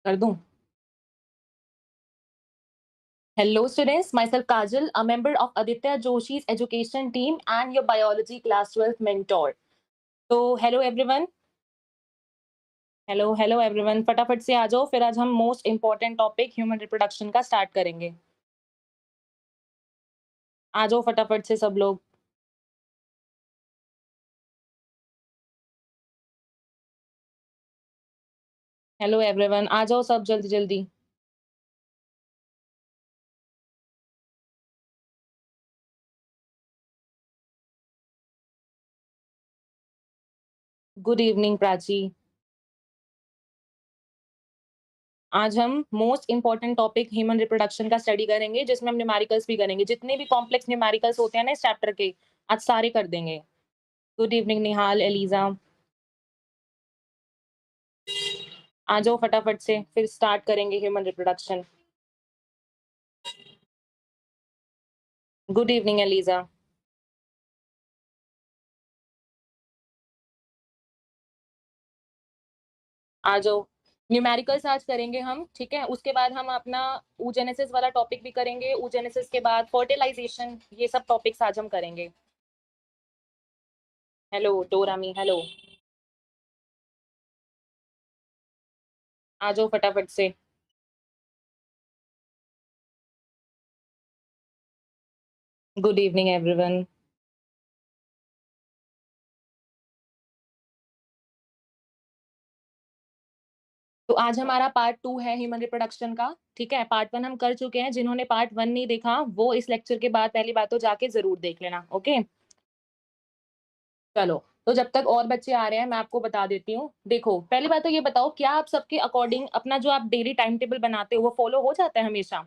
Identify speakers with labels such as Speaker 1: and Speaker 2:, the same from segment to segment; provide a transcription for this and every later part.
Speaker 1: कर दूं? Hello students, myself Kajal, a member of Aditya Joshi's education team and your biology class 12 mentor. तो hello everyone, फटाफट से आ जाओ। फिर आज हम most important topic human reproduction का स्टार्ट करेंगे। आ जाओ फटाफट से सब लोग। हेलो एवरीवन, आ जाओ सब जल्दी जल्दी। Good evening Prachi. आज हम most important topic human reproduction का स्टडी करेंगे, जिसमें हम न्यूमेरिकल्स भी करेंगे। जितने भी कॉम्प्लेक्स न्यूमेरिकल्स होते हैं ना इस चैप्टर के, आज सारे कर देंगे। Good evening Nihal, Eliza. आ जाओ फटाफट से, फिर स्टार्ट करेंगे human reproduction. Good evening Eliza. आ जाओ। न्यूमेरिकल्स आज करेंगे हम, ठीक है। उसके बाद हम अपना oogenesis वाला टॉपिक भी करेंगे। oogenesis के बाद फर्टिलाइजेशन, ये सब टॉपिक्स आज हम करेंगे। Hello डोरामी, hello. आ जाओ फटाफट से। Good evening everyone. तो आज हमारा पार्ट 2 है ह्यूमन रिप्रोडक्शन का, ठीक है। पार्ट 1 हम कर चुके हैं। जिन्होंने पार्ट 1 नहीं देखा, वो इस लेक्चर के बाद पहली बात तो जाके ज़रूर देख लेना, ओके? चलो, तो जब तक और बच्चे आ रहे हैं, मैं आपको बता देती हूँ। देखो, पहली बात तो ये बताओ, क्या आप सबके अकॉर्डिंग अपना जो आप डेली टाइम टेबल बनाते हो, वो फॉलो हो जाता है हमेशा?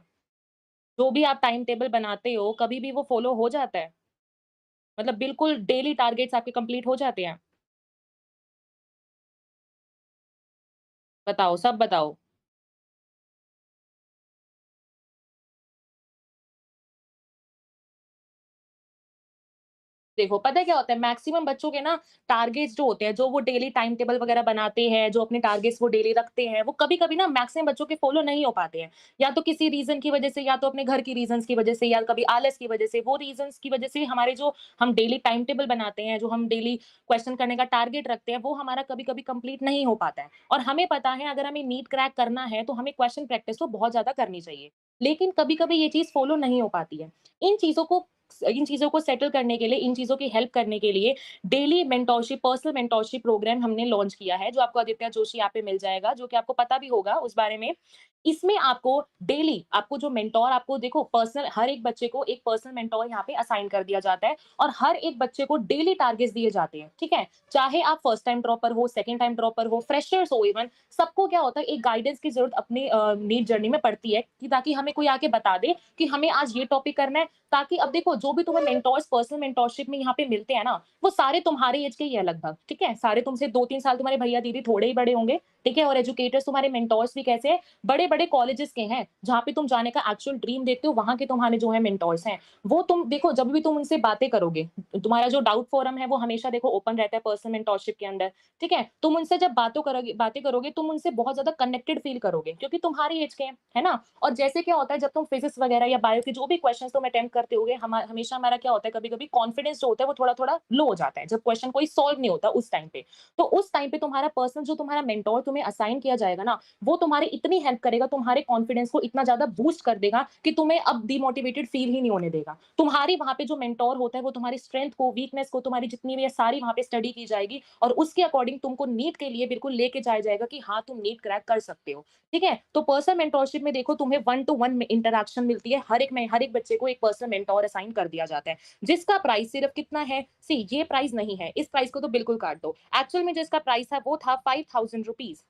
Speaker 1: जो भी आप टाइम टेबल बनाते हो, कभी भी वो फॉलो हो जाता है? मतलब बिल्कुल डेली टारगेट्स आपके कंप्लीट हो जाते हैं? बताओ, सब बताओ। देखो, पता है क्या होता है, मैक्सिमम बच्चों के ना टारगेट्स जो होते हैं, जो वो डेली टाइम टेबल वगैरह बनाते हैं, जो अपने टारगेट्स वो डेली रखते हैं, वो कभी-कभी ना मैक्सिमम बच्चों के फॉलो नहीं हो पाते हैं। या तो किसी रीज़न की वजह से, या तो अपने घर की रीज़न्स की वजह से, या कभी आलस की वजह से। वो रीज़न्स की वजह से हमारे जो हम डेली टाइम टेबल बनाते हैं, जो हम डेली क्वेश्चन करने का टारगेट रखते हैं, वो हमारा कभी-कभी कंप्लीट नहीं हो पाता है। और हमें पता है, अगर हमें नीट क्रैक करना है, तो हमें क्वेश्चन प्रैक्टिस तो बहुत ज़्यादा करनी चाहिए। लेकिन कभी-कभी ये चीज़ फॉलो नहीं हो पाती है। इन चीज़ों को इन चीज़ों को सेटल करने के लिए, इन चीज़ों की हेल्प करने के लिए daily mentorship, personal mentorship programme हमने लॉन्च किया है, जो आपको आदित्य जोशी ऐप पे मिल जाएगा, जो कि आपको पता भी होगा उस बारे में। इसमें आपको डेली, आपको जो मेंटोर, आपको देखो पर्सनल, हर एक बच्चे को एक पर्सनल मेंटोर यहाँ पे असाइन कर दिया जाता है, और हर एक बच्चे को डेली टारगेट्स दिए जाते हैं, ठीक है। चाहे आप फर्स्ट टाइम ड्रॉपर हो, सेकंड टाइम ड्रॉपर हो, फ्रेशर्स हो, इवन सबको क्या होता है, एक गाइडेंस की जरूरत अपनी नीट जर्नी में पड़ती है, कि ताकि हमें कोई आके बता दे कि हमें आज ये टॉपिक करना है। ताकि अब देखो, जो भी तुम्हें मेंटोर्स पर्सनल मेंटोरशिप में यहाँ पे मिलते हैं ना, वो सारे तुम्हारे एज के ही है लगभग, ठीक है। सारे तुमसे 2-3 साल, तुम्हारे भैया दीदी थोड़े ही बड़े होंगे, ठीक है। और एजुकेटर्स, तुम्हारे मेंटोर्स भी कैसे हैं, बड़े बड़े कॉलेजेस के हैं, जहाँ पे तुम जाने का एक्चुअल ड्रीम देखते हो, वहां के तुम्हारे जो है मेंटोर्स हैं। वो तुम देखो, जब भी तुम उनसे बातें करोगे, तुम्हारा जो डाउट फोरम है वो हमेशा देखो ओपन रहता है पर्सनल मेंटोरशिप के अंदर, ठीक है। तुम उनसे जब बातें करोगे, तुम उनसे बहुत ज्यादा कनेक्टेड फील करोगे, क्योंकि तुम्हारी एज के हैं, है ना। और जैसे क्या होता है, जब तुम फिजिक्स वगैरह या बायो के जो भी क्वेश्चंस तुम अटेम्प्ट करते होगे, हमेशा हमारा क्या होता है, कभी-कभी कॉन्फिडेंस जो होता है वो थोड़ा-थोड़ा लो हो जाता है, जब क्वेश्चन कोई सॉल्व नहीं होता उस टाइम पे। तो उस टाइम पे तुम्हारा पर्सन, जो तुम्हारा मेंटर तुम्हें असाइन किया जाएगा ना, वो तुम्हारी इतनी हेल्प करेगा, तुम्हारे कॉन्फिडेंस को इतना ज़्यादा बूस्ट कर देगा कि तुम्हें अब डिमोटिवेटेड फील ही नहीं होने देगा। तुम्हारी वहाँ पे जो मेंटर होता है, वो तुम्हारी स्ट्रेंथ को, वीकनेस को, तुम्हारी जितनी भी है सारी वहाँ पे स्टडी की जाएगी, और उसके अकॉर्डिंग तुमको नीट के लिए बिल्कुल लेके जाया जाएगा कि हाँ, तुम नीट क्रैक कर सकते हो। ठीक है? तो पर्सनल मेंटोरशिप में देखो, तुम्हें 1 टू 1 में इंटरैक्शन मिलती है। हर एक बच्चे को एक पर्सनल मेंटर असाइन कर दिया जाता है, जिसका प्राइस सिर्फ कितना है? सी, ये प्राइस नहीं है, इस प्राइस को तो बिल्कुल काट दो। एक्चुअल में जो इसका प्राइस था वो था ₹5000।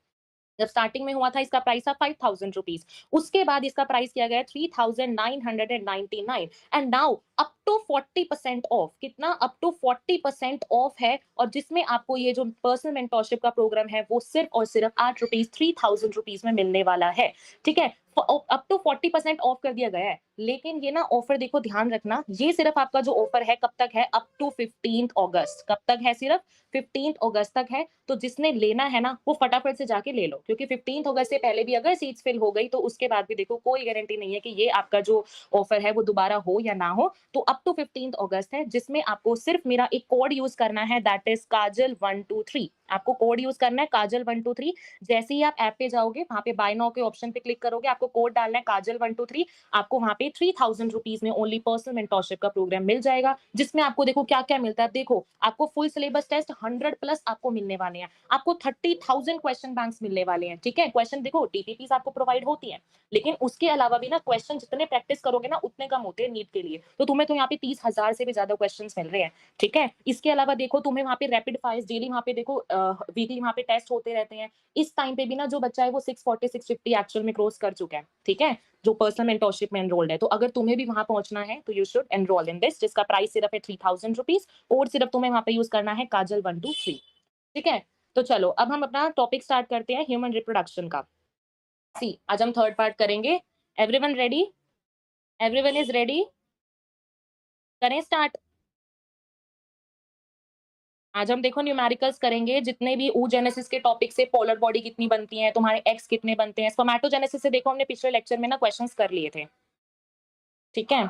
Speaker 1: जब स्टार्टिंग में हुआ था, इसका प्राइस था ₹5000। उसके बाद इसका प्राइस किया गया 3999 and now up to 40% off. कितना? अप टू 40% ऑफ है, और जिसमें आपको ये जो पर्सनल मेंटोरशिप का प्रोग्राम है, वो सिर्फ और सिर्फ ₹8 ₹3000 में मिलने वाला है, ठीक है। अप टू 40% ऑफ कर दिया गया है। लेकिन ये ना ऑफर देखो ध्यान रखना, ये सिर्फ आपका जो ऑफर है कब तक है? अप टू 15th अगस्त। कब तक है? सिर्फ 15th अगस्त तक है। तो जिसने लेना है ना वो फटाफट से जाके ले लो, क्योंकि 15th अगस्त से पहले भी अगर सीट्स फिल हो गई तो उसके बाद भी देखो कोई गारंटी नहीं है कि ये आपका जो ऑफर है वो दोबारा हो या ना हो। तो अप टू 15th अगस्त है, जिसमें आपको सिर्फ मेरा एक कोड यूज करना है, दैट इज काजल 123। आपको कोड यूज करना है काजल 123। जैसे ही आप ऐप पे जाओगे, वहाँ पे बाय नाउ के ऑप्शन पे क्लिक करोगे, आपको कोड डालना है काजल 123। आपको वहाँ पे 3000 रुपीज में ओनली पर्सनल मेंटोरशिप का प्रोग्राम मिल जाएगा, जिसमें आपको देखो क्या क्या मिलता है। देखो आपको फुल सिलेबस टेस्ट 100+ आपको मिलने वाले हैं, आपको 30,000 क्वेश्चन बैंक्स मिलने वाले हैं। ठीक है, क्वेश्चन देखो टीपीपीस आपको प्रोवाइड होती है, लेकिन उसके अलावा भी ना क्वेश्चन जितने प्रैक्टिस करोगे ना उतने कम होते हैं नीट के लिए। तो तुम्हें तो यहाँ पे 30,000 से भी ज्यादा क्वेश्चन मिल रहे हैं। ठीक है, इसके अलावा देखो तुम्हें वहाँ पे रैपिड फायर डेली वहाँ पे देखो वीकली वहाँ पे टेस्ट होते रहते हैं। इस टाइम पे भी ना जो बच्चा है वो 640 650 एक्चुअल में क्रॉस कर चुका है। ठीक है, जो पर्सनल मेंटोरशिप में एनरोल्ड है। तो अगर तुम्हें भी वहां पहुंचना है तो you should enrol in this, जिसका प्राइस सिर्फ है 3000 रुपीज, और सिर्फ तुम्हें वहां पे यूज करना है काजल 123। ठीक है, तो चलो अब हम अपना टॉपिक स्टार्ट करते हैं ह्यूमन रिप्रोडक्शन का। सी आज हम थर्ड पार्ट करेंगे। Everyone ready? Everyone is ready? करें स्टार्ट। आज हम देखो न्यूमेरिकल्स करेंगे, जितने भी oogenesis के टॉपिक से पोलर बॉडी कितनी बनती है, तुम्हारे एक्स कितने बनते हैं। स्पर्मेटोजेनेसिस से देखो हमने पिछले लेक्चर में ना क्वेश्चंस कर लिए थे। ठीक है,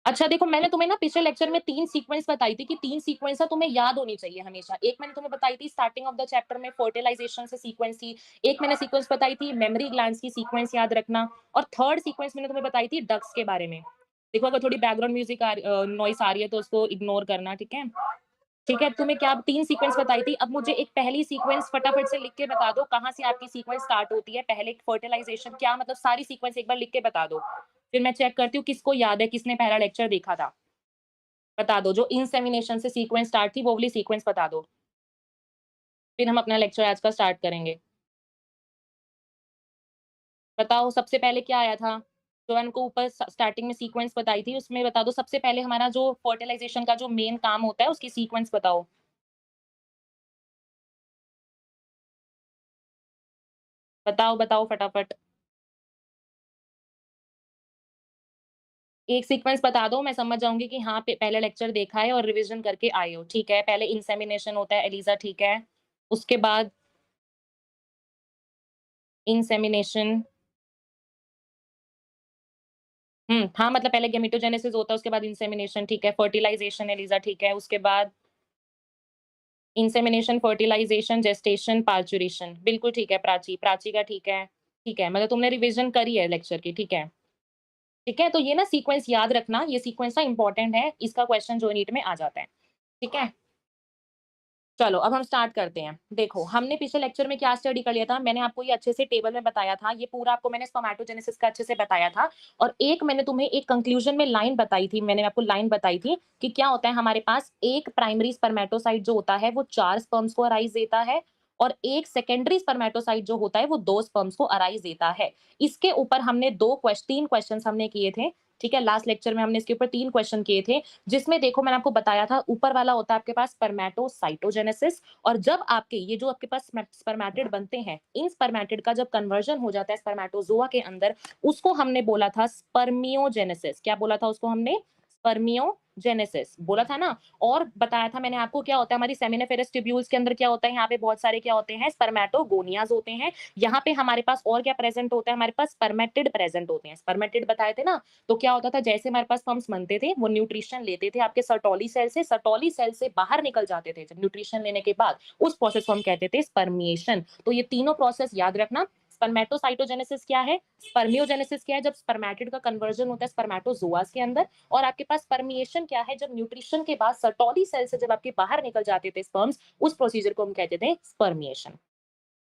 Speaker 1: अच्छा देखो मैंने तुम्हें ना पिछले लेक्चर में 3 सीक्वेंस बताई थी कि 3 सीक्वेंस ना तुम्हें याद होनी चाहिए हमेशा। एक मैंने तुम्हें बताई थी स्टार्टिंग ऑफ द चैप्टर में फर्टिलाइजेशन से सीक्वेंस थी। एक मैंने सीक्वेंस बताई थी मेमोरी ग्लैंड्स की सीक्वेंस याद रखना। और थर्ड सीक्वेंस मैंने तुम्हें बताई थी डक्स के बारे में। देखो अगर थोड़ी बैकग्राउंड म्यूजिक नॉइस आ रही है तो उसको इग्नोर करना। ठीक है, ठीक है, तुम्हें क्या 3 सीक्वेंस बताई थी। अब मुझे एक पहली सीक्वेंस फटाफट से लिख के बता दो, कहाँ से आपकी सीक्वेंस स्टार्ट होती है। पहले फर्टिलाइजेशन क्या मतलब, सारी सीक्वेंस एक बार लिख के बता दो, फिर मैं चेक करती हूँ किसको याद है, किसने पहला लेक्चर देखा था। बता दो, जो इंसेमिनेशन से सीक्वेंस स्टार्ट थी वो वाली सीक्वेंस बता दो, फिर हम अपना लेक्चर आज का स्टार्ट करेंगे। बताओ सबसे पहले क्या आया था, जो हमको ऊपर स्टार्टिंग में सीक्वेंस बताई थी उसमें बता दो सबसे पहले हमारा जो फर्टिलाइजेशन का जो मेन काम होता है उसकी सीक्वेंस बताओ। बताओ बताओ फटाफट, एक सीक्वेंस बता दो, मैं समझ जाऊंगी कि हाँ पहले लेक्चर देखा है और रिवीजन करके आए हो। ठीक है, पहले इंसेमिनेशन होता है एलिजा। ठीक है, उसके बाद इंसेमिनेशन। हाँ मतलब पहले गेमेटोजेनेसिस होता है, उसके बाद इंसेमिनेशन। ठीक है, फर्टिलाइजेशन एलिजा। ठीक है, उसके बाद इंसेमिनेशन, फर्टिलाइजेशन, जेस्टेशन, पार्चुरेशन। बिल्कुल ठीक है प्राची, प्राची का ठीक है। ठीक है, मतलब तुमने रिवीजन करी है लेक्चर की। ठीक है, ठीक है, तो ये ना सीक्वेंस याद रखना, ये सीक्वेंस ना इंपॉर्टेंट है, इसका क्वेश्चन जो नीट में आ जाता है। ठीक है, चलो अब हम स्टार्ट करते हैं। देखो हमने पिछले लेक्चर में क्या स्टडी कर लिया था, मैंने आपको ये अच्छे से टेबल में बताया था, ये पूरा आपको मैंने स्पर्मेटोजेनेसिस का अच्छे से बताया था। और एक मैंने तुम्हें एक कंक्लूजन में लाइन बताई थी, मैंने आपको लाइन बताई थी कि क्या होता है हमारे पास एक प्राइमरी स्पर्मेटोसाइट जो होता है वो 4 स्पर्म्स को अराइज देता है, और एक सेकेंडरी स्पर्मेटोसाइट जो होता है वो 2 स्पर्म्स को अराइज देता है। इसके ऊपर हमने 3 क्वेश्चन हमने किए थे। ठीक है, लास्ट लेक्चर में हमने इसके ऊपर 3 क्वेश्चन किए थे, जिसमें देखो मैंने आपको बताया था ऊपर वाला होता है आपके पास स्पर्मेटोसाइटोजेनेसिस, और जब आपके ये जो आपके पास स्पर्मेटिड बनते हैं, इन स्पर्मेटिड का जब कन्वर्जन हो जाता है स्पर्मेटोजोआ के अंदर, उसको हमने बोला था स्पर्मियोजेनेसिस। क्या बोला था उसको हमने? स्पर्मियोजेनेसिस बोला था ना। और बताया था मैंने आपको क्या होता है हमारी सेमिनिफेरस ट्यूब्यूल्स के अंदर क्या होता है, यहाँ पे बहुत सारे क्या होते हैं, स्पर्मेटोगोनियाज होते हैं। यहाँ पे हमारे पास और क्या प्रेजेंट होता है, हमारे पास स्पर्मेटिड प्रेजेंट होते हैं। स्पर्मेटिड बताए थे ना, तो क्या होता था जैसे हमारे पास स्पर्म्स बनते थे वो न्यूट्रिशन लेते थे आपके सर्टोली सेल से, सर्टोली सेल से बाहर निकल जाते थे जब न्यूट्रिशन लेने के बाद, उस प्रोसेस को हम कहते थे स्पर्मिएशन। तो ये तीनों प्रोसेस याद रखना। स्पर्मेटोसाइटोजेनेसिस क्या है, स्पर्मियोजेनेसिस क्या है जब स्पर्मेटिड का कन्वर्जन होता है स्पर्मेटोजोआस के अंदर, और आपके पास स्पर्मिएशन क्या है जब न्यूट्रिशन के बाद सर्टोली सेल से जब आपके बाहर निकल जाते थे स्पर्म्स, उस प्रोसीजर को हम कहते थे स्पर्मिएशन।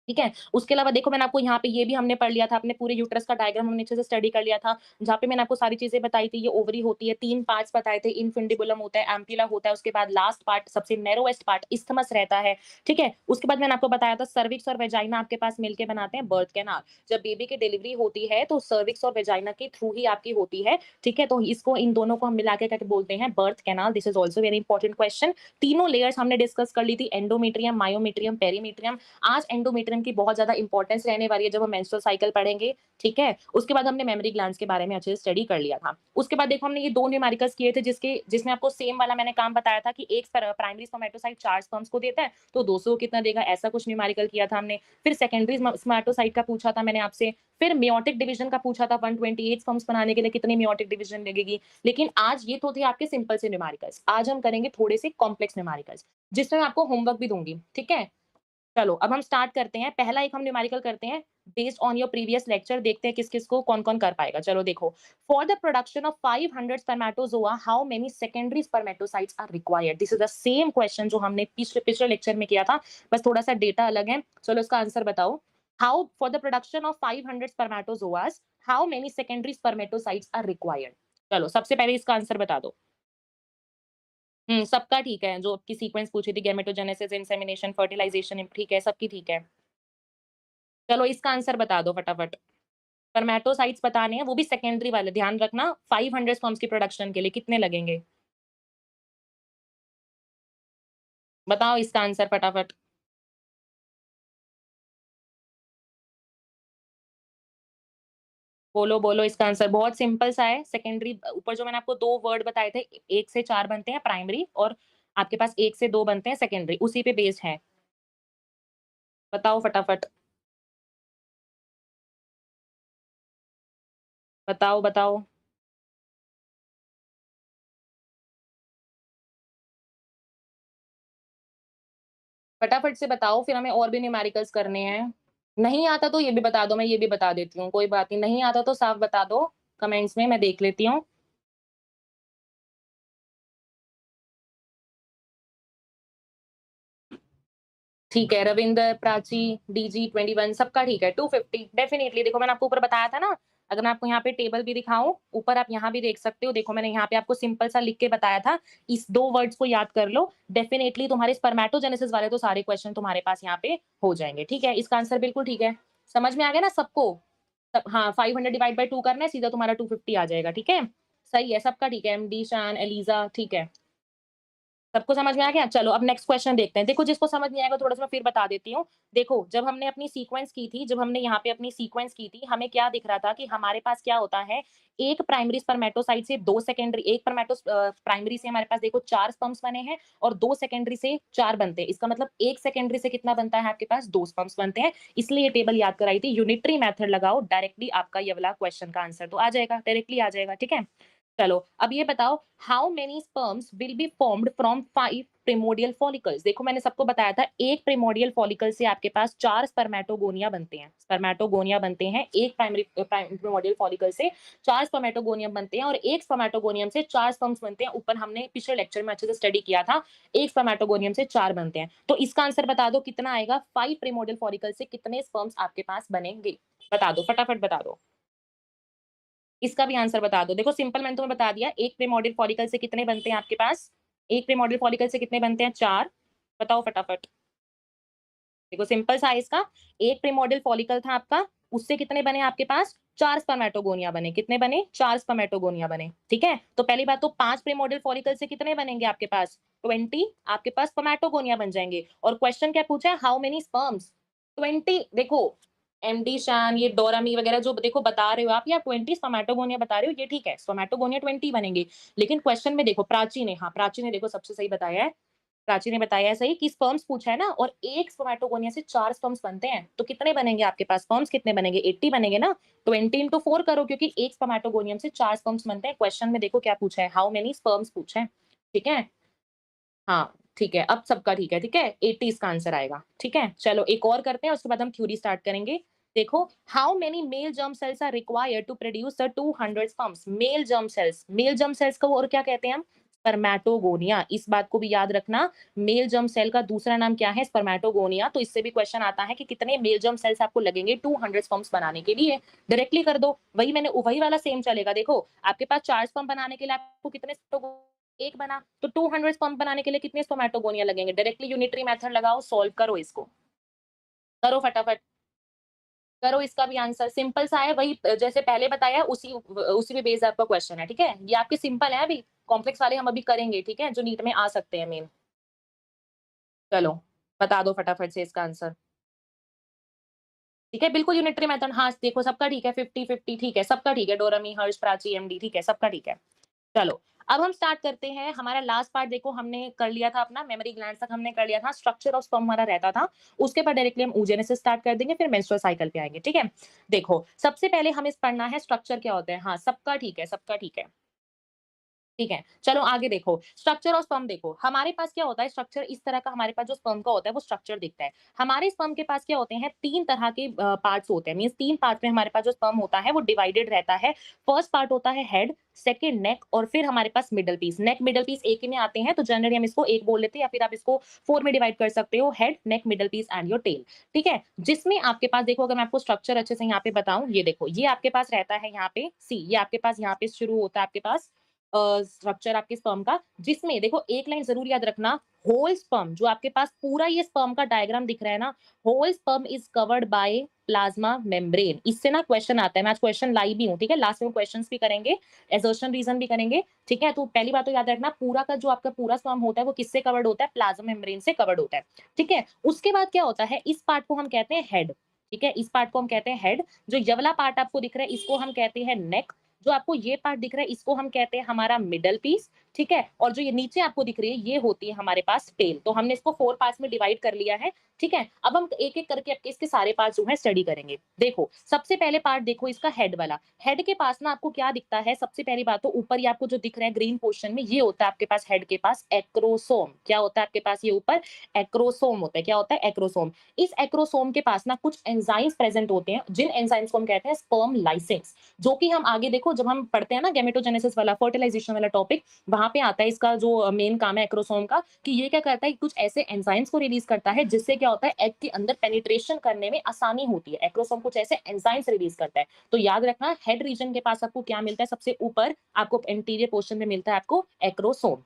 Speaker 1: ठीक है, उसके अलावा देखो मैंने आपको यहाँ पे ये भी हमने पढ़ लिया था, अपने पूरे यूट्रस का डायग्राम हमने अच्छे से स्टडी कर लिया था, जहाँ पे मैंने आपको सारी चीजें बताई थी। ये ओवरी होती है, 3 पार्ट्स बताए थे, इनफुंडिबुलम होता है, एम्पुला होता है, उसके बाद लास्ट पार्ट सबसे नैरोएस्ट पार्ट इस्थमस रहता है। ठीक है, उसके बाद मैंने आपको बताया था सर्विक्स और वेजाइना आपके पास मिलकर बनाते हैं बर्थ कैनाल। जब बेबी की डिलीवरी होती है तो सर्विक्स और वेजाइना के थ्रू ही आपकी होती है। ठीक है, तो इसको इन दोनों को हम मिला के करके बोलते हैं birth canal. This is also very important question. तीनों लेयर्स हमने डिस्कस कर ली थी, एंडोमेट्रियम, मायोमेट्रियम, पेरीमेट्रियम। आज एंडोमेट्रियम डायग्राम की बहुत ज़्यादा इंपॉर्टेंस रहने वाली है जब हम मेंस्ट्रुअल साइकिल पढ़ेंगे, ठीक है? उसके बाद हमने मेमोरी ग्लैंड्स के बारे में अच्छे से स्टडी कर लिया था। उसके बाद देखो हमने ये 2 न्यूमेरिकल्स किए थे जिसमें आपको सेम वाला मैंने काम बताया था कि एक प्राइमरी स्पर्मेटोसाइट 4 स्पर्म्स को देता है, तो 200 कितना देगा, ऐसा कुछ न्यूमेरिकल किया था हमने। फिर सेकेंडरी स्पर्मेटोसाइट का पूछा था मैंने आपसे, फिर मेयोटिक डिवीजन का पूछा था 128 स्पर्म्स बनाने के लिए कितनी मेयोटिक डिवीजन लगेगी। लेकिन आज ये तो थे आपके सिंपल से न्यूमेरिकल्स, आज हम करेंगे थोड़े से कॉम्प्लेक्स न्यूमेरिकल्स, जिसमें मैं आपको होमवर्क भी दूँगी, ठीक है? चलो, अब हम स्टार्ट करते हैं। पहला एक हम न्यूमेरिकल करते हैं, based on your previous lecture देखते हैं किस-किस को कौन-कौन कर पाएगा। चलो देखो, for the production of 500 spermatozoa, how many secondary spermatocytes are required? This is the same question जो हमने पिछले पिछले लेक्चर में किया था, बस थोड़ा-सा डेटा अलग है। चलो इसका आंसर बताओ। How for the production of 500 spermatozoas, how many secondary spermatocytes are required? चलो, सबसे पहले इसका आंसर बता दो। सबका ठीक है, जो आपकी सीक्वेंस पूछी थी गैमेटोजेनेसिस, इंसेमिनेशन, फर्टिलाइज़ेशन ठीक है, सबकी ठीक है। चलो इसका आंसर बता दो फटाफट। स्पर्मेटोसाइट्स बताने हैं, वो भी सेकेंडरी वाले, ध्यान रखना 500 स्पर्म्स की प्रोडक्शन के लिए कितने लगेंगे? बताओ इसका आंसर फटाफट। बोलो, बोलो इसका आंसर, बहुत सिंपल सा है। सेकेंडरी ऊपर जो मैंने आपको 2 वर्ड बताए थे, 1 से 4 बनते हैं प्राइमरी और आपके पास 1 से 2 बनते हैं सेकेंडरी, उसी पे बेस्ड है। बताओ फटाफट। बताओ, बताओ। फटाफट से बताओ, फिर हमें और भी न्यूमेरिकल्स करने हैं। नहीं आता तो ये भी बता दो, मैं ये भी बता देती हूँ, कोई बात नहीं। नहीं आता तो साफ बता दो, कमेंट्स में मैं देख लेती हूँ। ठीक है, रविंदर, प्राची, डीजी 21 सबका ठीक है, 250 डेफिनिटली। देखो मैंने आपको ऊपर बताया था ना, अगर मैं आपको यहाँ पे टेबल भी दिखाऊँ, ऊपर आप यहाँ भी देख सकते हो। देखो मैंने यहाँ पे आपको सिंपल सा लिख के बताया था, इस 2 वर्ड्स को याद कर लो, डेफिनिटली तुम्हारे स्पर्मेटोजेनेसिस वाले तो सारे क्वेश्चन तुम्हारे पास यहाँ पे हो जाएँगे, ठीक है? इसका आंसर बिल्कुल ठीक है। समझ में आ गया ना सबको? तब हाँ, 500 डिवाइड बाय 2 करना है, सीधा तुम्हारा 250 आ जाएगा, ठीक है? सही है, सबका ठीक है, एमडी, शान, एलिज़ा, ठीक है। सबको समझ में आ गया? चलो अब नेक्स्ट क्वेश्चन देखते हैं। देखो जिसको समझ नहीं आएगा थोड़ा-सा मैं फिर बता देती हूँ। देखो जब हमने अपनी सीक्वेंस की थी, जब हमने यहाँ पे अपनी सीक्वेंस की थी, हमें क्या दिख रहा था कि हमारे पास क्या होता है, एक प्राइमरी स्पर्मेटोसाइट से 2 सेकेंडरी, एक प्राइमरी से हमारे पास देखो 4 स्पर्म्स बने हैं और 2 सेकेंडरी से 4 बनते हैं। इसका मतलब एक सेकेंडरी से कितना बनता है आपके पास, 2 स्पर्म्स बनते हैं। इसलिए ये टेबल याद कराई थी। यूनिटरी मेथड लगाओ, डायरेक्टली आपका ये वाला क्वेश्चन का आंसर तो आ जाएगा, डायरेक्टली आ जाएगा, ठीक है? चलो, अब ये बताओ, how many sperms will be formed from 5 primordial follicles? देखो मैंने सबको बताया था, एक प्रिमोर्डियल फॉलिकल से आपके पास 4 स्पर्मेटोगोनिया बनते हैं। स्पर्मेटोगोनिया बनते हैं, एक प्रिमोर्डियल फॉलिकल से 4 स्पर्मेटोगोनियम बनते हैं और एक स्पर्मेटोगोनियम से 4 स्पर्म्स बनते हैं। ऊपर हमने पिछले लेक्चर में अच्छे से स्टडी किया था, एक स्पर्मेटोगोनियम से 4 बनते हैं। तो इसका आंसर बता दो कितना आएगा, 5 प्रिमोर्डियल फॉलिकल से कितने स्पर्म्स आपके पास बनेंगे? बता दो, फटाफट बता दो। इसका भी आंसर बता दो। देखो सिंपल मैंने तुम्हें बता दिया, एक प्रिमोर्डियल फॉलिकल से कितने बनते हैं आपके पास? एक प्रिमोर्डियल फॉलिकल से कितने बनते हैं? 4। बताओ फटाफट। देखो सिंपल सा है इसका, एक प्रिमोर्डियल फॉलिकल था आपका, उससे कितने बने आपके पास? 4 स्पर्मेटोगोनिया बने। कितने बने? 4 स्पर्मेटोगोनिया बने, ठीक है? तो पहली बात तो 5 प्रिमोर्डियल फॉलिकल से कितने बनेंगे आपके पास? 20 आपके पास स्पर्मेटोगोनिया बन जाएँगे और क्वेश्चन क्या पूछा है? How many sperms? 20 देखो, एमडी शान, ये डोरामी वगैरह जो देखो बता रहे हो आप, या 20 स्पर्मेटोगोनिया बता रहे हो, ये ठीक है, स्पर्मेटोगोनिया 20 बनेंगे। लेकिन क्वेश्चन में देखो प्राची ने, हाँ, प्राची ने देखो सबसे सही बताया है। प्राची ने बताया है सही कि स्पर्म्स पूछा है ना, और एक स्पर्मेटोगोनिया से 4 स्पर्म्स बनते हैं, तो कितने बनेंगे आपके पास स्पर्म्स, कितने बनेंगे? 80 बनेंगे ना। 20 इंटू 4 करो, क्योंकि एक स्पर्मेटोगोनियम से 4 स्पर्म्स बनते हैं। क्वेश्चन में देखो क्या पूछा है, हाउ मेनी स्पर्म्स पूछा है, ठीक है? हाँ, ठीक है, अब सबका ठीक है, ठीक है? 80 इसका आंसर आएगा, ठीक है? चलो एक और करते हैं, उसके बाद हम थ्योरी स्टार्ट करेंगे। देखो, how many male germ cells are required to produce the 200 sperms? Male germ cells को और क्या कहते हैं हम? स्पर्मेटोगोनिया। इस बात को भी याद रखना, मेल जर्म सेल का दूसरा नाम क्या है? स्पर्मेटोगोनिया। तो इससे भी क्वेश्चन आता है कि कितने मेल जर्म सेल्स आपको लगेंगे 200 स्पर्म्स बनाने के लिए? डायरेक्टली कर दो, वही वाला सेम चलेगा। देखो, आपके पास 4 स्पर्म बनाने के लिए आपको कितने एक बना, तो 200 पंप बनाने के लिए कितने स्पर्मेटोगोनिया लगेंगे? डायरेक्टली यूनिटरी मेथड लगाओ, सॉल्व करो इसको। करो फटाफट, करो इसका भी आंसर। सिंपल सा है, वही जैसे पहले बताया उसी पे बेस्ड आपका क्वेश्चन है, ठीक है? ये आपके सिंपल है अभी, कॉम्प्लेक्स वाले हम अभी करेंगे, ठीक है? जो नीट में आ सकते हैं मेन। चलो, बता दो फटाफट से इसका आंसर। ठीक है, बिल्कुल यूनिटरी मेथड, हाँ, देखो सबका ठीक है, 50-50 ठीक है, सबका ठीक है, डोरेमी, हर्ष, प्राची, एमडी ठीक है, सबका ठीक है। चलो, अब हम स्टार्ट करते हैं, हमारा लास्ट पार्ट देखो हमने कर लिया था अपना, मेमोरी ग्लैंड्स तक हमने कर लिया था, स्ट्रक्चर ऑफ स्पर्म हमारा रहता था, उसके बाद डायरेक्टली हम oogenesis स्टार्ट कर देंगे, फिर मेंस्ट्रुअल साइकिल पे आएँगे, ठीक है? देखो, सबसे पहले हमें पढ़ना है स्ट्रक्चर क्या होता है, हाँ, सबका ठीक है, सबका ठीक है। ठीक है, चलो आगे देखो, स्ट्रक्चर ऑफ स्पर्म देखो, हमारे पास क्या होता है स्ट्रक्चर इस तरह का हमारे पास जो स्पर्म का होता है वो स्ट्रक्चर दिखता है। हमारे स्पर्म के पास क्या होते हैं 3 तरह के पार्ट्स होते हैं, मीन्स 3 पार्ट में हमारे पास जो स्पर्म होता है वो डिवाइडेड रहता है। फर्स्ट पार्ट होता है हेड, सेकंड नेक और फिर हमारे पास मिडल पीस। नेक, मिडल पीस एक ही में आते हैं तो जनरली हम इसको एक बोल लेते हैं या फिर आप इसको 4 में डिवाइड कर सकते हो, head, neck, middle piece and your tail. ठीक है? जिसमें आपके पास देखो अगर मैं आपको स्ट्रक्चर अच्छे से यहाँ पे बताऊँ, ये देखो, ये आपके पास रहता है यहाँ पे सी, ये आपके पास यहाँ पे शुरू होता है आपके पास स्ट्रक्चर आपके स्पर्म का, जिसमें देखो एक लाइन जरूर याद रखना, होल स्पर्म जो आपके पास पूरा ये स्पर्म का डायग्राम दिख रहा है ना, whole sperm is covered by plasma membrane. इससे ना क्वेश्चन आता है, मैं आज क्वेश्चन लाई भी हूँ, ठीक है, लास्ट में क्वेश्चंस भी करेंगे, एजर्शन रीजन भी करेंगे, ठीक है। तो पहली बात तो याद रखना, पूरा का जो आपका पूरा स्पर्म होता है वो किससे कवर्ड होता है, प्लाज्मा मेम्ब्रेन से कवर्ड होता है, ठीक है। उसके बाद क्या होता है, इस पार्ट को हम कहते हैं हेड, ठीक है, इस पार्ट को हम कहते हैं हेड। जो ये वाला पार्ट आपको दिख रहा है इसको हम कहते हैं नेक, जो आपको ये पार्ट दिख रहा है इसको हम कहते हैं हमारा मिडल पीस, ठीक है। और जो ये नीचे आपको दिख रही है ये होती है हमारे पास टेल। तो हमने इसको 4 पार्ट्स में डिवाइड कर लिया है, ठीक है। अब हम एक-एक करके आपके इसके सारे पार्ट्स जो है स्टडी करेंगे। देखो, सबसे पहले पार्ट देखो इसका हेड वाला। हेड के पास ना आपको क्या दिखता है, सबसे पहली बात तो ऊपर ये आपको जो दिख रहा है ग्रीन पोर्शन में, ये होता है आपके पास हेड के पास एक्रोसोम। क्या होता है आपके पास ये ऊपर एक्रोसोम होता है, क्या होता है एक्रोसोम। इस एक्रोसोम के पास ना कुछ एंजाइम्स प्रेजेंट होते हैं, जिन एंजाइम्स को हम कहते हैं स्पर्म लाइसेंस, जो कि हम आगे देखो जब हम पढ़ते हैं ना गैमेटोजेनेसिस वाला फर्टिलाइजेशन वाला टॉपिक, वहां पे आता है इसका जो मेन काम है एक्रोसोम का, कि ये क्या करता है, कुछ ऐसे एंजाइम्स को रिलीज करता है जिससे क्या होता है एग के अंदर पेनिट्रेशन करने में आसानी होती है। एक्रोसोम कुछ ऐसे एंजाइम्स रिलीज करता है। तो याद रखना हेड रीजन के पास आपको क्या मिलता है, सबसे ऊपर आपको एंटीरियर पोर्शन में मिलता है आपको एक्रोसोम,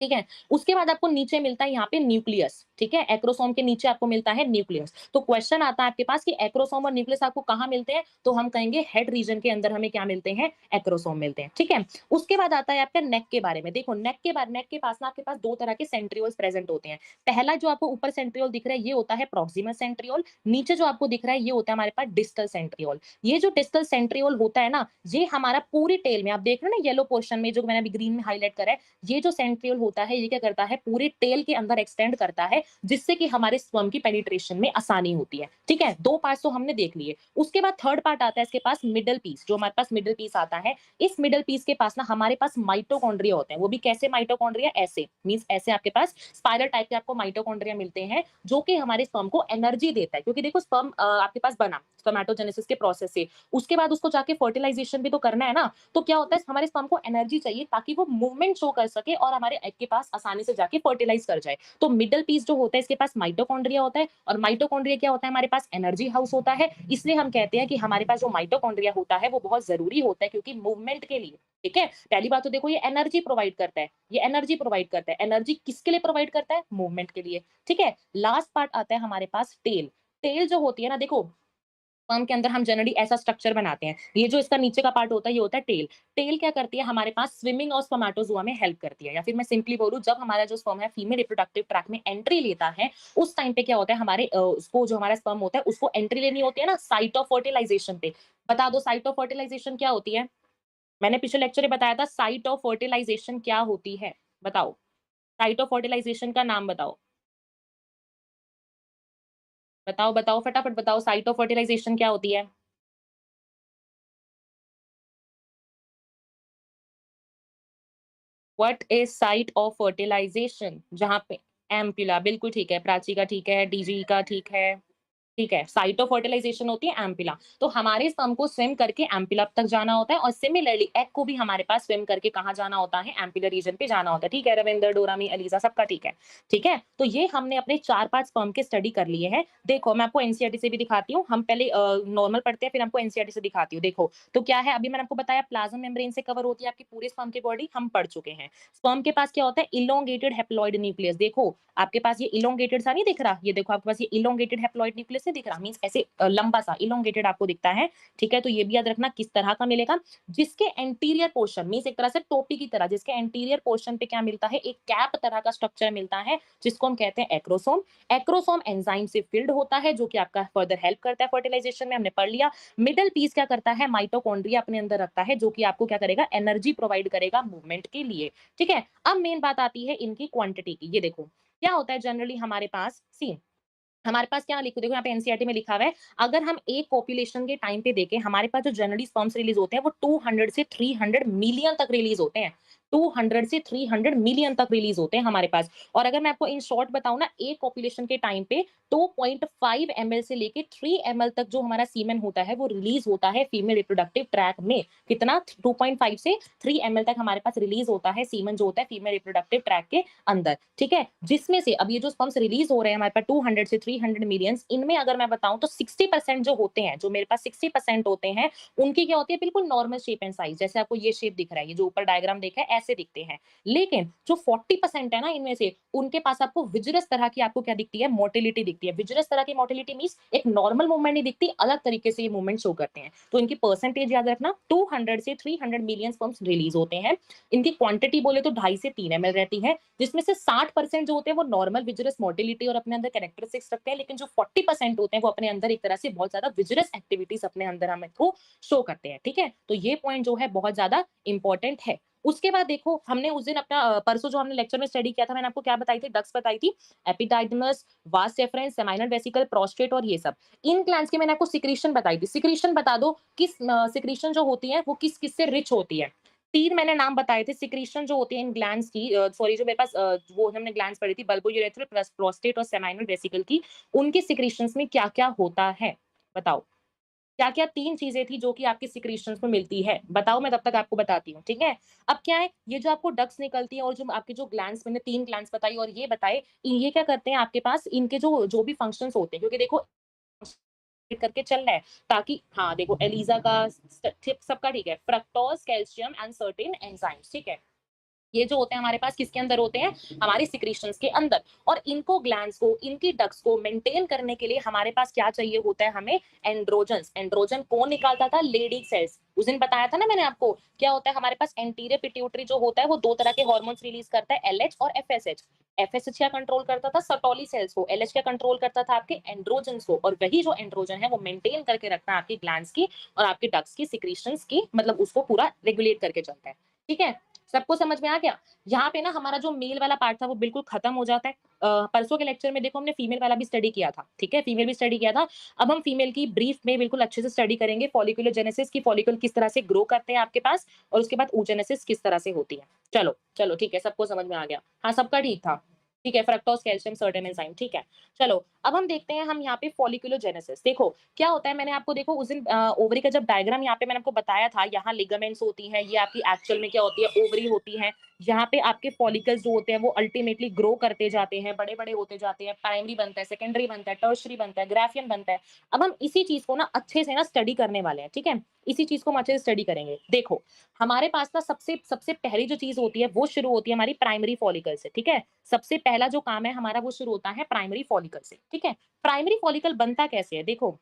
Speaker 1: ठीक है। उसके बाद आपको नीचे मिलता है यहाँ पे न्यूक्लियस, ठीक है, एक्रोसोम के नीचे आपको मिलता है न्यूक्लियस। तो क्वेश्चन आता है आपके पास कि एक्रोसोम और न्यूक्लियस आपको कहाँ मिलते हैं, तो हम कहेंगे हेड रीजन के अंदर हमें क्या मिलते हैं, एक्रोसोम मिलते हैं, ठीक है। उसके बाद आता है आपका नेक के बारे में। देखो नेक के बाद, नेक के पास ना आपके पास 2 तरह के सेंट्रियोल्स प्रेजेंट होते हैं। पहला जो आपको ऊपर सेंट्रियोल दिख रहा है ये होता है प्रॉक्सिमस सेंट्रियोल, नीचे जो आपको दिख रहा है ये होता है हमारे पास डिस्टल सेंट्रियोल। ये जो डिस्टल सेंट्रियोल होता है ना, ये हमारा पूरी टेल में आप देख रहे हो ना येलो पोर्शन में जो मैंने अभी ग्रीन में हाईलाइट करा है, ये जो सेंट्रियोल होता है ये क्या करता है, पूरे टेल के अंदर एक्सटेंड करता है, जिससे कि हमारे स्पर्म की पेनिट्रेशन में आसानी होती है, ठीक है। 2 पार्ट्स तो हमने देख लिए। उसके बाद थर्ड पार्ट आता है इसके पास मिडल पीस, जो हमारे पास मिडल पीस आता है, इस मिडल पीस के पास ना हमारे पास माइटोकॉन्ड्रिया होते हैं। वो भी कैसे माइटोकॉन्ड्रिया, ऐसे मींस ऐसे आपके पास स्पाइरल टाइप के आपको माइटोकॉन्ड्रिया मिलते हैं, जो कि हमारे स्पर्म को एनर्जी देता है। क्योंकि देखो स्पर्म आपके पास बना स्पर्मेटोजेनेसिस के प्रोसेस से, उसके बाद उसको जाके फर्टिलाइजेशन भी तो करना है ना, तो क्या होता है हमारे स्पर्म को एनर्जी चाहिए ताकि वो मूवमेंट शो कर सके और हमारे एग के पास आसानी से जाके फर्टिलाइज कर जाए। तो मिडल पीस जो होता है इसके पास माइटोकॉन्ड्रिया होता है, और माइटोकॉन्ड्रिया क्या होता है, हमारे पास एनर्जी हाउस होता है। इसलिए हम कहते हैं कि हमारे पास जो माइटोकॉन्ड्रिया होता है वो बहुत जरूरी होता है, क्योंकि मूवमेंट के लिए, ठीक है। पहली बात तो देखो ये एनर्जी प्रोवाइड करता है, ये एनर्जी प्रोवाइड करता है। एनर्जी किसके लिए प्रोवाइड करता है, मूवमेंट के लिए, ठीक है। लास्ट पार्ट आता है हमारे पास टेल। टेल जो होती है ना, देखो फर्म के अंदर हम जनरली ऐसा स्ट्रक्चर बनाते हैं, ये जो इसका नीचे का पार्ट होता है ये होता है टेल। टेल क्या करती है, हमारे पास स्विमिंग और स्पर्मेटोजोआ में हेल्प करती है, या फिर मैं सिंपली बोलूं जब हमारा जो स्पर्म है फीमेल रिप्रोडक्टिव ट्रैक में एंट्री लेता है, उस टाइम पे क्या होता है, हमारे उसको जो हमारा स्पर्म होता है उसको एंट्री लेनी होती है ना साइट ऑफ फर्टिलाइजेशन पे। बता दो साइट ऑफ फर्टिलाइजेशन क्या होती है, मैंने पिछले लेक्चर में बताया था साइट ऑफ फर्टिलाइजेशन क्या होती है, बताओ, साइट ऑफ फर्टिलाइजेशन का नाम बताओ, बताओ बताओ फटाफट बताओ, साइट ऑफ फर्टिलाइजेशन क्या होती है। What is site of fertilisation, जहां पे एम्पुला, बिल्कुल ठीक है, प्राची का ठीक है, डीजी का ठीक है, ठीक है। साइट ऑफ फर्टिलाइजेशन होती है एम्पिला। तो हमारे स्पर्म को स्विम करके एम्पिला तक जाना होता है, और सिमिलरली एग को भी हमारे पास स्विम करके कहाँ जाना होता है, एम्पिला रीजन पे जाना होता है, ठीक है। रविंदर, डोरामी, अलीजा सबका ठीक है, ठीक है। तो ये हमने अपने 4-5 स्पर्म के स्टडी कर लिए हैं। देखो मैं आपको एनसीईआरटी से भी दिखाती हूँ, हम पहले नॉर्मल पढ़ते हैं फिर आपको एनसीईआरटी से दिखाती हूँ। देखो तो क्या है, अभी मैंने आपको बताया प्लाज्मा मेम्ब्रेन से कवर होती है आपकी पूरे स्पर्म की बॉडी, हम पढ़ चुके हैं। स्पर्म के पास क्या होता है, इलोंगेटेड हेप्लॉइड न्यूक्लियस। देखो आपके पास ये इलोंगेटेड सा नहीं दिख रहा, ये देखो आपके पास ये इलोंगेटेड हेप्लॉइड न्यूक्लियस ऐसे दिख रहा मीन्स ऐसे लंबा सा इलोंगेटेड आपको दिखता है, ठीक है? तो ये भी याद रखना किस तरह का मिलेगा, जिसके एंटीरियर पोर्शन मीन्स एक तरह से टोपी की तरह, जिसके एंटीरियर पोर्शन पे क्या मिलता है, एक कैप तरह का स्ट्रक्चर मिलता है, जिसको हम कहते हैं एक्रोसोम। एक्रोसोम एंजाइम से फिल्ड होता है, जो कि आपका फर्दर हेल्प करता है फर्टिलाइजेशन में, हमने पढ़ लिया। मिडल पीस क्या करता है, माइटोकॉन्ड्रिया अपने अंदर रखता है, जो कि आपको क्या करेगा, एनर्जी प्रोवाइड करेगा मूवमेंट के लिए, ठीक है? अब मेन बात आती है इनकी क्वांटिटी की। ये देखो क्या होता है जनरली हमारे पास, सी हमारे पास क्या लिखो, देखो यहाँ पे एनसीईआरटी में लिखा हुआ है, अगर हम एक पॉपुलेशन के टाइम पे देखें, हमारे पास जो जनरली स्पर्म्स रिलीज होते हैं वो 200 से 300 मिलियन तक रिलीज होते हैं। 200 से 300 मिलियन तक रिलीज होते हैं हमारे पास। और अगर मैं आपको इन शॉर्ट बताऊं ना, एक पॉपुलेशन के टाइम पे 2.5 ml से लेके 3 ml तक जो हमारा सीमेन होता है वो रिलीज होता है फीमेल रिप्रोडक्टिव ट्रैक में। कितना, 2.5 से 3 ml तक हमारे पास रिलीज होता है सीमेन जो होता है फीमेल रिप्रोडक्टिव ट्रैक के अंदर, ठीक है? जिसमें से अब ये जो स्पर्म्स रिलीज हो रहे हैं हमारे पास 200 से 300 मिलियंस, इनमें अगर मैं बताऊं तो 60% जो होते हैं, जो मेरे पास 60% होते हैं, उनकी क्या होती है, बिल्कुल नॉर्मल शेप एंड साइज, जैसे आपको ये शेप दिख रहा है, ये जो ऊपर डायग्राम देखा है ऐसे दिखते हैं। लेकिन जो 40% है ना इनमें से, उनके पास आपको विजरस तरह की आपको क्या दिखती है, मोटिलिटी दिखती है। विजरस तरह की मोटिलिटी मींस एक नॉर्मल मूवमेंट नहीं दिखती, अलग तरीके से ये मूवमेंट शो करते हैं। तो इनकी परसेंटेज याद रखना, 200 से 300 मिलियन स्पर्म्स रिलीज होते हैं। इनकी क्वांटिटी बोले तो 2.5 से 3 ml रहती है, जिसमें से 60% जो होते हैं वो नॉर्मल विजरस मोटिलिटी और अपने अंदर कैरेक्टरिस्टिक्स रखते हैं, लेकिन जो 40% होते हैं वो अपने अंदर एक तरह से बहुत ज्यादा विजरस एक्टिविटीज अपने अंदर हमें को शो करते हैं, ठीक है? तो ये पॉइंट जो है बहुत ज्यादा इंपॉर्टेंट है। उसके बाद देखो, हमने उस दिन अपना परसों जो हमने लेक्चर में स्टडी किया था, मैंने आपको क्या बताई थी, डक्स बताई थी, epididymis, vas deferens, seminal vesicle, prostate और ये सब। इन ग्लैंड्स की मैंने आपको सिक्रीशन बताई थी। सिक्रीशन बता दो, किस सिक्रीशन जो होती है वो किस किस से रिच होती है। 3 मैंने नाम बताए थे सिक्रीशन जो होती है इन ग्लैंड्स की, सॉरी जो मेरे पास वो हमने ग्लैंड्स पढ़ी थी, बल्बोयूरेथ्रल प्लस प्रोस्टेट और सेमाइनल वेसिकल की, उनके सिक्रीशंस में क्या-क्या होता है? बताओ। क्या-क्या 3 चीजें थी जो कि आपके सिक्रीशंस में मिलती है? बताओ, मैं तब तक आपको बताती हूँ, ठीक है? अब क्या है, ये जो आपको डक्ट्स निकलती है और जो आपके जो ग्लैंड्स, मैंने 3 ग्लैंड्स बताई और ये बताए, ये क्या करते हैं आपके पास, इनके जो जो भी फंक्शंस होते हैं, क्योंकि देखो करके चल रहा है, ताकि हाँ देखो एलिजा का सबका ठीक है, fructose, calcium and certain enzymes, ठीक है? ये जो होते हैं हमारे पास किसके अंदर होते हैं, हमारे सिक्रीशंस के अंदर। और इनको ग्लैंड्स को, इनकी डक्ट्स को मेंटेन करने के लिए हमारे पास क्या चाहिए होता है, हमें एंड्रोजन्स। एंड्रोजन कौन निकालता था, लेडी सेल्स। उस दिन बताया था ना मैंने आपको, क्या होता है हमारे पास एंटीरियर पिट्यूटरी जो होता है वो 2 तरह के हार्मोन्स रिलीज करता है, एलएच और एफएसएच। एफएसएच क्या कंट्रोल करता था, सर्टोली सेल्स को, एलएच क्या कंट्रोल करता था, आपके एंड्रोजन्स को। और वही जो एंड्रोजन है वो मेंटेन करके रखना है आपकी ग्लैंड्स की और आपकी डक्ट्स की सिक्रीशंस की, मतलब उसको पूरा रेगुलेट करके चलता है, ठीक है? सबको समझ में आ गया? यहाँ पे ना हमारा जो मेल वाला पार्ट था वो बिल्कुल खत्म हो जाता है। परसों के लेक्चर में देखो हमने फीमेल वाला भी स्टडी किया था, ठीक है? फीमेल भी स्टडी किया था। अब हम फीमेल की ब्रीफ में बिल्कुल अच्छे से स्टडी करेंगे, फॉलिक्यूलर जेनेसिस की, फॉलिकल किस तरह से ग्रो करते हैं आपके पास, और उसके बाद oogenesis किस तरह से होती है। चलो, चलो ठीक है, सबको समझ में आ गया? हाँ, सबका ठीक था। ठीक है, फ्रक्टोज, कैल्शियम, सर्टेन एंजाइम, ठीक है। चलो, अब हम देखते हैं हम यहाँ पे फॉलिक्यूलर जेनेसिस। देखो, क्या होता है, मैंने आपको देखो उस दिन ओवरी का जब डायग्राम यहाँ पे मैंने आपको बताया था, यहाँ लिगामेंट्स होती हैं, ये आपकी एक्चुअल में क्या होती है, ओवरी होती है। यहाँ पे आपके फॉलिकल्स जो होते हैं वो अल्टीमेटली ग्रो करते जाते हैं, बड़े-बड़े होते जाते हैं, प्राइमरी बनता है, सेकेंडरी बनता है, टर्शियरी बनता है, ग्राफियन बनता है। अब हम इसी चीज़ को ना अच्छे से ना स्टडी करने वाले हैं, ठीक है? इसी चीज़ को हम अच्छे से स्टडी करेंगे। देखो, हमारे पास ना सबसे सबसे पहली जो चीज़ होती है वो शुरू होती है हमारी प्राइमरी फॉलिकल से, ठीक है? सबसे पहला जो काम है हमारा वो शुरू होता है प्राइमरी फॉलिकल से, ठीक है? प्राइमरी फॉलिकल बनता कैसे है? देखो,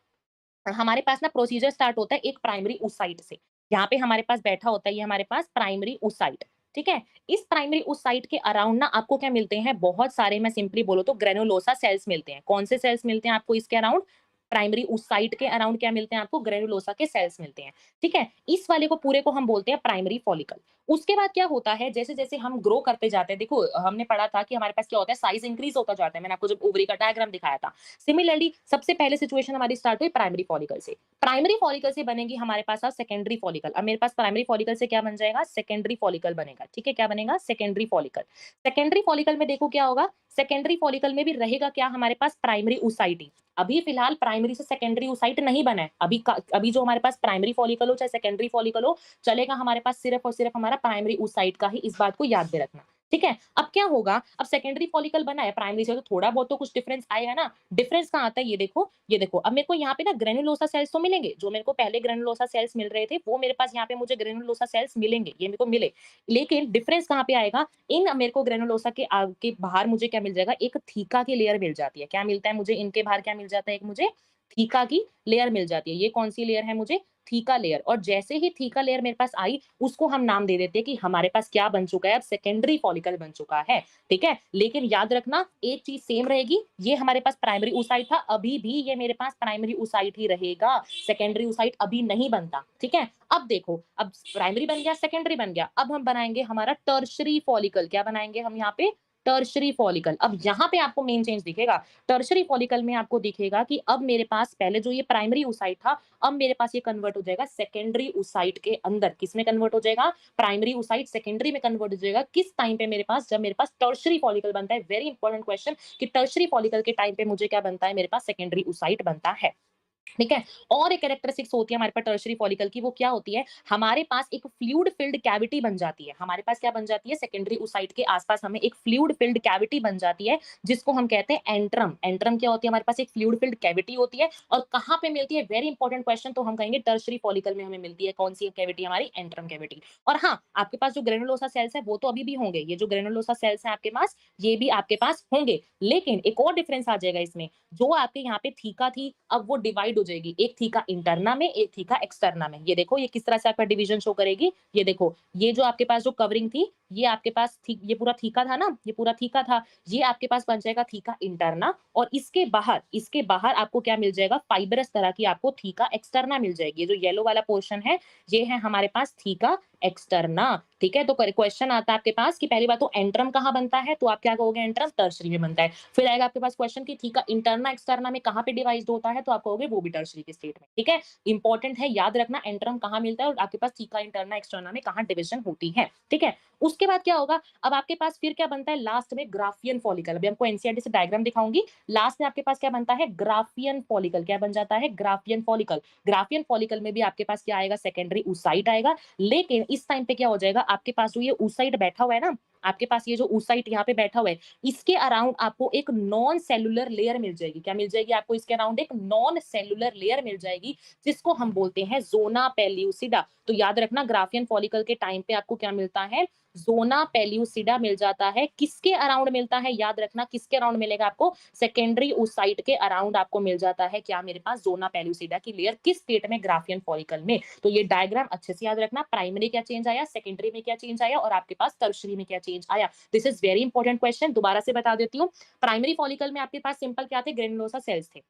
Speaker 1: हमारे पास ना प्रोसीजर स्टार्ट होता है एक प्राइमरी oocyte से। यहाँ पे हमारे पास बैठा होता है ये हमारे पास प्राइमरी oocyte, ठीक है? इस प्राइमरी oocyte के अराउंड ना आपको क्या मिलते हैं, बहुत सारे, मैं सिंपली बोलूँ तो ग्रेनुलोसा सेल्स मिलते हैं। कौन से सेल्स मिलते हैं आपको इसके अराउंड? प्राइमरी oocyte के अराउंड क्या मिलते हैं आपको? ग्रेनुलोसा के सेल्स मिलते हैं, ठीक है? इस वाले को पूरे को हम बोलते हैं प्राइमरी फॉलिकल। उसके बाद क्या होता है, जैसे-जैसे हम ग्रो करते जाते हैं, देखो हमने पढ़ा था कि हमारे पास क्या होता है, साइज इंक्रीज होता जाता है। मैंने आपको जब ओवरी का डायग्राम दिखाया था। सिमिलरली सबसे पहले सिचुएशन हमारी स्टार्ट हुई प्राइमरी फॉलिकल से। प्राइमरी फॉलिकल से बनेगी हमारे पास सेकेंडरी फॉलिकल। अब मेरे पास प्राइमरी फॉलिकल से क्या बन जाएगा, सेकेंडरी फॉलिकल बनेगा, ठीक है? क्या बनेगा, सेकेंडरी फॉलिकल। सेकेंडरी फॉलिकल में देखो क्या होगा, सेकेंडरी फॉलिकल में भी रहेगा क्या हमारे पास, प्राइमरी oocyte ही। अभी फिलहाल प्राइमरी से सेकेंडरी oocyte नहीं बना है। अभी जो हमारे पास प्राइमरी फॉलिकल हो चाहे सेकेंडरी फॉलिकल हो, चलेगा हमारे पास सिर्फ और सिर्फ हमारा प्राइमरी oocyte का ही, इस बात को याद दे रखना, ठीक है? अब क्या होगा, अब सेकेंडरी फॉलिकल बना है प्राइमरी से, तो थोड़ा बहुत तो कुछ डिफरेंस आएगा ना। डिफरेंस कहाँ आता है, ये देखो, ये देखो। अब मेरे को यहाँ पे ना ग्रेनुलोसा सेल्स तो मिलेंगे, जो मेरे को पहले ग्रेनुलोसा सेल्स मिल रहे थे वो मेरे पास यहाँ पे मुझे ग्रेनुलोसा सेल्स मिलेंगे, ये मेरे को मिले। लेकिन डिफरेंस कहाँ पे आएगा, इन मेरे को ग्रेनुलोसा के बाहर मुझे क्या मिल जाएगा, एक थीका की लेयर मिल जाती है। क्या मिलता है मुझे, इनके बाहर क्या मिल जाता है, एक मुझे थीका की लेयर मिल जाती है। ये कौन-सी लेयर है मुझे? Theca layer. और जैसे ही थीका लेयर मेरे पास आई, उसको हम नाम दे देते हैं कि हमारे पास क्या बन चुका है, अब सेकेंडरी फॉलिकल बन चुका है, ठीक है? लेकिन याद रखना एक चीज़ सेम रहेगी, ये हमारे पास प्राइमरी oocyte था, अभी भी ये मेरे पास प्राइमरी oocyte ही रहेगा, सेकेंडरी oocyte अभी नहीं बनता, ठीक है? अब देखो, अब प्राइमरी बन गया, सेकेंडरी बन गया, अब हम बनाएँगे हमारा टर्शियरी फॉलिकल, क्या बनाएँगे हम यहाँ पे? Tertiary follicle. अब यहाँ पे आपको मेन चेंज दिखेगा, टर्शियरी फॉलिकल में आपको दिखेगा कि अब मेरे पास पहले जो ये प्राइमरी oocyte था, अब मेरे पास ये कन्वर्ट हो जाएगा सेकेंडरी oocyte के अंदर। किसमें कन्वर्ट हो जाएगा? प्राइमरी oocyte सेकेंडरी में कन्वर्ट हो जाएगा। किस टाइम पे मेरे पास? जब मेरे पास टर्शियरी फॉलिकल बनता है। वेरी इंपॉर्टेंट क्वेश्चन कि टर्शियरी फॉलिकल के टाइम पे मुझे क्या बनता है? मेरे पास सेकेंडरी oocyte बनता है। ठीक है? और एक कैरेक्टरिस्टिक्स होती है हमारे पास टर्शियरी फॉलिकल की, वो क्या होती है? हमारे पास एक फ्लूइड फिल्ड कैविटी बन जाती है। हमारे पास क्या बन जाती है? सेकेंडरी oocyte के आस-पास हमें एक फ्लूइड फिल्ड कैविटी बन जाती है, जिसको हम कहते हैं एंट्रम। एंट्रम क्या होती है? हमारे पास एक फ्लूइड फिल्ड कैविटी होती है और कहाँ पे मिलती है? वेरी इंपॉर्टेंट क्वेश्चन, तो हम कहेंगे टर्शियरी फॉलिकल में हमें मिलती है। कौन-सी कैविटी हमारी? Antrum cavity. और हाँ, आपके पास जो ग्रेनुलोसा सेल्स है, वो तो अभी भी होंगे। ये जो ग्रेनुलोसा सेल्स हैं आपके पास, ये भी आपके पास होंगे। लेकिन एक और डिफरेंस आ जाएगा इसमें, जो आपके यहाँ पे थीका थी, अब वो डिवाइड हो जाएगी। एक थीका इंटरना में, एक थीका एक्सटर्ना में। ये देखो, ये किस तरह से आपका डिवीजन शो करेगी। ये देखो, ये जो आपके पास जो कवरिंग थी, ये आपके पास थी, ये पूरा थीका था ना, ये पूरा थीका था। ये आपके पास बन जाएगा थीका इंटरना, और इसके बाहर आपको क्या मिल जाएगा? फाइबरस तरह की आपको थीका एक्सटर्ना मिल जाएगी। ये जो येलो वाला पोर्शन है, ये है हमारे पास थीका एक्सटर्ना। ठीक है? तो क्वेश्चन आता है आपके पास कि पहली बात तो एंट्रम कहाँ बनता है? तो आप क्या कहोगे? एंट्रम टर्शियरी में बनता है। फिर आएगा आपके पास क्वेश्चन कि थीका इंटरना एक्सटर्ना में कहाँ पे डिवाइड होता है? तो आप कहोगे वो भी टर्शियरी के स्टेट में। ठीक है? इंपॉर्टेंट है, याद रखना एंट्रम कहाँ मिलता है और आपके पास थीका इंटरना एक्सटर्ना में कहाँ डिवीजन होती है। ठीक है? उसके बाद क्या होगा? अब आपके पास फिर क्या बनता है लास्ट में? Graafian follicle. अभी आपको एनसीईआरटी से डायग्राम दिखाऊंगी। लास्ट में आपके पास क्या बनता है? Graafian follicle. क्या बन जाता है? Graafian follicle. ग्राफियन फॉलिकल में भी आपके पास क्या आएगा? सेकेंडरी oocyte आएगा। लेकिन इस टाइम पे क्या हो जाएगा? आपके पास जो ये oocyte बैठा हुआ है ना, आपके पास ये जो oocyte यहाँ पे बैठा हुआ है, इसके अराउंड आपको एक नॉन सेलुलर लेयर मिल जाएगी। क्या मिल जाएगी आपको? इसके अराउंड एक नॉन सेलुलर लेयर मिल जाएगी, जिसको हम बोलते हैं ज़ोना पेल्यूसिडा। तो याद रखना, ग्राफियन फॉलिकल के टाइम पे आपको क्या मिलता है? ज़ोना पेल्यूसिडा मिल जाता है। किसके अराउंड मिलता है? याद रखना, किसके अराउंड मिलेगा आपको? सेकेंडरी oocyte के अराउंड आपको मिल जाता है क्या? मेरे पास ज़ोना पेल्यूसिडा की लेयर। किस स्टेट में? ग्राफियन फॉलिकल में। तो ये डायग्राम अच्छे से याद रखना, प्राइमरी क्या चेंज आया, सेकेंडरी में क्या चेंज आया और आपके पास टर्शियरी में क्या चेंज आया। This is very important question, दोबारा से बता देती हूँ। प्राइमरी फॉलिकल में आपके पास सिंपल क्या थे? ग्रेनुलोसा सेल्स थे।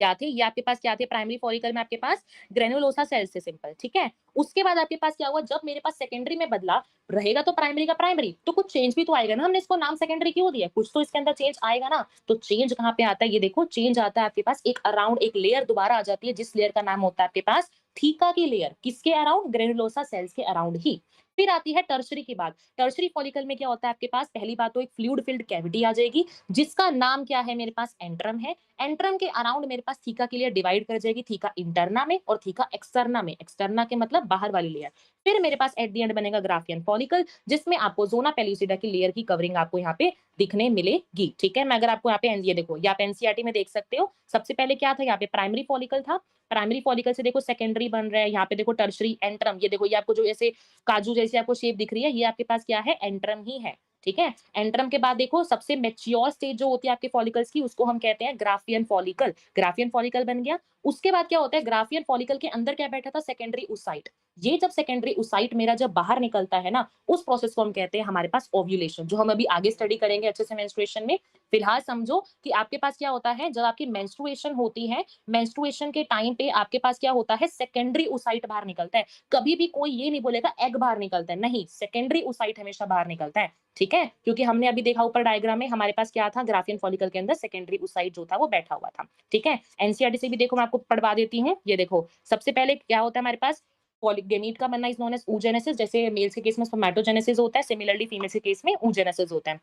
Speaker 1: क्या थे? ये आपके पास क्या थे? प्राइमरी फॉलिकल में आपके पास ग्रेनुलोसा सेल्स थे, सिंपल, ठीक है? उसके बाद आपके पास क्या हुआ? जब मेरे पास सेकेंडरी में बदला, रहेगा तो प्राइमरी का प्राइमरी, तो कुछ चेंज भी तो आएगा ना, हमने इसको नाम सेकेंडरी क्यों दिया? कुछ तो इसके अंदर चेंज आएगा ना। तो चेंज कहाँ पे आता है? ये देखो, चेंज आता है आपके पास एक अराउंड, एक लेयर दोबारा आ जाती है, जिस लेयर का नाम होता है आपके पास थीका की लेयर। किसके अराउंड? ग्रेनुलोसा सेल्स के अराउंड ही। फिर आती है टर्शियरी की बात। टर्शियरी फॉलिकल में क्या होता है आपके पास? पहली बात तो एक फ्लूइड फिल्ड कैविटी आ जाएगी, जिसका नाम क्या है? मेरे पास एंट्रम है। एंट्रम के अराउंड मेरे पास थीका की लेयर डिवाइड कर जाएगी, थीका इंटरना में और थीका एक्सटर्ना में। एक्सटर्ना के मतलब बाहर वाली लेयर। फिर मेरे पास एट द एंड बनेगा ग्राफियन फॉलिकल, जिसमें आपको ज़ोना पेल्यूसिडा की लेयर की कवरिंग आपको यहाँ पे दिखने मिलेगी। ठीक है? मैं अगर आपको यहाँ पे ये देखो, ये आप एनसीईआरटी में देख सकते हो। सबसे पहले क्या था? यहाँ पे प्राइमरी फॉलिकल था। प्राइमरी फॉलिकल से देखो सेकेंडरी बन रहा है। यहाँ पे देखो टर्शियरी एंट्रम। ये देखो, ये आपको जो ऐसे काजू जैसी आपको शेप दिख रही है, ये आपके पास क्या है? एंट्रम ही है। ठीक है? एंट्रम के बाद देखो, सबसे मैच्योर स्टेज जो होती है आपके फॉलिकल्स की, उसको हम कहते हैं ग्राफियन फॉलिकल। ग्राफियन फॉलिकल बन गया। उसके बाद क्या होता है? ग्राफियन फॉलिकल के अंदर क्या बैठा था? Secondary oocyte। ये जब सेकेंडरी oocyte मेरा जब बाहर निकलता है ना, उस प्रोसेस को हम कहते हैं हमारे पास ओव्यूलेशन, जो हम अभी आगे स्टडी करेंगे अच्छे से मेंस्ट्रुएशन में। फिलहाल समझो कि आपके पास क्या होता है, जब आपकी मेंस्ट्रुएशन होती है, मेंस्ट्रुएशन के टाइम पे आपके पास क्या होता है? सेकेंडरी oocyte बाहर निकलता है। कभी भी कोई ये नहीं बोलेगा एग बाहर निकलता है, नहीं, सेकेंडरी oocyte हमेशा बाहर निकलता है। ठीक है? क्योंकि हमने अभी देखा ऊपर डायग्राम में, हमारे पास क्या था? ग्राफियन फॉलिकल के अंदर सेकेंडरी oocyte जो था वो बैठा हुआ था। ठीक है? एनसीईआरटी से भी देखो, मैं आपको पढ़वा देती हूँ। ये देखो, सबसे पहले क्या होता है हमारे पास? पॉलीगैमीट का बनना इज नोन एज oogenesis। जैसे मेल्स के केस में स्पर्मेटोजेनेसिस होता है, सिमिलरली फीमेल्स के केस में oogenesis होता है।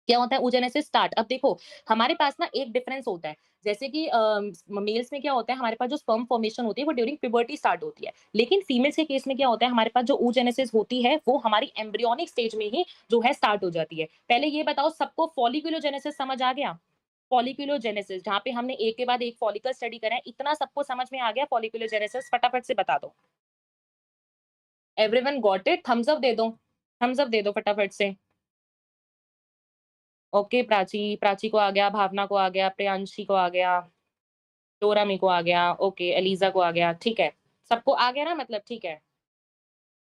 Speaker 1: क्या होता है? oogenesis start. अब देखो, हमारे पास ना एक डिफरेंस होता है, जैसे कि मेल्स में क्या होता है? हमारे पास जो स्पर्म फॉर्मेशन होती है वो ड्यूरिंग प्यूबर्टी स्टार्ट होती है। लेकिन फीमेल्स के केस में क्या होता है? हमारे पास जो oogenesis होती है वो हमारी एम्ब्रियोनिक स्टेज में ही जो है स्टार्ट हो जाती है। पहले ये बताओ, सबको फॉलिक्यूलोजेनेसिस समझ आ गया? फॉलिक्यूलोजेनेसिस, जहाँ पे हमने एक के बाद एक फॉलिकल स्टडी करा है, इतना सबको समझ में आ गया फॉलिक्यूलोजेनेसिस? फटाफट से बता दो। Everyone got it? Thumbs up दे दो। थम्स अप दे दो फटाफट से। ओके, प्राची, प्राची को आ गया, भावना को आ गया, प्रियांशी को आ गया। डोरामी को आ गया, ओके, एलिज़ा को आ गया, ठीक है। सबको आ गया ना मतलब ठीक है।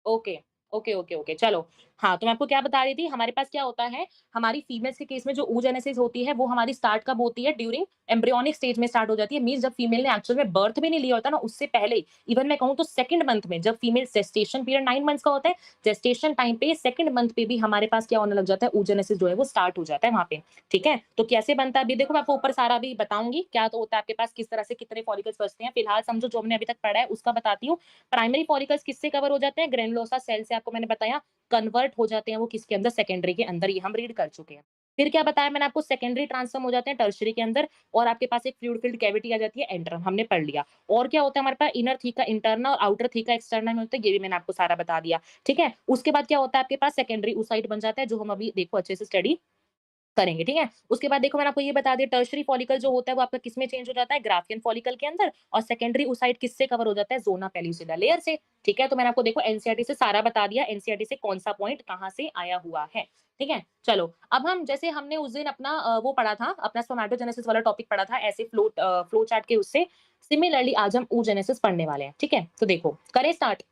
Speaker 1: ओके, ओके, ओके, ओके, चलो। हाँ, तो मैं आपको क्या बता रही थी, हमारे पास क्या होता है, हमारी फीमेल्स के केस में जो oogenesis होती है, वो हमारी स्टार्ट कब होती है, ड्यूरिंग एम्ब्रियोनिक स्टेज में स्टार्ट हो जाती है। मीन्स जब फीमेल ने एक्चुअल में बर्थ भी नहीं लिया होता ना, उससे पहले ही, इवन मैं कहूँ तो सेकंड मंथ में, जब फीमेल जेस्टेशन पीरियड 9 मंथ्स का होता है, जेस्टेशन टाइम पे सेकंड मंथ पे भी हमारे पास क्या होने लग जाता है, oogenesis जो है वो स्टार्ट हो जाता है वहाँ पे, ठीक है? तो कैसे बनता है, अभी देखो मैं आपको ऊपर सारा अभी बताऊँगी, क्या तो होता है आपके पास, किस तरह से कितने फॉलिकल्स बचते हैं। फिलहाल समझो जो हमने अभी तक पढ़ा है, उसका बताती हूँ। प्राइमरी फॉलिकल्स किससे कवर हो जाते हैं, ग्रैन्युलोसा सेल से, आपको मैंने बताया कन्वर्ट हो जाते हैं वो किसके अंदर, सेकेंडरी के अंदर, ये हम रीड कर चुके हैं। फिर क्या बताया मैंने आपको, सेकेंडरी ट्रांसफॉर्म हो जाते हैं टर्शियरी के अंदर, और आपके पास एक फ्लूइड फिल्ड कैविटी आ जाती है, एंट्रम, हमने पढ़ लिया। और क्या होता है हमारे पास, इनर थीका इंटरनल और आउटर थीका एक्सटर्नल में होता है, ये भी मैंने आपको सारा बता दिया, ठीक है? उसके बाद क्या होता है आपके पास, सेकेंडरी oocyte बन जाता है, जो हम अभी देखो अच्छे से स्टडी करेंगे, ठीक है? उसके बाद देखो मैंने आपको ये बता दिया, टर्शियरी फॉलिकल जो होता है वो आपका किसमें चेंज हो जाता है, ग्राफियन फॉलिकल के अंदर, और सेकेंडरी oocyte किससे कवर हो जाता है, ज़ोना पेल्लुसिडा लेयर से, ठीक है? तो मैंने आपको देखो एनसीईआरटी से सारा बता दिया, एनसीईआरटी से कौन-सा पॉइंट कहाँ से आया हुआ है, ठीक है? चलो, अब हम जैसे हमने उस दिन अपना वो पढ़ा था, अपना स्पर्मेटोजेनेसिस वाला टॉपिक पढ़ा था, ऐसे फ्लो चार्ट के उससे, सिमिलरली आज हम oogenesis पढ़ने वाले हैं, ठीक है? तो देखो, करें स्टार्ट?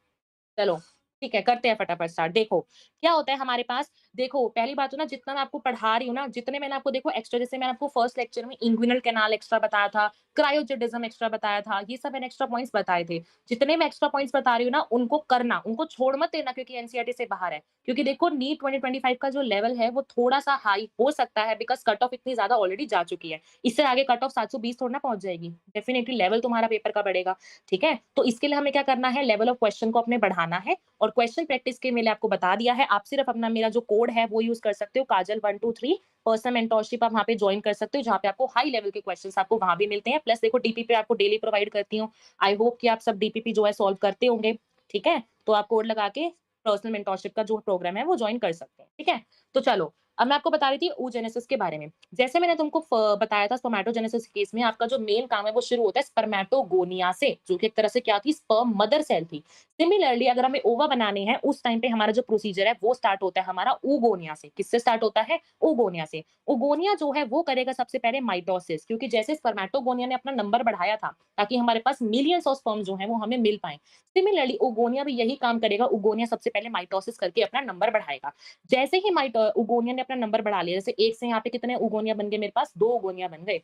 Speaker 1: चलो, ठीक है, करते हैं फटाफट स्टार्ट। देखो, क्या होता है हमारे पास, देखो पहली बात तो ना, जितना मैं आपको पढ़ा रही हूँ ना, जितने मैंने आपको देखो एक्स्ट्रा, जैसे मैंने आपको फर्स्ट लेक्चर में इंग्विनल कैनाल एक्स्ट्रा बताया था, क्रायोजेनिज्म एक्स्ट्रा बताया था, ये सब मैंने एक्स्ट्रा पॉइंट्स बताए थे। जितने मैं एक्स्ट्रा पॉइंट्स बता रही हूँ ना, उनको करना, उनको छोड़ मत देना, क्योंकि एनसीईआरटी से बाहर है। क्योंकि देखो नीट 2025 का जो लेवल है, वो थोड़ा-सा हाई हो सकता है, बिकॉज़ कट ऑफ इतनी ज़्यादा ऑलरेडी जा चुकी है। इससे आगे कट ऑफ 720 थोड़ी ना पहुँच जाएगी। डेफिनिटली लेवल तुम्हारा पेपर का बढ़ेगा, ठीक है? तो इसके लिए हमें क्या करना है, लेवल ऑफ क्वेश्चन को अपने बढ़ाना है, और क्वेश्चन प्रैक्टिस के मैंने आपको बता दिया है। आप सिर्फ अपना मेरा जो कोड है वो यूज़ कर सकते हो, काजल 123 पर्सनल मेंटरशिप, आप वहाँ पे जॉइन कर सकते हो, जहाँ पे आपको हाई लेवल के क्वेश्चंस आपको वहाँ भी मिलते हैं। प्लस देखो डीपीपी आपको डेली प्रोवाइड करती हूँ। आई होप कि आप सब डीपीपी जो है सॉल्व करते होंगे, ठीक है? तो आप कोड लगा के पर्सनल मेंटरशिप का जो प्रोग्राम है वो जॉइन कर सकते हैं, ठीक है? तो चलो, अब मैं आपको बता रही थी oogenesis के बारे में। जैसे मैंने तुमको बताया था स्पर्मेटोजेनेसिस केस में आपका जो मेन काम है वो शुरू होता है स्पर्मेटोगोनिया से, जो कि एक तरह से क्या थी, स्पर्म मदर सेल थी। सिमिलरली अगर हमें ओवा बनाने हैं, उस टाइम पे हमारा जो प्रोसीजर है वो स्टार्ट होता है हमारा oogonia से। किससे स्टार्ट होता है, oogonia से। oogonia जो है वो करेगा सबसे पहले माइटोसिस, क्योंकि जैसे स्पर्मेटोगोनिया ने अपना नंबर बढ़ाया था, ताकि हमारे पास मिलियंस ऑफ स्पर्म जो है वो हमें मिल पाए, सिमिलरली oogonia भी यही काम करेगा। oogonia सबसे पहले माइटोसिस करके अपना नंबर बढ़ाएगा। जैसे ही oogonia ने अपना नंबर बढ़ा लिया, जैसे एक से यहाँ पे कितने oogonia बन गए, मेरे पास 2 oogonia बन गए।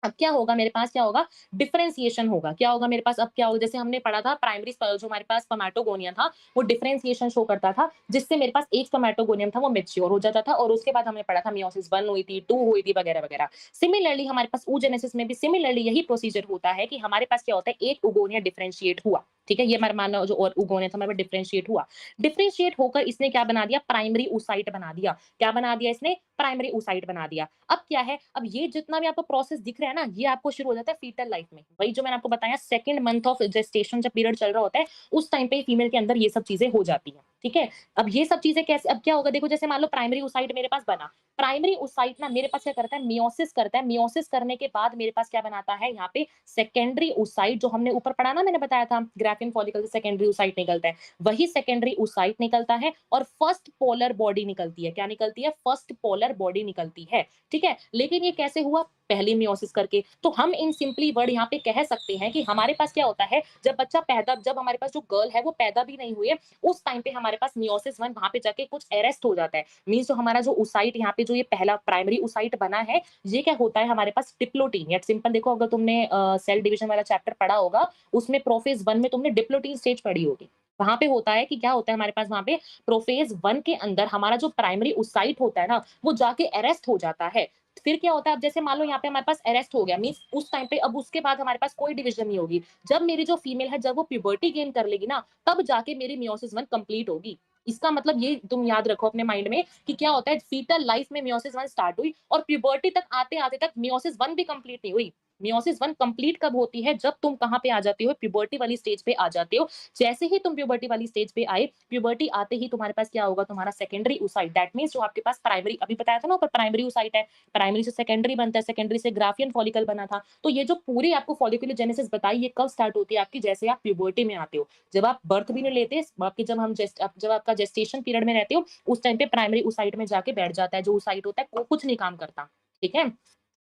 Speaker 1: अब क्या होगा मेरे पास, क्या होगा, डिफरेंशिएशन होगा। क्या होगा मेरे पास, अब क्या होगा, जैसे हमने पढ़ा था प्राइमरी जो हमारे पास स्पर्मेटोगोनिया था, वो डिफरेंशिएशन शो करता था, जिससे मेरे पास एक स्पर्मेटोगोनियम था वो मैच्योर हो जाता था, और उसके बाद हमने पढ़ा था मियोसिस 1 हुई थी, 2 हुई थी, वगैरह वगैरह। सिमिलरली हमारे पास oogenesis में भी सिमिलरली यही प्रोसीजर होता है, कि हमारे पास क्या होता है, एक oogonia डिफरेंशिएट हुआ, ठीक है? ये हमारा मानना जो और oogonia था हमारे पास डिफरेंशिएट हुआ। डिफरेंशिएट होकर इसने क्या बना दिया, प्राइमरी oocyte बना दिया। क्या बना दिया इसने, प्राइमरी oocyte बना दिया। अब क्या है, अब ये जितना भी आपको प्रोसेस दिख रहा है ना, ये आपको शुरू हो जाता है फीटल लाइफ में। वही जो मैंने आपको बताया, सेकंड मंथ ऑफ जेस्टेशन जब पीरियड चल रहा होता है, उस टाइम पे फीमेल के अंदर ये सब चीजें हो जाती हैं, ठीक है? अब ये सब चीजें कैसे, अब क्या होगा, देखो जैसे मान लो प्राइमरी oocyte मेरे पास बना, प्राइमरी oocyte ना मेरे पास क्या करता है, मियोसिस करता है। मियोसिस करने के बाद मेरे पास क्या बनाता है, यहाँ पे सेकेंडरी oocyte, जो हमने ऊपर पढ़ा ना, मैंने बताया था ग्राफिन फॉलिकल से सेकेंडरी oocyte निकलता है, वही सेकेंडरी oocyte निकलता है, और फर्स्ट पोलर बॉडी निकलती है। क्या निकलती है, फर्स्ट पोलर बॉडी निकलती है, ठीक है? लेकिन ये कैसे हुआ, पहली मियोसिस करके। तो हम इन सिंपली वर्ड यहाँ पे कह सकते हैं कि हमारे पास क्या होता है, जब बच्चा पैदा, जब हमारे पास जो गर्ल है वो पैदा भी नहीं हुई है, उस टाइम पे हमारे पास मियोसिस 1 वहां पे जाके कुछ अरेस्ट हो जाता है। मीन्स जो हमारा जो oocyte यहाँ पे जो ये पहला प्राइमरी oocyte बना है, ये क्या होता है हमारे पास, डिप्लोटीन, या सिंपल देखो, अगर तुमने सेल डिवीजन वाला चैप्टर पढ़ा होगा, उसमें प्रोफेज 1 में तुमने डिप्लोटीन स्टेज पढ़ी होगी। वहां पे होता है कि क्या होता है हमारे पास, वहां पे प्रोफेज 1 के अंदर हमारा जो प्राइमरी oocyte होता है ना, वो जाके अरेस्ट हो जाता है। फिर क्या होता है, अब जैसे मान लो यहाँ पे हमारे पास अरेस्ट हो गया, मीन्स उस टाइम पे, अब उसके बाद हमारे पास कोई डिवीजन नहीं होगी। जब मेरी जो फीमेल है, जब वो प्यूबर्टी गेन कर लेगी ना, तब जाके मेरी मियोसिस 1 कंप्लीट होगी। इसका मतलब ये तुम याद रखो अपने माइंड में, कि क्या होता है, फीटल लाइफ में मियोसिस 1 स्टार्ट हुई, और प्यूबर्टी तक आते आते तक मियोसिस 1 भी कंप्लीट नहीं हुई। मियोसिस 1 कंप्लीट कब होती है, जब तुम कहाँ पे आ जाते हो, प्यूबर्टी वाली स्टेज पे आ जाते हो। जैसे ही तुम प्यूबर्टी वाली स्टेज पे आए, प्यूबर्टी आते ही तुम्हारे पास क्या होगा, तुम्हारा सेकेंडरी oocyte, दैट मीन्स जो आपके पास प्राइमरी, अभी बताया था ना ऊपर, प्राइमरी oocyte है, प्राइमरी से सेकेंडरी बनता है, सेकेंडरी से ग्राफियन फॉलिकल बना था। तो ये जो पूरी आपको फॉलिकुलोजेनेसिस बताई, ये कब स्टार्ट होती है आपकी, जैसे आप प्यूबर्टी में आते हो। जब आप बर्थ भी नहीं लेते, आपके जब हम जब आपका जेस्टेशन पीरियड में रहते हो, उस टाइम पे प्राइमरी oocyte में जाके बैठ जाता है। जो oocyte होता है वो कुछ नहीं काम करता, ठीक है?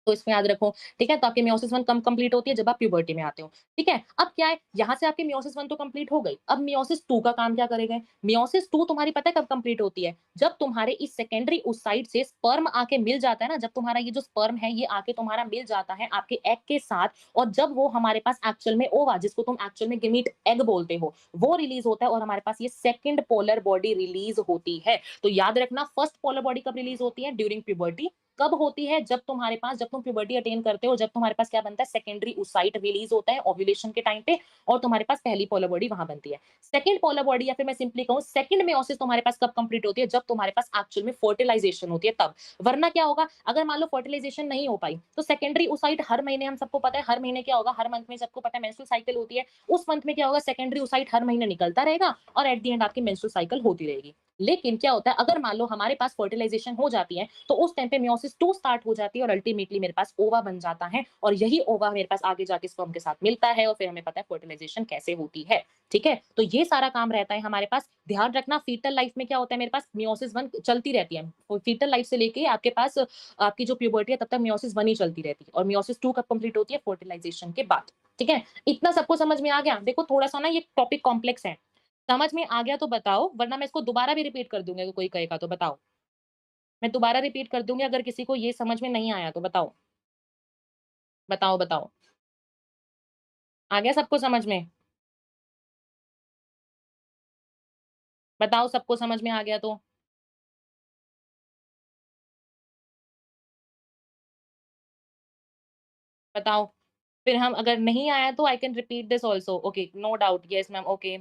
Speaker 1: तो इसको याद रखो, ठीक है? तो आपकी मेयोसिस 1 कब कंप्लीट होती है? जब आप प्यूबर्टी में आते हो, ठीक है? अब क्या है, यहाँ से आपकी मेयोसिस 1 तो कंप्लीट हो गई, अब मेयोसिस 2 का काम क्या करेंगे? मेयोसिस 2 तुम्हारी पता है कब कंप्लीट होती है? जब तुम्हारे इस सेकेंडरी oocyte से स्पर्म आके मिल जाता है ना, जब तुम्हारा ये जो स्पर्म है, ये आके तुम्हारा मिल जाता है आपके एग के साथ, और जब वो हमारे पास एक्चुअल में ओवा, जिसको तुम एक्चुअल में गमीट एग बोलते हो, वो रिलीज़ होता है और हमारे पास ये सेकंड पोलर बॉडी रिलीज़ होती है। तो याद रखना, फर्स्ट पोलर बॉडी कब रिलीज़ होती है? During puberty. कब होती है? जब तुम्हारे पास, जब तुम प्यूबर्टी अटेन करते हो, जब तुम्हारे पास क्या बनता है? सेकेंडरी oocyte रिलीज होता है ओव्यूलेशन के टाइम पे, और तुम्हारे पास पहली पोलर बॉडी वहां बनती है। सेकंड पोलर बॉडी, या फिर मैं सिंपली कहूं सेकंड मेयोसिस, तुम्हारे पास कब कंप्लीट होती है? जब तुम्हारे पास एक्चुअल में फर्टिलाइजेशन होती है तब। वरना क्या होगा, अगर मान लो फर्टिलाइजेशन नहीं हो पाई, तो सेकेंडरी oocyte हर महीने, हम सबको पता है हर महीने क्या होगा, हर मंथ में सबको पता है मेंस्ट्रुअल साइकिल होती है, उस मंथ में क्या होगा, सेकेंडरी oocyte हर महीने निकलता रहेगा और एट द एंड आपकी मेंस्ट्रुअल साइकिल होती रहेगी। लेकिन क्या होता है, अगर मान लो हमारे पास फर्टिलाइजेशन हो जाती है, तो उस टाइम पे मेयोसिस 2 स्टार्ट हो जाती है और अल्टीमेटली मेरे पास ओवा बन जाता है, और यही ओवा मेरे पास आगे जाके स्पर्म के साथ मिलता है, और फिर हमें पता है फर्टिलाइजेशन कैसे होती है। ठीक है? तो ये सारा काम रहता है हमारे पास। ध्यान रखना, फीटल लाइफ में क्या होता है, मेरे पास मेयोसिस 1 चलती रहती है। फीटल लाइफ से लेके आपके पास आपकी जो प्यूबर्टी है, तब तक मेयोसिस 1 ही चलती रहती है, और मेयोसिस 2 कब कंप्लीट होती है? फर्टिलाइजेशन के बाद। ठीक है? इतना सबको समझ में आ गया? देखो थोड़ा-सा ना ये टॉपिक कॉम्प्लेक्स है। समझ में आ गया तो बताओ, वरना मैं इसको दोबारा भी रिपीट कर दूँगी, अगर कोई कहेगा तो बताओ। मैं दोबारा रिपीट कर दूँगी अगर किसी को ये समझ में नहीं आया तो बताओ। बताओ, बताओ। आ गया सबको समझ में? बताओ, सबको समझ में आ गया तो? बताओ। फिर हम, अगर नहीं आया तो I can repeat this also. Okay, no doubt. Yes ma'am, okay.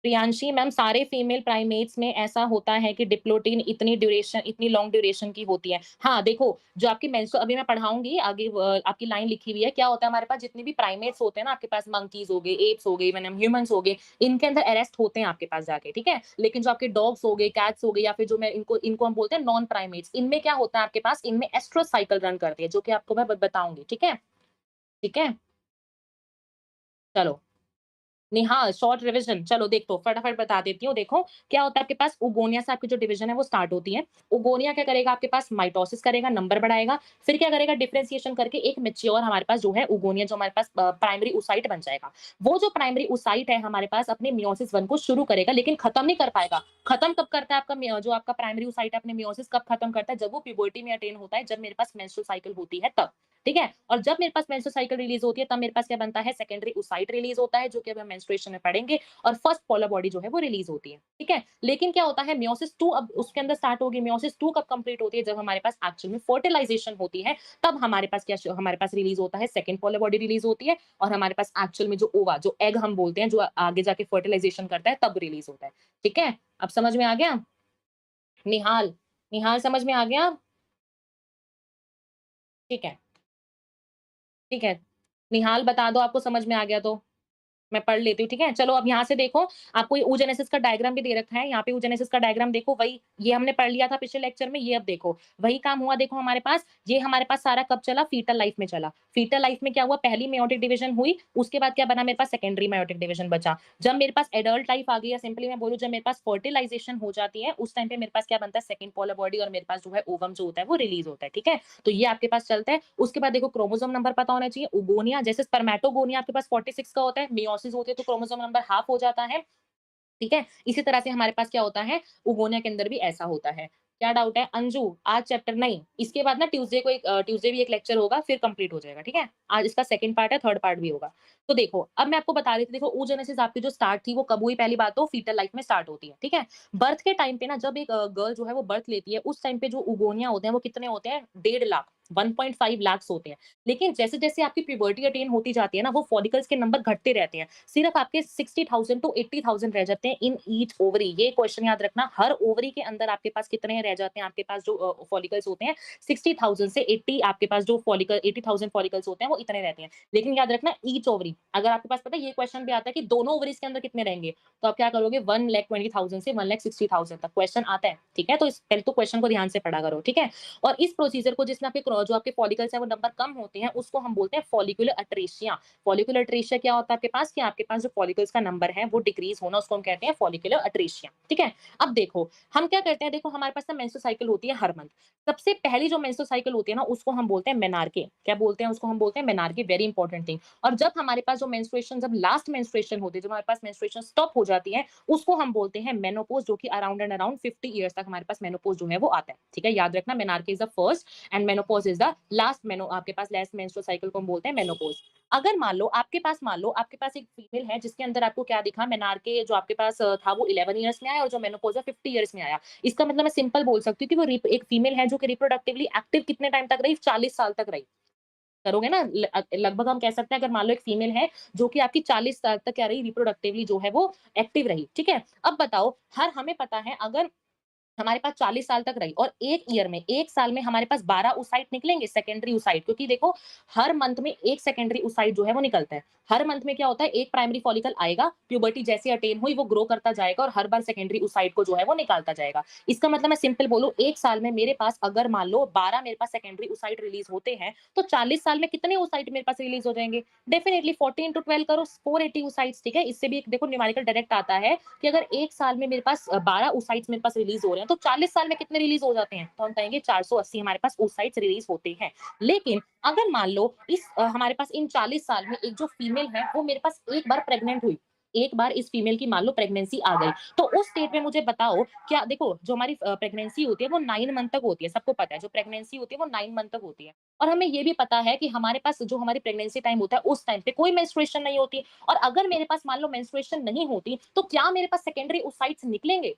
Speaker 1: Priyanshi ma'am, सारे फीमेल प्राइमेट्स में ऐसा होता है कि डिप्लोटीन इतनी ड्यूरेशन, इतनी लॉन्ग ड्यूरेशन की होती है। हाँ, देखो, जो आपकी मेंस्ट्रुअल, अभी मैं पढ़ाऊँगी आगे, आपकी लाइन लिखी हुई है, क्या होता है हमारे पास जितने भी प्राइमेट्स होते हैं ना, आपके पास मंकीज़ हो गए, एप्स हो गए, इवन हम ह्यूमन्स हो गए, इनके अंदर अरेस्ट होते हैं आपके पास जाके, ठीक है? लेकिन जो आपके डॉग्स हो गए, कैट्स हो गए, या फिर जो मैं इनको इनको हम बोलते हैं नॉन प्राइमेट्स, इनमें क्या होता है आपके पास, इनमें एस्ट्रस साइकिल रन करती है, जो कि आपको मैं बताऊँगी, ठीक है? ठीक है? चलो। निहाल, शॉर्ट रिविजन, चलो देखो फटाफट बता देती हूँ। देखो, क्या होता है आपके पास, ओगोनिया से आपकी जो डिवीजन है वो स्टार्ट होती है। ओगोनिया क्या करेगा, आपके पास माइटोसिस करेगा, नंबर बढ़ाएगा, फिर क्या करेगा, डिफरेंशिएशन करके एक मैच्योर हमारे पास जो है ओगोनिया, जो हमारे पास प्राइमरी oocyte बन जाएगा। वो जो प्राइमरी oocyte है हमारे पास, अपने मियोसिस 1 को शुरू करेगा, लेकिन खत्म नहीं कर पाएगा। खत्म कब करता है आपका जो आपका प्राइमरी oocyte है, अपने मियोसिस कब खत्म करता है? जब वो प्यूबर्टी में अटेन होता है, जब मेरे पास मेंस्ट्रुअल साइकिल होती है तब। ठीक है? और जब मेरे पास मेंस्ट्रुअल साइकिल रिलीज़ होती है, तब मेरे पास क्या बनता है, सेकेंडरी oocyte रिलीज़ होता है, जो कि अब हम मेंस्ट्रुएशन में पढ़ेंगे, और फर्स्ट पोलर बॉडी जो है वो रिलीज़ होती है। ठीक है? लेकिन क्या होता है, मेयोसिस 2 अब उसके अंदर स्टार्ट होगी। मेयोसिस 2 कब कंप्लीट होती है? जब हमारे पास एक्चुअल में फर्टिलाइजेशन होती है, तब हमारे पास क्या हमारे पास रिलीज़ होता है, सेकंड पोलर बॉडी रिलीज़ होती है, और हमारे पास एक्चुअल में जो ओवा, जो एग हम बोलते हैं, जो आगे जाके फर्टिलाइजेशन करता है, तब रिलीज़ होता है। ठीक है? अब समझ में आ गया? निहाल, निहाल समझ में आ गया? ठीक है, ठीक है। निहाल बता दो आपको समझ में आ गया तो। मैं पढ़ लेती हूँ, ठीक है? चलो अब यहाँ से देखो, आपको ये oogenesis का डायग्राम भी दे रखा है। यहाँ पे oogenesis का डायग्राम देखो, वही ये हमने पढ़ लिया था पिछले लेक्चर में, ये अब देखो। वही काम हुआ, देखो हमारे पास, ये हमारे पास सारा कब चला? फीटल लाइफ में चला। फीटल लाइफ में क्या हुआ? पहली मेयोटिक डिवीजन हुई, उसके बाद क्या बना मेरे पास? सेकेंडरी मेयोटिक डिवीजन बचा। जब मेरे पास एडल्ट लाइफ आ गई, या सिंपली मैं बोलूँ, जब मेरे पास फर्टिलाइजेशन हो जाती है, उस टाइम पे मेरे पास क्या बनता है? सेकंड पोलर बॉडी, और मेरे पास जो है ओवम जो होता है वो रिलीज़ होता है, ठीक है? तो ये आपके पास चलता है। उसके बाद देखो, क्रोमोसोम नंबर पता होना चाहिए। ओगोनिया, जैसे स्पर्मेटोगोनिया आपके पास 46 का होता है, मेयोसिस होती है तो क्रोमोसोम नंबर हाफ हो जाता है। ठीक है? इसी तरह से हमारे पास क्या होता है, ओगोनिया के अंदर भी ऐसा होता है। क्या डाउट है? अंजू, आज चैप्टर नहीं, इसके बाद ना ट्यूसडे को एक ट्यूसडे भी एक लेक्चर होगा, फिर कंप्लीट हो जाएगा, ठीक है? आज इसका सेकंड पार्ट है, थर्ड पार्ट भी होगा। तो देखो, अब मैं आपको बता रही थी, देखो oogenesis आपकी जो स्टार्ट थी वो कब हुई? पहली बात तो फीटल लाइफ में स्टार्ट होती है, ठीक है? बर्थ के टाइम पे ना, जब एक गर्ल जो है वो बर्थ लेती है, उस टाइम पे जो ओगोनिया होते हैं वो कितने होते हैं? 1.5 लाख, 1.5 लाख्स होते हैं। लेकिन जैसे-जैसे आपकी प्यूबर्टी अटेन होती जाती है ना, वो फॉलिकल्स के नंबर घटते रहते हैं। सिर्फ आपके 60,000 टू 80,000 रह जाते हैं इन ईच ओवरी। ये क्वेश्चन याद रखना, हर ओवरी के अंदर आपके पास कितने रह जाते हैं? आपके पास जो फॉलिकल्स होते हैं, 60,000 से 80, आपके पास जो फॉलिकल 80,000 फॉलिकल्स होते हैं वो इतने रहते हैं। लेकिन याद रखना, ईच ओवरी, अगर आपके पास पता है, ये क्वेश्चन भी आता है कि दोनों ओवरीज के अंदर कितने रहेंगे, तो आप क्या करोगे, 1,20,000 से 1,60,000 तक क्वेश्चन आता है, ठीक है? तो इस पहले तो क्वेश्चन को ध्यान से पढ़ा करो, ठीक है? और इस प्रोसीजर को जिसने आपके जो आपके फॉलिकल्स हैं वो नंबर कम होते हैं, उसको हम बोलते हैं फॉलिकुलर अट्रेसिया। फॉलिकुलर अट्रेसिया क्या होता है आपके पास, कि आपके पास जो फॉलिकल्स का नंबर है वो डिक्रीज होना, उसको हम कहते हैं फॉलिकुलर अट्रेसिया। ठीक है। अब देखो हम क्या करते हैं, देखो हमारे पास ना मेंस्ट्रुअल साइकिल होती है हर मंथ। सबसे पहली जो मेंस्ट्रुअल साइकिल होती है ना, उसको हम बोलते हैं मेनार्के। क्या बोलते हैं उसको, हम बोलते हैं मेनार्के, वेरी इंपॉर्टेंट थिंग। और जब हमारे पास जो मेंस्ट्रुएशन, जब लास्ट मेंस्ट्रुएशन होती है, जब हमारे पास मेंस्ट्रुएशन स्टॉप हो जाती है, उसको हम बोलते हैं मेनोपॉज, जो कि अराउंड एंड अराउंड 50 इयर्स तक हमारे पास मेनोपॉज जो है वो आता है। ठीक है, याद रखना, menarche is the first and menopause is the last. आपके पास लास्ट मेंस्ट्रुअल साइकिल को हम बोलते हैं मेनोपॉज। अगर मान लो आपके पास एक फीमेल है जिसके अंदर आपको क्या दिखा, मेनार्के जो आपके पास था वो 11 इयर्स में आया, और जो मेनोपॉज है 50 इयर्स में आया। इसका मतलब मैं सिंपल बोल सकती हूँ कि वो एक फीमेल है जो कि रिप्रोडक्टिवली एक्टिव कितने टाइम तक रही, 40 साल तक रही। करोगे ना, लगभग हम कह सकते हैं, अगर मान लो एक फीमेल है जो कि आपकी 40 साल तक क्या रही, रिप्रोडक्टिवली जो है वो एक्टिव रही। ठीक है। अब बताओ, हर हमें पता है, अगर हमारे पास 40 साल तक रही और एक ईयर में, एक साल में हमारे पास 12 oocyte निकलेंगे, सेकेंडरी oocyte, क्योंकि देखो हर मंथ में एक सेकेंडरी oocyte जो है वो निकलता है। हर मंथ में क्या होता है, एक प्राइमरी फॉलिकल आएगा, प्यूबर्टी जैसे अटेन हुई वो ग्रो करता जाएगा और हर बार सेकेंडरी oocyte को जो है वो निकालता जाएगा। इसका मतलब मैं सिंपल बोलूं, एक साल में मेरे पास अगर मान लो 12 मेरे पास सेकेंडरी oocyte रिलीज होते हैं, तो 40 साल में कितने oocyte मेरे पास रिलीज हो जाएंगे, डेफिनेटली 40 into 12 करो, 480 oocytes। ठीक है, इससे भी एक देखो न्यूमेरिकल डायरेक्ट आता है कि अगर एक साल में मेरे पास 12 oocytes मेरे पास रिलीज हो रहे हैं, तो 40 साल में कितने रिलीज हो जाते हैं, तो हम कहेंगे 480 हमारे पास oocytes रिलीज होते हैं। लेकिन अगर मान लो हमारे पास इन 40 साल में एक जो फीमेल है वो मेरे पास एक बार प्रेग्नेंट हुई, एक बार इस फीमेल की मान लो प्रेगनेंसी आ गई, तो उस स्टेट में मुझे बताओ, क्या देखो जो हमारी प्रेगनेंसी होती है वो 9 मंथ तक होती है, सबको पता है जो प्रेगनेंसी होती है वो 9 मंथ तक होती है। और हमें ये भी पता है कि हमारे पास जो हमारी प्रेगनेंसी टाइम होता है उस टाइम पे कोई मेंस्ट्रुएशन नहीं होती। और अगर मेरे पास मान लो मेंस्ट्रुएशन नहीं होती, तो क्या मेरे पास सेकेंडरी oocytes निकलेंगे,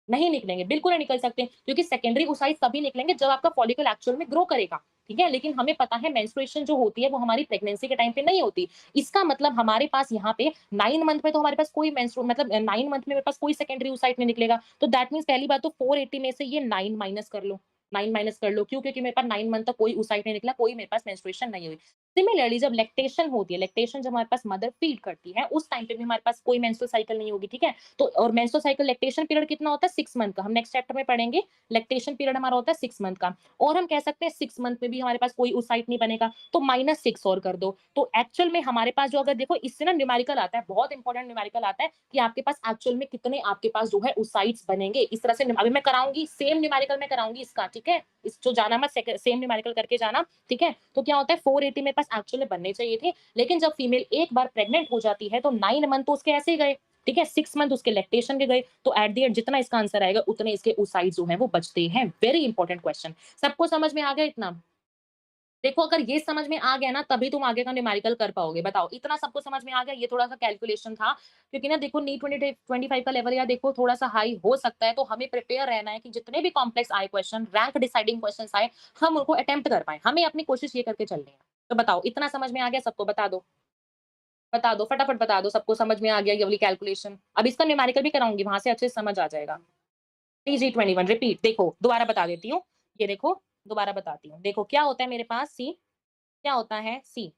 Speaker 1: नहीं निकलेंगे, बिल्कुल नहीं निकल सकते, क्योंकि सेकेंडरी oocytes तभी निकलेंगे जब आपका फॉलिकल एक्चुअल में ग्रो करेगा। ठीक है, लेकिन हमें पता है मेंस्ट्रुएशन जो होती है वो हमारी प्रेगनेंसी के टाइम पे नहीं होती। इसका मतलब हमारे पास यहाँ पे 9 मंथ में तो हमारे पास कोई मेंस्ट्रु मतलब 9 मंथ में मेरे पास कोई सेकेंडरी oocyte नहीं निकलेगा। तो दैट मीन्स पहली बात तो 480 में से ये 9 माइनस कर लो, 9 माइनस कर लो, क्यों, क्योंकि मेरे पास 9 मंथ तक कोई oocyte नहीं निकला, कोई मेरे पास मेंस्ट्रुएशन नहीं हुई। सिमिलरली जब लैक्टेशन होती है, लैक्टेशन जब हमारे पास मदर फीड करती है, उस टाइम पे भी हमारे पास कोई मेंस्ट्रुअल साइकिल नहीं होगी। ठीक है, तो और मेंस्ट्रुअल साइकिल लैक्टेशन पीरियड कितना होता है, 6 मंथ का, हम नेक्स्ट चैप्टर में पढ़ेंगे। लैक्टेशन पीरियड हमारा होता है 6 मंथ का, और हम कह सकते हैं 6 मंथ में भी हमारे पास कोई oocyte नहीं बनेगा, तो -6 और कर दो। तो एक्चुअल में हमारे पास जो, अगर देखो इससे ना न्यूमेरिकल आता है, बहुत इंपॉर्टेंट न्यूमेरिकल आता है कि आपके पास एक्चुअल में कितने आपके पास जो है oocytes बनेंगे। इस तरह से अभी मैं कराऊंगी, सेम न्यूमेरिकल में कराऊंगी इसका। ठीक है, इस जो जाना मत, सेम न्यूमेरिकल करके जाना। ठीक है, तो क्या होता है 480 मेरे पास एक्चुअल में बनने चाहिए थे, लेकिन जब फीमेल एक बार प्रेग्नेंट हो जाती है तो 9 मंथ तो उसके ऐसे ही गए। ठीक है, 6 मंथ उसके लैक्टेशन के गए, तो एट द एंड जितना इसका आंसर आएगा उतने इसके oocytes जो है वो बचते हैं। Very important question. सबको समझ में आ गया इतना? देखो अगर ये समझ में आ गया ना, तभी तुम आगे का न्यूमेरिकल कर पाओगे। बताओ, इतना सबको समझ में आ गया? ये थोड़ा-सा कैलकुलेशन था, क्योंकि ना देखो नीट 2025 का लेवल या देखो थोड़ा-सा हाई हो सकता है, तो हमें प्रिपेयर रहना है कि जितने भी कॉम्प्लेक्स आए क्वेश्चन, रैंक डिसाइडिंग क्वेश्चन्स आए, हम उनको अटेम्प्ट कर पाएँ। हमें अपनी कोशिश ये करके चलनी है। तो बताओ, इतना समझ में आ गया सबको? बता दो। बता दो, फटाफट बता दो, सबको समझ में आ गया ये वाली कैलकुलेशन? अब इसका न्यूमेरिकल भी कराऊँगी, वहाँ से अच्छे से समझ आ जाएगा। TG21 रिपीट, देखो दोबारा बता देती हूँ। ये देखो, दोबारा बताती हूँ। देखो क्या होता है मेरे पास, सी क्या होता है, सी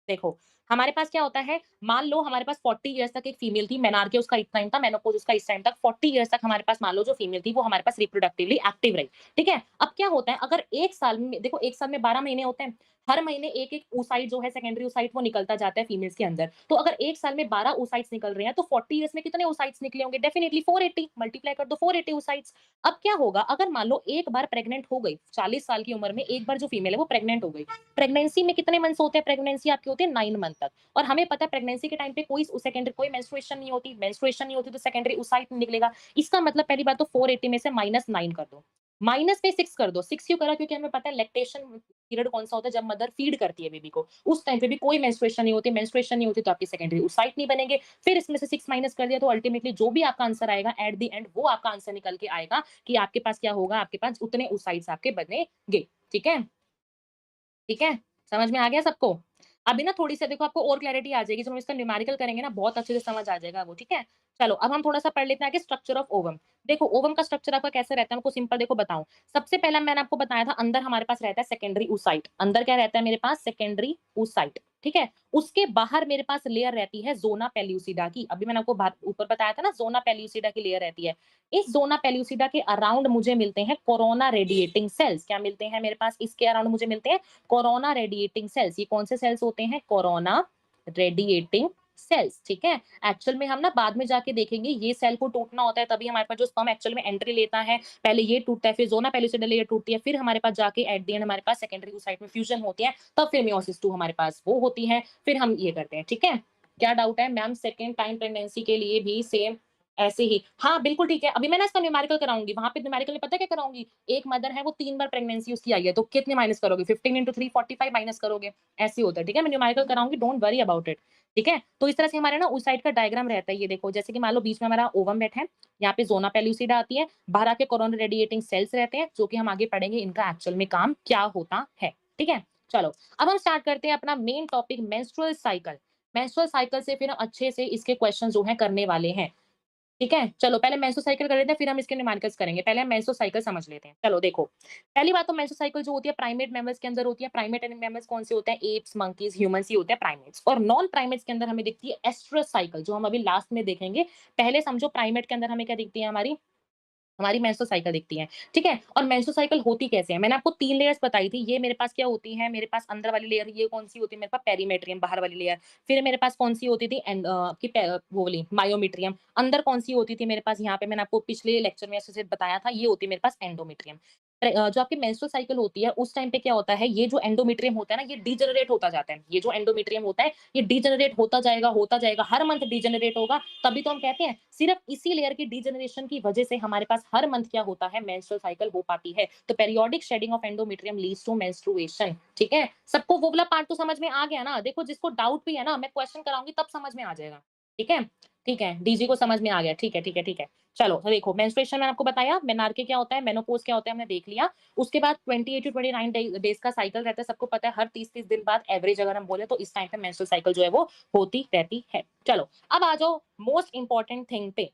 Speaker 1: देखो, हमारे पास क्या होता है, मान लो हमारे पास 40 इयर्स तक एक फीमेल थी, मेनार्के उसका इस टाइम था, मेनोपॉज़ उसका इस टाइम तक, 40 इयर्स तक हमारे पास मान लो जो फीमेल थी वो हमारे पास रिप्रोडक्टिवली एक्टिव रही। ठीक है? अब क्या होता है, अगर 1 साल में देखो 1 साल में 12 महीने होते हैं, हर महीने एक-एक oocyte जो है सेकेंडरी oocyte वो निकलता जाता है फीमेल्स के अंदर। तो अगर 1 साल में 12 oocytes निकल रहे हैं, तो 40 इयर्स में कितने oocytes निकले होंगे? डेफिनिटली 480, मल्टीप्लाई कर दो 480 oocytes। अब क्या होगा, अगर मान लो एक बार प्रेग्नेंट हो गई, 40 साल की उम्र में एक बार जो फीमेल है वो प्रेग्नेंट हो गई। प्रेगनेंसी में कितने मंथ्स होते हैं? प्रेगनेंसी आपकी होती है 9 मंथ तक, और हमें पता है प्रेगनेंसी के टाइम पे कोई मेंस्ट्रुएशन नहीं होती, मेंस्ट्रुएशन नहीं होती तो सेकेंडरी oocyte नहीं निकलेगा। इसका मतलब पहली बात तो 480 में से -9 कर दो, माइनस में 6 कर दो। 6 क्यों करा? क्योंकि हमें पता है लैक्टेशन पीरियड कौन सा होता है, जब मदर फीड करती है बेबी को, उस टाइम पे भी कोई मेंस्ट्रुएशन नहीं होती, मेंस्ट्रुएशन नहीं होती तो आपकी सेकेंडरी oocyte नहीं बनेंगे। फिर इसमें से 6 माइनस कर दिया, तो अल्टीमेटली जो भी आपका आंसर आएगा एट द एंड वो आपका आंसर निकल के आएगा कि आपके पास क्या होगा, आपके पास उतने oocytes आपके बनेंगे। ठीक है? ठीक है? समझ में आ गया सबको? अभी ना थोड़ी-सी देखो आपको और क्लैरिटी आ जाएगी, जब हम इसका न्यूमेरिकल करेंगे ना बहुत अच्छे से समझ आ जाएगा वो, ठीक है? चलो अब हम थोड़ा-सा पढ़ लेते हैं आगे स्ट्रक्चर ऑफ ओवम। देखो ओवम का स्ट्रक्चर आपका कैसे रहता है, मैं आपको सिंपल देखो बताऊँ। सबसे पहला मैंने आपको बताया था, अंदर हमारे पास रहता है सेकेंडरी oocyte। अंदर क्या रहता है मेरे पास? सेकेंडरी oocyte, ठीक है? उसके बाहर मेरे पास लेयर रहती है ज़ोना पेल्यूसिडा की। अभी मैंने आपको बात ऊपर बताया था ना, ज़ोना पेल्यूसिडा की लेयर रहती है। इस ज़ोना पेल्यूसिडा के अराउंड मुझे मिलते हैं कोरोना रेडिएटिंग सेल्स। क्या मिलते हैं मेरे पास? इसके अराउंड मुझे मिलते हैं कोरोना रेडिएटिंग सेल्स। ये कौन से सेल्स होते हैं? कोरोना रेडिएटिंग सेल्स, ठीक है? एक्चुअल में हम ना बाद में जाके देखेंगे, ये सेल को टूटना होता है तभी हमारे पास जो स्पर्म एक्चुअल में एंट्री लेता है, पहले ये टूटता है, फिर ज़ोना पेल्यूसिडा लेयर टूटती है, फिर हमारे पास जाके एट द एंड हमारे पास सेकेंडरी oocyte में फ्यूजन होती है, तब फिर मेयोसिस 2 हमारे पास वो होती है, फिर हम ये करते हैं, ठीक है? क्या डाउट है? मैम सेकंड टाइम प्रेगनेंसी के लिए भी सेम ऐसे ही? हाँ, बिल्कुल ठीक है। अभी मैं ना इसका न्यूमेरिकल कराऊँगी, वहाँ पे न्यूमेरिकल में पता है क्या कराऊँगी? एक मदर है वो 3 बार प्रेगनेंसी उसकी आई है, तो कितने माइनस करोगे? 15 इंटू 3 45 माइनस करोगे, ऐसे होता है, ठीक है? मैं न्यूमेरिकल कराऊँगी, डोंट वरी अबाउट इट, ठीक है? तो इस तरह से हमारे ना oocyte का डायग्राम रहता है, ये देखो, जैसे कि मान लो बीच में हमारा ओवम बैठा है, यहाँ पे ज़ोना पेल्यूसिडा आती है, बाहर आके कोरोना रेडिएटिंग सेल्स रहते हैं, जो कि हम आगे पढ़ेंगे इनका एक्चुअल में काम क्या होता है, ठीक है? चलो, अब हम स्टार्ट करते हैं अपना main topic menstrual cycle. Menstrual cycle से फिर हम अच्छे से इसके क्वेश्चन जो हैं करने वाले हैं, ठीक है? चलो पहले मेंस्ट्रुअल साइकिल कर लेते हैं, फिर हम इसके न्यूमेरिकल्स करेंगे। पहले हम मेंस्ट्रुअल साइकिल समझ लेते हैं। चलो देखो, पहली बात तो मेंस्ट्रुअल साइकिल जो होती है प्राइमेट मैमल्स के अंदर होती है। प्राइमेट एंड मैमल्स कौन से होते हैं? एप्स, मंकीज़, ह्यूमन्स, ये होते हैं प्राइमेट्स। और नॉन प्राइमेट्स के अंदर हमें दिखती है एस्ट्रस साइकिल, जो हम अभी लास्ट में देखेंगे। पहले समझो प्राइमेट के अंदर हमें क्या दिखती है? हमारी हमारी मेंस्ट्रुअल साइकिल दिखती है, ठीक है? और मेंस्ट्रुअल साइकिल होती कैसे है? मैंने आपको 3 लेयर्स बताई थी। ये मेरे पास क्या होती है? मेरे पास अंदर वाली लेयर ये कौन-सी होती है मेरे पास? पेरीमेट्रियम, बाहर वाली लेयर। फिर मेरे पास कौन-सी होती थी? आपकी वो वाली मायोमेट्रियम। अंदर कौन-सी होती थी मेरे पास? यहाँ पे मैंने आपको पिछले लेक्चर में अच्छे से बताया था, ये होती है मेरे पास एंडोमेट्रियम। जो आपकी मेंस्ट्रुअल साइकिल होती है, उस टाइम पे क्या होता है? ये जो एंडोमेट्रियम होता है ना, ये डीजेनरेट होता जाता है। ये जो एंडोमेट्रियम होता है, ये डीजेनरेट होता जाएगा, हर मंथ डीजेनरेट होगा। तभी तो हम कहते हैं सिर्फ इसी लेयर की डीजेनरेशन की वजह से हमारे पास हर मंथ क्या होता है? मेंस्ट्रुअल साइकिल हो पाती है। तो periodic shedding of endometrium leads to menstruation, ठीक है? सबको वो वाला पार्ट तो समझ में आ गया ना? देखो जिसको डाउट भी है ना, मैं क्वेश्चन कराऊँगी तब समझ में आ जाएगा, ठीक है? ठीक है, डीजी को समझ में आ गया, ठीक है, ठीक है, ठीक है। चलो तो देखो, मेंस्ट्रुएशन मैंने आपको बताया, मेनार्के क्या होता है, मेनोपॉज़ क्या होता है, हमने देख लिया। उसके बाद 28 टू 29 डेज़ का साइकिल रहता है, सबको पता है, हर 30-30 दिन बाद एवरेज अगर हम बोले तो इस टाइम पे मेंस्ट्रुअल साइकिल जो है वो होती रहती है। चलो, अब आ जाओ मोस्ट इम्पोर्टेंट थिंग पे।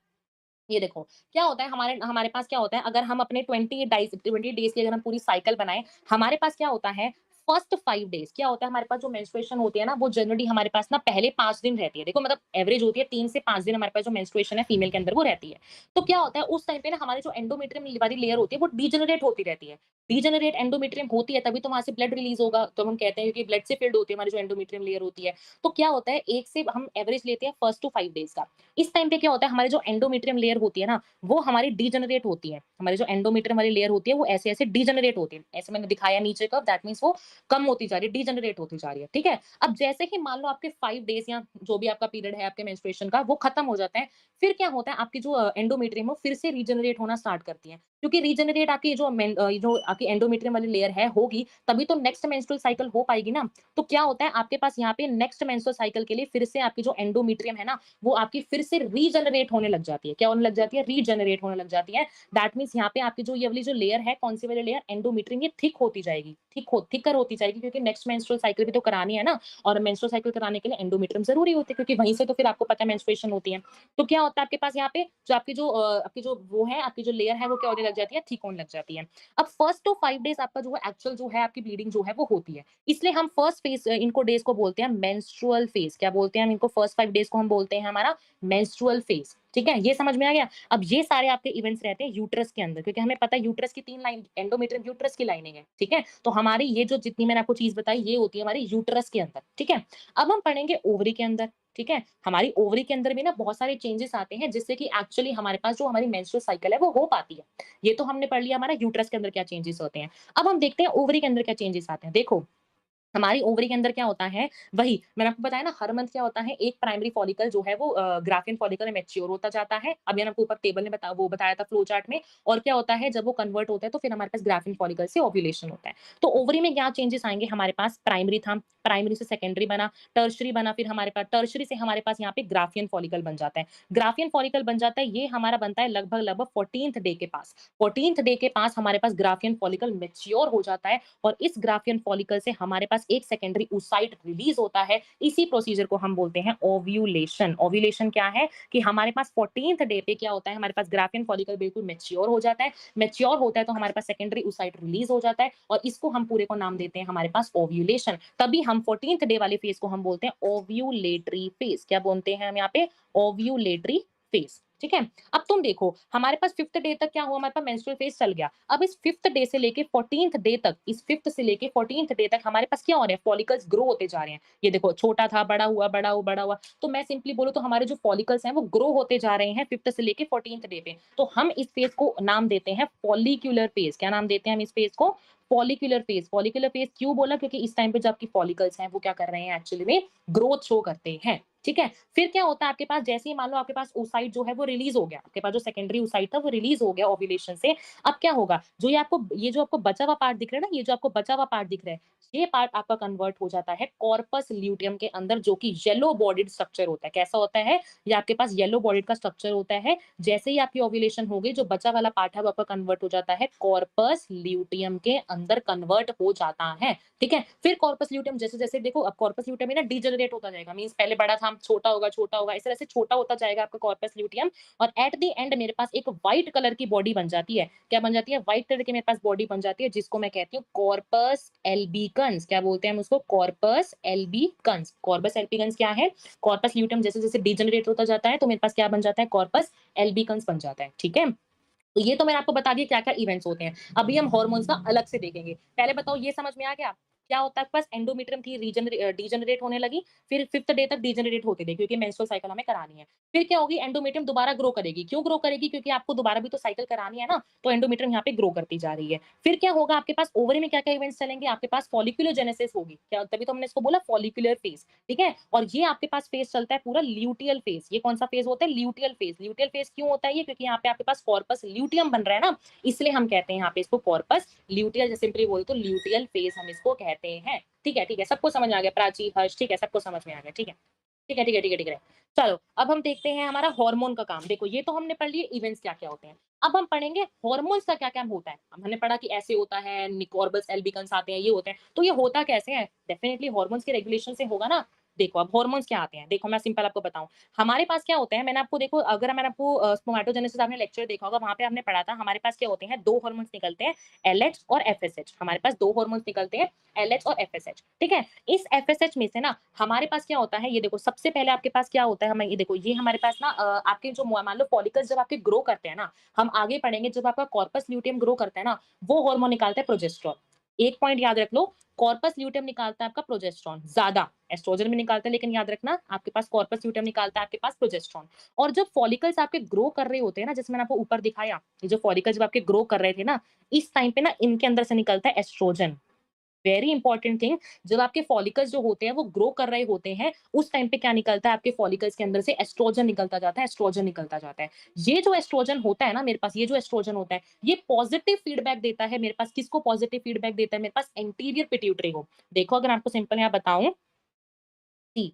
Speaker 1: ये देखो, क्या होता है हमारे हमारे पास क्या होता है, अगर हम अपने 20 डेज़ की अगर हम पूरी साइकिल बनाएँ, हमारे पास क्या होता है, फर्स्ट 5 डेज़ क्या होता है, हमारे पास जो मेंस्ट्रुएशन होती है ना, वो जनरली हमारे पास ना पहले 5 दिन रहती है। देखो मतलब एवरेज होती है 3 से 5 दिन हमारे पास जो मेंस्ट्रुएशन है फीमेल के अंदर वो रहती है। तो क्या होता है उस टाइम पे ना हमारी जो एंडोमेट्रियम वाली लेयर होती है वो डीजेनरेट होती रहती है। डीजेनरेट एंडोमेट्रियम होती है तभी तो वहाँ से ब्लड रिलीज़ होगा, तो हम कहते हैं कि ब्लड से फिल्ड होती है हमारी जो एंडोमेट्रियम लेयर होती है। तो क्या होता है 1 से हम एवरेज लेते हैं फर्स्ट टू 5 डेज़ का। इस टाइम पे क्या होता है हमारी जो एंडोमेट्रियम लेयर होती है ना, वो हमारी डीजेनरेट होती है। हमारी जो एंडोमेट्रियम वाली लेयर होती है वो ऐसे-ऐसे डीजेनरेट होती है। ऐसे मैंने दिखाया नीचे का दैट मीन्स वो कम होती जा रही है, डीजेनरेट होती जा रही है, ठीक है? अब जैसे ही मान लो आपके 5 डेज़ या जो भी आपका पीरियड है आपके मेंस्ट्रुएशन का वो खत्म हो जाता है, फिर क्या होता है आपकी जो एंडोमेट्रियम है वो फिर से रीजेनरेट होना स्टार्ट करती है। क्योंकि रीजेनरेट आपकी ये जो आपकी एंडोमेट्रियम वाली लेयर है होगी, तभी तो नेक्स्ट मेंस्ट्रुअल साइकिल हो पाएगी ना। तो क्या होता है आपके पास यहाँ पे नेक्स्ट मेंस्ट्रुअल साइकिल के लिए फिर से आपकी जो एंडोमेट्रियम है ना, वो आपकी फिर से रीजेनरेट होने लग जाती है। क्या होने लग जाती है? रीजेनरेट होने लग जाती है। दैट मीन्स यहाँ पे आपकी जो ये वाली जो लेयर है, कौन सी वाली लेयर? एंडोमेट्रियम, ये थिक होती जाएगी। थिकर होती जाएगी क्योंकि नेक्स्ट मेंस्ट्रुअल साइकिल भी तो करानी है ना, और मेंस्ट्रुअल साइकिल कराने के लिए एंडोमेट्रियम ज़रूरी होती है क्योंकि वहीं से तो फिर आपको पता है मेंस्ट्रुएशन होती है। तो क्या होता है आपके पास यहाँ पे जो आपकी जो वो है, आपकी जो लेयर है वो क्या होने लग जाती है? थिक होने लग जाती है। अब फर्स्ट टू 5 डेज़ आपका जो है एक्चुअल जो है आपकी ब्लीडिंग जो है वो होती है। इसलिए हम फर्स्ट फेज़ इनको डेज़ को बोलते हैं मेंस्ट्रुअल फेज़। क्या बोलते हैं हम इनको? फर्स्ट 5 डेज़ को हम बोलते हैं हमारा मेंस्ट्रुअल फेज़, ठीक है? ये समझ में आ गया? अब ये सारे आपके इवेंट्स रहते हैं यूट्रस के अंदर क्योंकि हमें पता है यूट्रस की 3 लाइन एंडोमेट्रियम यूट्रस की लाइनिंग है, ठीक है? तो हमारी ये जो जितनी मैंने आपको चीज़ बताई ये होती है हमारी यूट्रस के अंदर, ठीक है? अब हम पढ़ेंगे ओवरी के अंदर, ठीक है? हमारी ओवरी के अंदर भी ना बहुत सारे चेंजेस आते हैं जिससे कि एक्चुअली हमारे पास जो हमारी मेंस्ट्रुअल साइकिल है वो हो पाती है। ये तो हमने पढ़ लिया हमारा यूट्रस के अंदर क्या चेंजेस होते हैं। अब हम देखते हैं ओवरी के अंदर क्या चेंजेस आते हैं। देखो, हमारी ओवरी के अंदर क्या होता है, वही मैंने आपको बताया ना, हर मंथ क्या होता है एक प्राइमरी फॉलिकल जो है वो ग्राफियन फॉलिकल में मैच्योर होता जाता है। अभी मैंने आपको ऊपर टेबल में बताया था फ्लो चार्ट में। और क्या होता है जब वो कन्वर्ट होता है तो फिर हमारे पास ग्राफिन फॉलिकल से ओव्यूलेशन होता है। तो ओवरी में क्या चेंजेस आएँगे हमारे पास? प्राइमरी था, प्राइमरी से सेकेंडरी बना, टर्शियरी बना, फिर हमारे पास टर्शियरी से हमारे पास यहाँ पे ग्राफियन फॉलिकल बन जाता है। ग्राफियन फॉलिकल बन जाता है, ये हमारा बनता है लगभग-लगभग 14th डे के पास। 14th डे के पास हमारे पास ग्राफियन फॉलिकल मैच्योर हो जाता है और इस ग्राफियन फॉलिकल से हमारे पास पास एक सेकेंडरी oocyte रिलीज होता है। इसी प्रोसीजर को हम बोलते हैं ओव्यूलेशन। ओव्यूलेशन क्या है कि हमारे पास 14th डे पे क्या होता है, हमारे पास ग्राफियन फॉलिकल बिल्कुल मैच्योर हो जाता है। मैच्योर होता है तो हमारे पास सेकेंडरी oocyte रिलीज हो जाता है और इसको हम पूरे को नाम देते हैं हमारे पास ओव्यूलेशन। तभी हम 14th डे वाले फेज को हम बोलते हैं ओव्यूलेटरी फेज। क्या बोलते हैं हम यहाँ पे? Ovulatory phase. ठीक है। अब तुम देखो हमारे पास 5th डे तक क्या हुआ, हमारे पास मेंस्ट्रुअल फेज चल गया। अब इस 5th डे से लेके 14th डे तक, इस 5th से लेके 14th डे तक हमारे पास क्या हो रहा है, फॉलिकल्स ग्रो होते जा रहे हैं। ये देखो छोटा था, बड़ा हुआ, बड़ा हुआ, बड़ा हुआ। तो मैं सिंपली बोलूं तो हमारे जो फॉलिकल्स हैं वो ग्रो होते जा रहे हैं 5th से लेके 14th डे पे। तो हम इस फेज को नाम देते हैं फॉलिक्यूलर फेज। क्या नाम देते हैं हम इस फेज को? Follicular phase. फॉलिक्यूलर फेज क्यों बोला? क्योंकि इस टाइम पे जो आपकी फॉलिकल्स हैं वो क्या कर रहे हैं, एक्चुअली में ग्रोथ शो करते हैं। ठीक है। फिर क्या होता है आपके पास, जैसे ही मान लो आपके पास oocyte जो है वो रिलीज हो गया, आपके पास जो सेकेंडरी oocyte था वो रिलीज हो गया ओव्यूलेशन से। अब क्या होगा, जो ये जो आपको बचा हुआ पार्ट दिख रहा है ना, ये जो आपको बचा हुआ पार्ट दिख रहा है, ये पार्ट आपका कन्वर्ट हो जाता है कॉर्पस ल्यूटियम के अंदर, जो कि येलो बॉडीड स्ट्रक्चर होता है। कैसा होता है? ये आपके पास येलो बॉडीड का स्ट्रक्चर होता है। जैसे ही आपकी ओव्यूलेशन हो गई, जो बचा वाला पार्ट है वो आपका कन्वर्ट हो जाता है कॉर्पस ल्यूटियम के अंदर, कन्वर्ट हो जाता है। ठीक है। फिर कॉर्पस ल्यूटियम जैसे जैसे देखो, अब कॉर्पस ल्यूटियम है ना डीजनरेट होता जाएगा, मींस पहले बड़ा था, छोटा होगा, छोटा होगा, इस तरह से छोटा होता जाएगा आपका कॉर्पस ल्यूटियम। और एट द एंड मेरे पास एक व्हाइट कलर की बॉडी बन जाती है। क्या बन जाती है? व्हाइट कलर की मेरे पास बॉडी बन जाती है, जिसको मैं कहती हूँ कॉर्पस एल्बिकन्स। क्या बोलते हैं हम उसको? Corpus albicans. कॉर्पस एल्बिकन्स क्या है? कॉर्पस ल्यूटियम जैसे जैसे डीजनरेट होता जाता है तो मेरे पास क्या बन जाता है? कॉर्पस एल्बिकन्स बन जाता है। ठीक है। तो ये तो मैंने आपको बता दिया क्या-क्या इवेंट्स होते हैं। अभी हम हार्मोन्स का अलग से देखेंगे। पहले बताओ ये समझ में आ गया? क्या होता है आपके पास? एंडोमेट्रियम थी, डीजेनरेट होने लगी, फिर 5th डे तक डीजेनरेट होते गई क्योंकि मेंस्ट्रुअल साइकिल हमें करानी है। फिर क्या होगी? एंडोमेट्रियम दोबारा ग्रो करेगी। क्यों ग्रो करेगी? क्योंकि आपको दोबारा भी तो साइकिल करानी है ना, तो एंडोमेट्रियम यहाँ पे ग्रो करती जा रही है। फिर क्या होगा आपके पास? ओवरी में क्या-क्या इवेंट्स चलेंगे? आपके पास फॉलिक्यूलोजेनेसिस होगी। क्या? तभी तो हमने इसको बोला फॉलिक्यूलर फेज। ठीक है। और ये आपके पास फेज चलता है पूरा ल्यूटियल फेज। ये कौन सा फेज होता है? Luteal phase. ल्यूटियल फेज क्यों होता है ये? क्योंकि यहाँ पे आपके पास कॉर्पस ल्यूटियम बन रहा है ना, इसलिए हम कहते हैं यहाँ पे इसको कॉर्पस ल्यूटियल, जैसे सिंपली बोले तो ल्यूटियल फेज हम इसको कहते हैं। ठीक है, ठीक है, सबको समझ में आ गया? प्राची, हर्ष, ठीक है, सबको समझ में आ गया? ठीक है, ठीक है, ठीक है, ठीक है, ठीक है। चलो अब हम देखते हैं हमारा हार्मोन का काम। देखो ये तो हमने पढ़ लिए इवेंट्स क्या-क्या होते हैं। अब हम पढ़ेंगे हार्मोन्स का क्या-क्या होता है। हमने पढ़ा कि ऐसे होता है, कॉर्पस एल्बिकन्स आते हैं, ये होते हैं। तो ये होता कैसे है? डेफिनिटली हार्मोन्स के रेगुलेशन से होगा ना। देखो अब हार्मोन्स क्या आते हैं, देखो मैं सिंपल आपको बताऊँ। हमारे पास क्या होता है, मैंने आपको देखो, अगर मैंने आपको स्पर्मेटोजेनेसिस आपने लेक्चर देखा होगा, वहाँ पे हमने पढ़ा था हमारे पास क्या होते हैं, 2 हार्मोन्स निकलते हैं, एलएच और एफएसएच। हमारे पास 2 हार्मोन्स निकलते हैं, एलएच और एफएसएच। ठीक है? इस एफएसएच में से ना हमारे पास क्या होता है, ये देखो सबसे पहले आपके पास क्या होता है, हमें ये देखो, ये हमारे पास ना आपके जो मान लो फॉलिकल्स जब आपके ग्रो करते हैं ना, हम आगे पढ़ेंगे, जब आपका कॉर्पस ल्यूटियम ग्रो करता है ना, वो हार्मोन निकालता है प्रोजेस्टेरोन। एक पॉइंट याद रख लो, कॉर्पस ल्यूटियम निकालता है आपका प्रोजेस्टेरोन, ज्यादा एस्ट्रोजन भी निकालता है, लेकिन याद रखना आपके पास कॉर्पस ल्यूटियम निकालता है आपके पास प्रोजेस्टेरोन। और जब फॉलिकल्स आपके ग्रो कर रहे होते हैं ना, जैसे मैंने आपको ऊपर दिखाया, ये जो फॉलिकल्स जब आपके ग्रो कर रहे थे ना, इस टाइम पे ना इनके अंदर से निकलता है एस्ट्रोजन। वेरी इंपॉर्टेंट थिंग, जब आपके फॉलिकल्स जो होते हैं वो ग्रो कर रहे होते हैं, उस टाइम पे क्या निकलता है आपके फॉलिकल्स के अंदर से? एस्ट्रोजन निकलता जाता है, एस्ट्रोजन निकलता जाता है। ये जो एस्ट्रोजन होता है ना मेरे पास, ये जो एस्ट्रोजन होता है, ये पॉजिटिव फीडबैक देता है मेरे पास। किसको पॉजिटिव फीडबैक देता है? मेरे पास एंटीरियर पिट्यूटरी को। देखो अगर आपको सिंपल यहाँ बताऊं, सी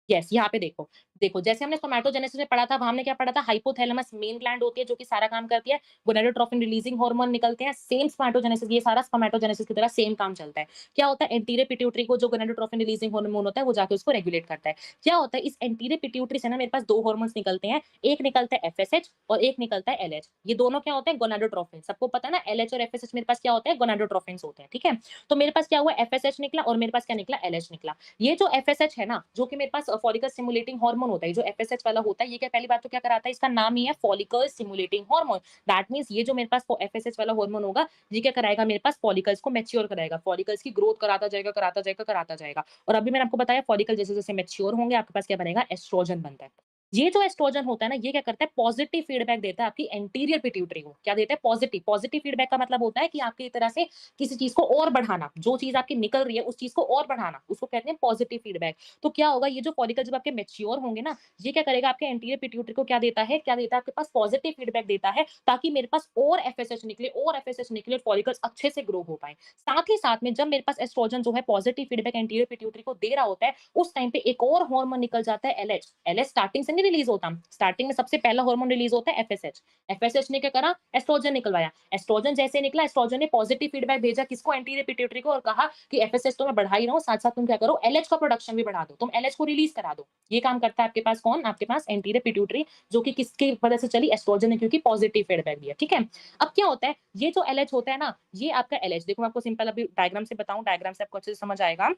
Speaker 1: यस, यहाँ पे देखो। देखो जैसे हमने स्पर्मेटोजेनेसिस में पढ़ा था, वहाँ हमने क्या पढ़ा था? हाइपोथैलेमस मेन ग्लैंड होती है जो कि सारा काम करती है, गोनाडोट्रोपिन रिलीजिंग हार्मोन निकलते हैं। सेम स्पर्मेटोजेनेसिस, ये सारा स्पर्मेटोजेनेसिस की तरह सेम काम चलता है। क्या होता है? एंटीरियर पिट्यूटरी को जो गोनाडोट्रोपिन रिलीजिंग हार्मोन होता है वो जाके उसको रेगुलेट करता है। क्या होता है, इस एंटीरियर पिट्यूटरी से ना मेरे पास 2 हार्मोन्स निकलते हैं, एक निकलता है एफएसएच और एक निकलता है एलएच। ये दोनों क्या होते हैं? गोनाडोट्रोपिन। सबको पता है ना, एलएच और एफएसएच मेरे पास क्या होते हैं? गोनाडोट्रोपिन्स होते हैं। ठीक है? तो मेरे पास क्या हुआ? एफएसएच निकला और मेरे पास क्या निकला? एलएच निकला। ये जो एफएसएच है ना, जो कि मेरे पास फॉलिकल स्टिमुलेटिंग हार्मोन होता है, जो एफएसएच वाला होता है, ये क्या, पहली बात तो क्या कराता है, इसका नाम ही है follicle stimulating hormone. That means ये जो मेरे पास एफएसएच वाला हार्मोन होगा, ये क्या कराएगा? मेरे पास फॉलिकल्स को मैच्योर कराएगा, फॉलिकल्स की ग्रोथ कराता जाएगा, कराता जाएगा, कराता जाएगा। और अभी मैंने आपको बताया फॉलिकल जैसे जैसे मैच्योर होंगे आपके पास क्या बनेगा? एस्ट्रोजन बनता है। ये जो एस्ट्रोजन होता है ना, ये क्या करता है? पॉजिटिव फीडबैक देता है आपकी एंटीरियर पिट्यूटरी को। क्या देता है? पॉजिटिव। पॉजिटिव फीडबैक का मतलब होता है कि आपकी तरह से किसी चीज को और बढ़ाना, जो चीज आपकी निकल रही है उस चीज को और बढ़ाना, उसको कहते हैं पॉजिटिव फीडबैक। तो क्या होगा, ये जो फॉलिकल जब आपके मैच्योर होंगे ना, ये क्या करेगा? आपके एंटीरियर पिट्यूटरी को क्या देता है? क्या देता है आपके पास? पॉजिटिव फीडबैक देता है, ताकि मेरे पास और एफएसएच निकले, और एफएसएच निकले, फॉलिकल्स अच्छे से ग्रो हो पाए। साथ ही साथ में जब मेरे पास एस्ट्रोजन जो है पॉजिटिव फीडबैक एंटीरियर पिट्यूटरी को दे रहा होता है, उस टाइम पे एक और हार्मोन निकल जाता है, एलएच। एलएच स्टार्टिंग से नहीं रिलीज होता। स्टार्टिंग में सबसे पहला हार्मोन रिलीज होता है एफएसएच। एफएसएच ने क्या करा, एस्ट्रोजन निकलवाया। एस्ट्रोजन जैसे निकला, एस्ट्रोजन ने पॉजिटिव फीडबैक भेजा किसको, एंटीरियर पिट्यूटरी को, और कहा कि एफएसएच तो मैं बढ़ा ही रहा हूँ, साथ साथ तुम क्या करो, एलएच का प्रोडक्शन भी बढ़ा दो, तुम एलएच को रिलीज करा दो। ये काम करता है आपके पास कौन, आपके पास एंटीरियर पिट्यूटरी, जो कि किसकी वजह से चली, एस्ट्रोजन ने, क्योंकि पॉजिटिव फीडबैक दिया। ठीक है, अब क्या होता है, ये जो एलएच होता है ना, ये आपका एलएच, देखो मैं आपको सिंपल अभी डायग्राम से बताऊं, डायग्राम से आपको अच्छे से समझ आएगा।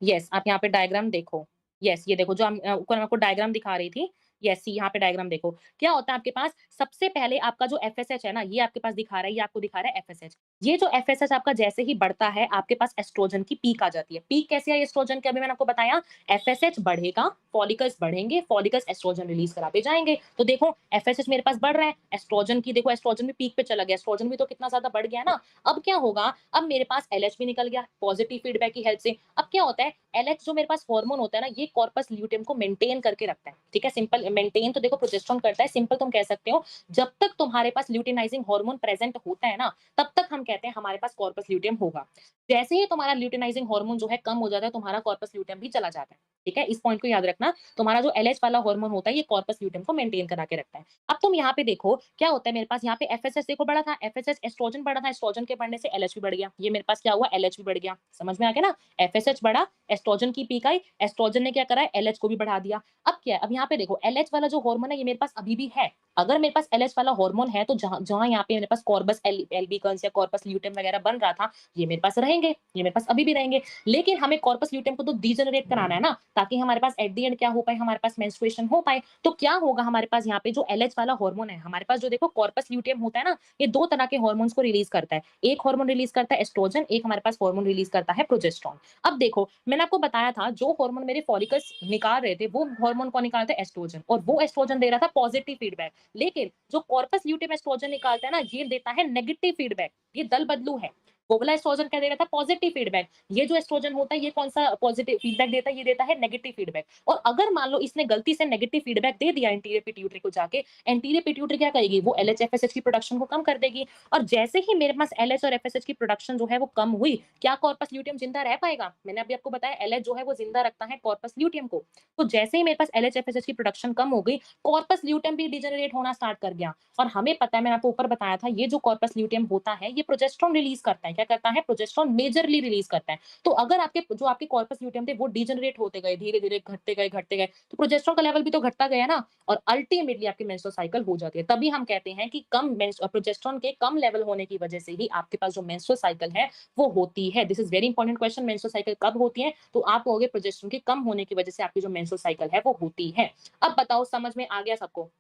Speaker 1: यस, आप यहाँ पे डायग्राम देखो। यस, ये देखो जो ऊपर मैं आपको डायग्राम दिखा रही थी। यस, यहाँ पे डायग्राम देखो। क्या होता है आपके पास, सबसे पहले आपका जो एफएसएच है ना, ये आपके पास दिखा रहा है, ये आपको दिखा रहा है एफएसएच। ये जो एफएसएच आपका जैसे ही बढ़ता है, आपके पास एस्ट्रोजन की पीक आ जाती है। पीक कैसे आई एस्ट्रोजन की, अभी मैंने आपको बताया, एफएसएच बढ़ेगा, फॉलिकल्स बढ़ेंगे, फॉलिकल्स एस्ट्रोजन रिलीज कराते जाएंगे। तो देखो एफएसएच मेरे पास बढ़ रहा है, एस्ट्रोजन की देखो, एस्ट्रोजन भी पीक पे चला गया, एस्ट्रोजन भी तो कितना ज्यादा बढ़ गया ना। अब क्या होगा, अब मेरे पास एलएच भी निकल गया पॉजिटिव फीडबैक की हेल्प से। अब क्या होता है, एलएच जो मेरे पास हार्मोन होता है ना, ये कॉर्पस ल्यूटेम को मेंटेन करके रखता है। ठीक है, सिंपल मेंटेन तो देखो प्रोजेस्टेरोन करता है, सिंपल तुम कह सकते हो, जब तक तुम्हारे पास ल्यूटिनाइजिंग हार्मोन प्रेजेंट होता है ना, तब तक हम कहते हैं हमारे पास कॉर्पस ल्यूटेम होगा। जैसे ही तुम्हारा ल्यूटिनाइजिंग हार्मोन जो है कम हो जाता है, तुम्हारा कॉर्पस ल्यूटेम भी चला जाता है। ठीक है, इस पॉइंट को याद रखना, तुम्हारा जो एलएच वाला हार्मोन होता है, ये कॉर्पस ल्यूटेम को मेंटेन करा के रखता है। अब तुम यहाँ पे देखो क्या होता है, मेरे पास यहाँ पे एफएसएच देखो बढ़ा था, एफएसएच एस्ट्रोजन बढ़ा था, एस्ट्रोजन के बढ़ने से एलएच भी बढ़ गया। ये मेरे पास क्या हुआ, एलएच भी बढ़ गया। समझ में आ गया ना, एफएसएच बढ़ा, एस्ट्रोजन की पीक आई, एस्ट्रोजन ने क्या करा है, एलएच को भी बढ़ा दिया। अब क्या है, अब यहाँ पे देखो एलएच वाला जो हार्मोन है, ये मेरे पास अभी भी है। अगर मेरे पास एलएच वाला हार्मोन है, तो जहां जहां यहाँ पे मेरे पास कॉर्पस एल्बिकन्स या कॉर्पस ल्यूटेम वगैरह बन रहा था, ये मेरे पास रहेंगे, ये मेरे पास अभी भी रहेंगे। लेकिन हमें कॉर्पस ल्यूटेम को तो डीजनरेट कराना है ना, ताकि हमारे पास एट द एंड क्या हो पाए, हमारे पास मेंस्ट्रुएशन हो पाए। तो क्या होगा हमारे पास यहाँ पे, जो एलएच वाला हार्मोन है हमारे पास, जो देखो कॉर्पस ल्यूटेम होता है ना, ये दो तरह के हार्मोन्स को रिलीज करता है। एक हार्मोन रिलीज करता है एस्ट्रोजन, एक हमारे पास हार्मोन रिलीज करता है प्रोजेस्टेरोन। अब देखो मैंने आपको बताया था, जो हार्मोन मेरे फॉलिकल्स निकाल रहे थे, वो हार्मोन कौन निकालते हैं, एस्ट्रोजन, और वो एस्ट्रोजन दे रहा था पॉजिटिव फीडबैक। लेकिन जो कॉर्पस ल्यूटेम एस्ट्रोजन निकालता है ना, ये देता है नेगेटिव फीडबैक। ये दल बदलू है। वो वाला एस्ट्रोजन क्या दे रहा था, पॉजिटिव फीडबैक। ये जो एस्ट्रोजन होता है, ये कौन सा पॉजिटिव फीडबैक देता है, ये देता है नेगेटिव फीडबैक। और अगर मान लो इसने गलती से नेगेटिव फीडबैक दे दिया एंटीरियर पिट्यूटरी को जाके, एंटीरियर पिट्यूटरी क्या करेगी, वो एलएच एफएसएच की प्रोडक्शन को कम कर देगी। और जैसे ही मेरे पास एलएच और एफएसएच की प्रोडक्शन जो है वो कम हुई, क्या कॉर्पस ल्यूटियम जिंदा रह पाएगा, मैंने अभी आपको बताया एलएच जो है वो जिंदा रखता है कॉर्पस ल्यूटियम को। तो जैसे ही मेरे पास एलएच एफएसएच की प्रोडक्शन कम हो गई, कॉर्पस ल्यूटियम भी डिजेनरेट होना स्टार्ट कर गया। और हमें पता है, मैंने आपको ऊपर बताया था, ये जो कॉर्पस ल्यूटियम होता है, ये प्रोजेस्टेरोन रिलीज करता है। क्या करता है, प्रोजेस्टेरोन मेजरली रिलीज करता है। तो अगर आपके जो आपके कॉर्पस ल्यूटियम थे वो डिजेनरेट होते गए, धीरे धीरे घटते गए, तो प्रोजेस्टेरोन का लेवल भी तो घटता गया ना, और अल्टीमेटली आपकी मेंस्ट्रुअल साइकिल हो जाती है। तभी हम कहते हैं कि कम प्रोजेस्टेरोन के कम लेवल होने की वजह से ही आपके पास जो मेंस्ट्रुअल साइकिल है वो होती है। This is very important question, menstrual cycle कब होती है, तो आप कहोगे प्रोजेस्टेरोन के कम होने की वजह से आपकी जो मेंस्ट्रुअल साइकिल है वो होती है। अब बताओ समझ में आ गया सबको,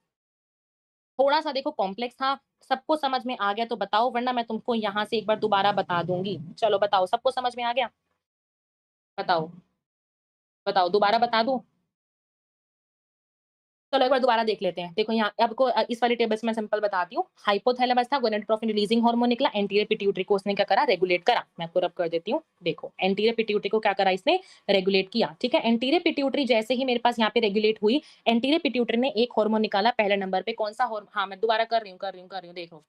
Speaker 1: थोड़ा सा देखो कॉम्प्लेक्स था, सबको समझ में आ गया तो बताओ, वरना मैं तुमको यहाँ से एक बार दोबारा बता दूंगी। चलो बताओ, सबको समझ में आ गया, बताओ, बताओ दोबारा बता दूं। चलो एक बार दोबारा देख लेते हैं। देखो यहाँ आपको इस वाली टेबल से मैं सिंपल बताती हूँ। हाइपोथैलेमस था, गोनाडोट्रोपिन रिलीजिंग हार्मोन निकला, एंटीरियर पिट्यूटरी को उसने क्या करा, रेगुलेट करा। मैं आपको रब कर देती हूँ, देखो एंटीरियर पिट्यूटरी को क्या करा इसने, रेगुलेट किया। ठीक है, एंटीरियर पिट्यूटरी जैसे ही मेरे पास यहाँ पे रेगुलेट हुई, एंटीरियर पिट्यूटरी ने एक हार्मोन निकाला पहले नंबर पे, कौन सा हार्मोन, हाँ मैं दोबारा कर रही हूँ, देखो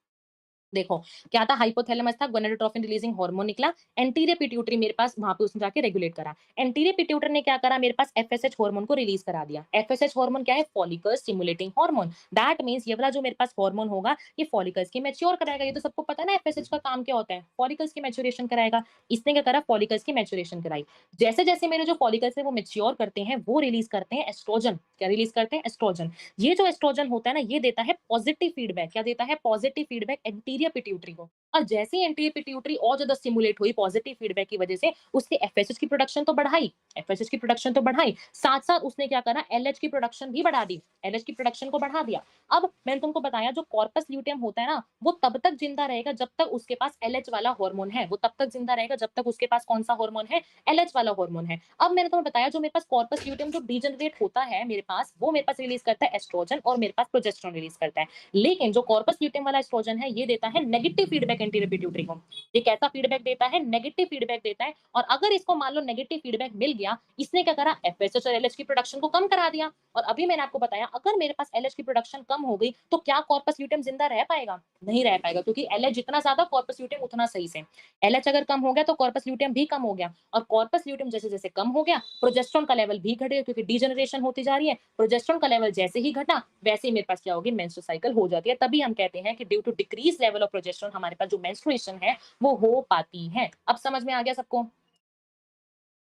Speaker 1: देखो क्या था, हाइपोथैलेमस था, गोनाडोट्रोपिन रिलीजिंग हार्मोन निकला, एंटीरियर पिट्यूटरी मेरे पास वहां पे उसने जाके रेगुलेट करा। एंटीरियर पिट्यूटरी ने क्या करा, मेरे पास एफएसएच हार्मोन को रिलीज करा दिया। एफएसएच हार्मोन क्या है, follicle stimulating hormone. That means ये वाला जो मेरे पास हार्मोन होगा, ये फॉलिकल्स की मैच्योर कराएगा। ये तो सबको पता है ना, एफएसएच का काम क्या होता है, फॉलिकल्स की मैच्योरेशन कराएगा। इसने क्या करा, फॉलिकल्स की मैच्योरेशन कराई। जैसे जैसे मेरे जो फॉलिकल्स है वो मैच्योर करते हैं, वो रिलीज करते हैं एस्ट्रोजन। क्या रिलीज करते हैं, एस्ट्रोजन। ये जो एस्ट्रोजन होता है ना, ये देता है पॉजिटिव फीडबैक। क्या देता है, पॉजिटिव फीडबैक एंटीरियर पिट्यूटरी को। और जैसे ही एंटीरियर पिट्यूटरी और ज्यादा स्टिमुलेट हुई पॉजिटिव फीडबैक की वजह से, उसके एफएसएच की प्रोडक्शन तो बढ़ाई, एफएसएच की प्रोडक्शन तो बढ़ाई, साथ साथ उसने क्या करा, एलएच की प्रोडक्शन भी बढ़ा दी, एलएच की प्रोडक्शन को बढ़ा दिया। अब मैंने तुमको बताया, जो कॉर्पस ल्यूटियम होता है ना, वो तब तक जिंदा रहेगा जब तक उसके पास एलएच वाला हार्मोन है। वो तब तक जिंदा रहेगा जब तक उसके पास कौन सा हार्मोन है, एलएच वाला हार्मोन है। अब मैंने तुम्हें बताया, जो मेरे पास कॉर्पस ल्यूटियम जो डीजनरेट होता है मेरे पास, वो मेरे पास रिलीज करता है एस्ट्रोजन, और मेरे पास प्रोजेस्टेरोन रिलीज करता है। लेकिन जो कॉर्पस ल्यूटियम वाला एस्ट्रोजन है, ये देता है नेगेटिव फीडबैक एंटीरियर पिट्यूटरी को। ये कैसा फीडबैक देता है? नेगेटिव फीडबैक देता है। और अगर इसको मान लो नेगेटिव फीडबैक मिल गया, इसने क्या करा? एफएसएच और एलएच की प्रोडक्शन को कम करा दिया। और अभी मैंने आपको बताया, अगर मेरे पास एलएच की प्रोडक्शन कम हो गई तो क्या कॉर्पस ल्यूटेम जिंदा रह पाएगा? नहीं रह पाएगा, क्योंकि एलएच जितना ज्यादा, कॉर्पस ल्यूटेम उतना सही से। एलएच अगर कम हो गया तो कॉर्पस ल्यूटेम भी कम हो गया, और कॉर्पस ल्यूटेम जैसे जैसे कम हो गया, प्रोजेस्टेरोन का लेवल भी घट गया, क्योंकि डीजनरेशन होती जा रही है। प्रोजेस्टेरोन का लेवल जैसे ही घटा, वैसे ही मेरे पास क्या होगी? मेंस्ट्रुअल साइकिल हो जाती है। तभी हम कहते हैं कि due to decrease level of progesterone हमारे पास जो मेंस्ट्रुएशन है वो हो पाती है। अब समझ में आ गया सबको?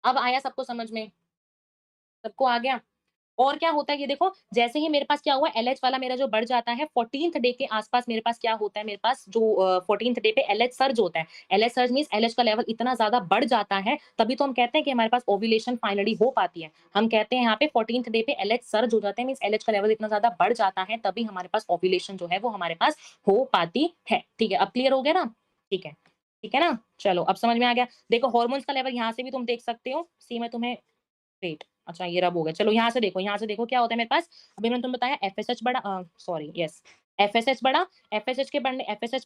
Speaker 1: अब आया सबको समझ में? सबको आ गया? और क्या होता है ये देखो, जैसे ही मेरे पास क्या हुआ, एलएच वाला मेरा जो बढ़ जाता है 14th डे के आसपास, मेरे पास क्या होता है? मेरे पास जो 14th डे पे एलएच सर्ज होता है। एलएच सर्ज मींस एलएच का लेवल इतना ज्यादा बढ़ जाता है, तभी तो हम कहते हैं कि हमारे पास ओव्यूलेशन फाइनली हो पाती है। हम कहते हैं यहाँ पे 14th डे पे एलएच सर्ज हो जाते हैं, मींस एलएच का लेवल इतना ज्यादा बढ़ जाता है, तभी हमारे पास ओव्यूलेशन जो है वो हमारे पास हो पाती है। ठीक है, अब क्लियर हो गया ना? ठीक है, ठीक है ना? चलो, अब समझ में आ गया। देखो, हार्मोन्स का लेवल यहाँ से भी तुम देख सकते हो। सी मैं तुम्हें वेट, अच्छा ये रब हो गया। चलो यहाँ से देखो क्या होता है मेरे पास। अभी मैंने तुम्हें बताया एफएसएच बढ़ा, सॉरी यस, एफएसएच बढ़ा, एफएसएच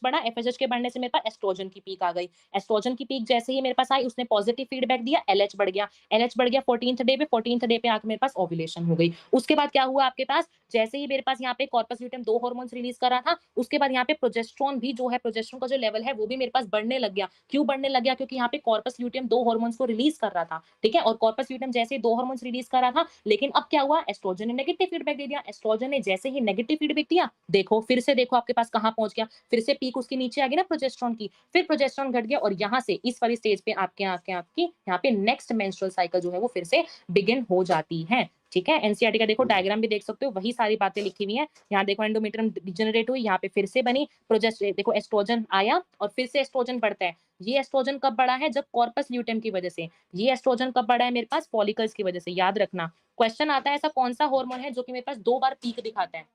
Speaker 1: बढ़ा, एफएसएच के बढ़ने से मेरे पास एस्ट्रोजन की पीक आ गई। एस्ट्रोजन की पीक जैसे ही मेरे पास आई, उसने पॉजिटिव फीडबैक दिया, एलएच बढ़ गया। एलएच बढ़ गया 14th डे पे, 14th डे पे आके मेरे पास ओव्यूलेशन हो गई। उसके बाद क्या हुआ आपके पास? जैसे ही मेरे पास यहाँ पे कॉर्पस ल्यूटेम 2 हार्मोन्स रिलीज कर रहा था, उसके बाद यहाँ पे प्रोजेस्टेरोन भी जो है, प्रोजेस्टेरोन का जो लेवल है वो भी मेरे पास बढ़ने लग गया। क्यों बढ़ने लग गया? क्योंकि यहाँ पे कॉर्पस ल्यूटेम 2 हार्मोन्स को रिलीज कर रहा था। ठीक है, और कॉर्पस ल्यूटेम जैसे ही 2 हार्मोन्स रिलीज कर रहा था, लेकिन अब क्या हुआ? एस्ट्रोजन ने नेगेटिव फीडबैक दे दिया। एस्ट्रोजन ने जैसे ही नेगेटिव फीडबैक दिया, देखो फिर से देखो आपके पास कहां पहुंच गया, फिर से पीक उसकी नीचे आ गई ना प्रोजेस्टेरोन की, फिर प्रोजेस्टेरोन घट गया, और यहां से इस वाली स्टेज पे आपकी यहाँ पे नेक्स्ट मेंस्ट्रुअल साइकिल जो है वो फिर से बिगिन हो जाती है। ठीक है, एनसीईआरटी का देखो डायग्राम भी देख सकते हो, वही सारी बातें लिखी हुई हैं। यहाँ देखो एंडोमेट्रियम डिजेनरेट हुई, यहाँ पे फिर से बनी प्रोजेस्ट, देखो एस्ट्रोजन आया और फिर से एस्ट्रोजन बढ़ता है। ये एस्ट्रोजन कब बढ़ा है? जब कॉर्पस ल्यूटेम की वजह से। ये एस्ट्रोजन कब बढ़ा है मेरे पास? फॉलिकल्स की वजह से। याद रखना, क्वेश्चन आता है ऐसा कौन सा हार्मोन है जो कि मेरे पास 2 बार पीक दिखाता है।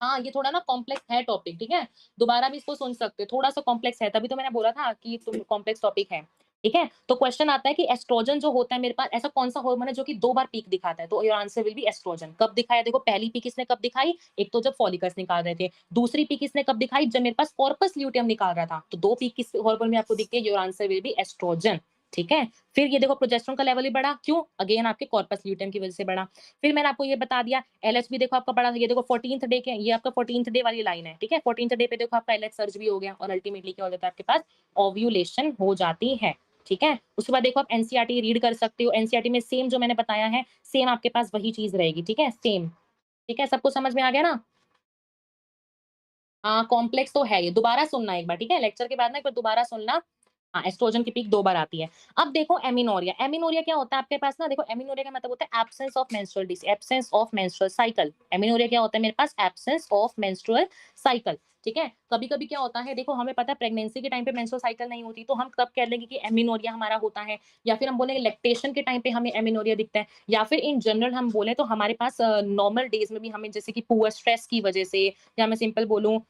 Speaker 1: हाँ, ये थोड़ा ना कॉम्प्लेक्स है टॉपिक, ठीक है? दोबारा भी इसको सुन सकते हो, थोड़ा-सा कॉम्प्लेक्स है, तभी तो मैंने बोला था कि तुम कॉम्प्लेक्स टॉपिक है, ठीक है? तो क्वेश्चन आता है कि एस्ट्रोजन जो होता है मेरे पास, ऐसा कौन-सा हार्मोन है जो कि 2 बार पीक दिखाता है? तो your answer will be oestrogen. कब दिखाया? देखो, पहली पीक इसने कब दिखाई? एक तो जब फॉलिकल्स निकाल रहे थे, दूसरी पीक इसने कब दिखाई? जब मेरे पास कॉर्पस ल्यूटेम निकाल रहा था। तो 2 पीक किस हार्मोन में आपको दिखती है? Your answer will be oestrogen, ठीक है? फिर ये देखो प्रोजेस्टेरोन का लेवल भी बढ़ा, क्यों? अगेन आपके कॉर्पस ल्यूटेम की वजह से बढ़ा। फिर मैंने आपको ये बता दिया, एलएच भी देखो आपका बढ़ा, ये देखो 14th डे के, ये आपका 14th डे वाली लाइन है, ठीक है? 14th डे पे देखो आपका एलएच सर्ज भी हो गया, और अल्टीमेटली क्या हो जाता है आपके पास? ओव्यूलेशन हो जाती है, ठीक है? उसके बाद देखो आप एनसीईआरटी रीड कर सकते हो, एनसीईआरटी में सेम जो मैंने बताया है, सेम आपके पास वही चीज रहेगी, ठीक है? सेम, ठीक है? सबको समझ में आ गया ना? हाँ, कॉम्प्लेक्स तो है ये, दोबारा सुनना एक बार, ठीक है? लेक्चर के बाद ना एक बार दोबारा सुनना। हाँ, एस्ट्रोजन की पीक 2 बार आती है। अब देखो एमिनोरिया, एमिनोरिया क्या होता है आपके पास ना? देखो, एमिनोरिया का मतलब होता है absence of menstrual absence of menstrual cycle. Amenorrhoea क्या होता है मेरे पास? एब्सेंस ऑफ मेंस्ट्रुअल साइकिल, ठीक है? कभी-कभी क्या होता है, देखो हमें पता है प्रेगनेंसी के टाइम पे मेंस्ट्रुअल साइकिल नहीं होती, तो हम तब कह लेंगे कि एमिनोरिया हमारा होता है, या फिर हम बोलेंगे लैक्टेशन के टाइम पे हमें एमिनोरिया दिखता है, या फिर इन जनरल हम बोले तो हमारे पास नॉर्मल डेज में भी हमें, जैसे कि पुअर स्ट्रेस की वजह से, या मैं सिंपल बोलूँ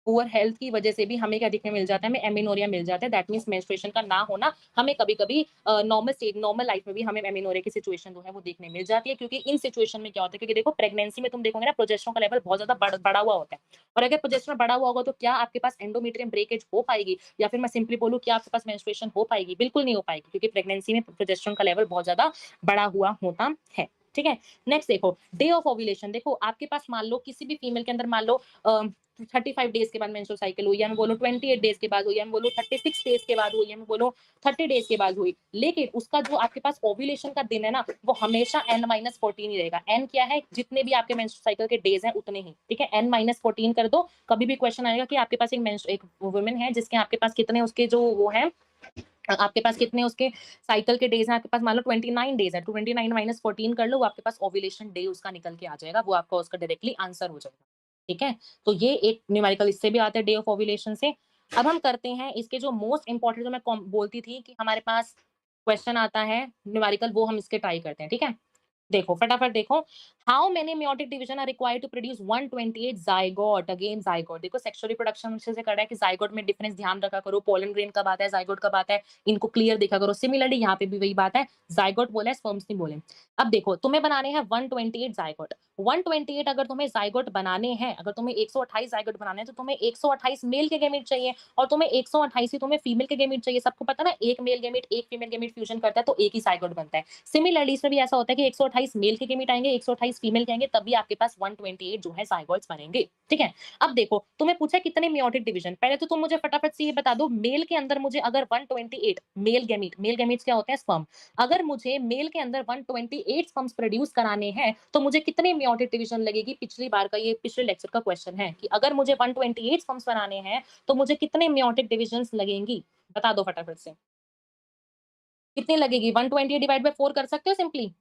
Speaker 1: पुअर हेल्थ की वजह से भी हमें क्या दिखने मिल जाता है? हमें एमिनोरिया मिल जाता है। दैट मीन्स मेंस्ट्रुएशन का ना होना हमें कभी-कभी नॉर्मल लाइफ में भी हमें एमिनोरिया की सिचुएशन जो है वो देखने मिल जाती है, क्योंकि इन सिचुएशन में क्या होता है, क्योंकि देखो प्रेगनेंसी में तुम देखोगे ना प्रोजेस्टेरोन का लेवल बहुत ज़्यादा बढ़ा हुआ होता है, और अगर प्रोजेस्टेरोन बढ़ा हुआ होगा तो क्या आपके पास एंडोमेट्रियम ब्रेकेज हो पाएगी, या फिर मैं सिंपली बोलूँ क्या आपके पास मेंस्ट्रुएशन हो पाएगी? बिल्कुल नहीं हो पाएगी, क्योंकि प्रेगनेंसी में प्रोजेस्टेरोन का लेवल बहुत ज़्यादा बढ़ा हुआ होता है, ठीक है? नेक्स्ट देखो, डे ऑफ ओव्यूलेशन। देखो आपके पास मान लो किसी भी फीमेल के अंदर मान लो 35 डेज के बाद मेंस्ट्रुअल साइकिल हुई, या मैं बोलूँ 28 डेज के बाद हुई, या मैं बोलूँ 36 डेज के बाद हुई, या मैं बोलूँ 30 डेज के बाद हुई, लेकिन उसका जो आपके पास ओव्यूलेशन का दिन है ना, वो हमेशा n-14 ही रहेगा। n क्या है? जितने भी आपके मेंस्ट्रुअल साइकिल के डेज हैं उतने ही, ठीक है? n-14 कर दो, कभी भी क्वेश्चन आएगा कि आपके पास एक वुमेन है जिसके आपके पास कितने उसके जो वो है, आपके पास कितने उसके साइकिल के डेज हैं, आपके पास मान लो 29 डेज है, तो 29 - 14 कर लो, वो आपके पास ओव्यूलेशन डे उसका निकल के आ जाएगा, वो आपका उसका डायरेक्टली आंसर हो जाएगा, ठीक है? तो ये एक न्यूमेरिकल इससे भी आता है डे ऑफ ओव्यूलेशन से। अब हम करते हैं इसके जो मोस्ट इंपोर्टेंट, जो मैं बोलती थी कि हमारे पास क्वेश्चन आता है न्यूमेरिकल, वो हम इसके ट्राई करते हैं, ठीक है? देखो, फटाफट देखो, how many meiotic division are required to produce 128 zygote, again zygote. देखो सेक्सुअल रिप्रोडक्शन अच्छे से कर रहा है कि ज़ायगोट में डिफरेंस ध्यान रखा करो, पोलन ग्रेन कब आता है, ज़ायगोट कब आता है, इनको क्लियर देखा करो। सिमिलरली यहाँ पे भी वही बात है, ज़ायगोट बोला है, स्पर्म्स नहीं बोले। अब देखो, तुम्हें बनाने हैं 128 ज़ायगोट। 128 अगर तुम्हें ज़ायगोट बनाने हैं, अगर तुम्हें 128 ज़ायगोट बनाने हैं, तो तुम्हें 128 मेल के गैमेट चाहिए और तुम्हें 128 ही तुम्हें फीमेल के गैमेट चाहिए। सबको पता है ना, एक मेल गैमेट, एक फीमेल गैमेट फ्यूजन करता है तो एक ही ज़ायगोट बनता है। सिमिलरली इसमें भी ऐसा होता है कि 128 मेल के गैमेट आएंगे, 128 फीमेल के आएंगे, तब भी आपके पास 128 जो है ज़ायगोट्स बनेंगे। ठीक है? अब देखो, तुम्हें पूछा कितने मेयोटिक डिवीजन, पहले तो तुम मुझे फटाफट से ये बता दो, मेल के अंदर मुझे अगर 128 मेल गैमेट्स क्या होते हैं? स्पर्म। अगर मुझे मेल के अंदर 128 स्पर्म्स प्रोड्यूस कराने हैं, तो मुझे कितने मेयोटिक डिवीजन लगेगी? पिछली बार का, ये पिछले लेक्चर का क्वेश्चन है कि अगर मुझे 128 स्पर्म्स बनाने हैं, तो मुझे कितने मेयोटिक डिवीजन लगेंगी? बता दो फटाफट से। कितनी लगेगी? 128 डिवाइड बाय 4 कर सकते हो सिंपली?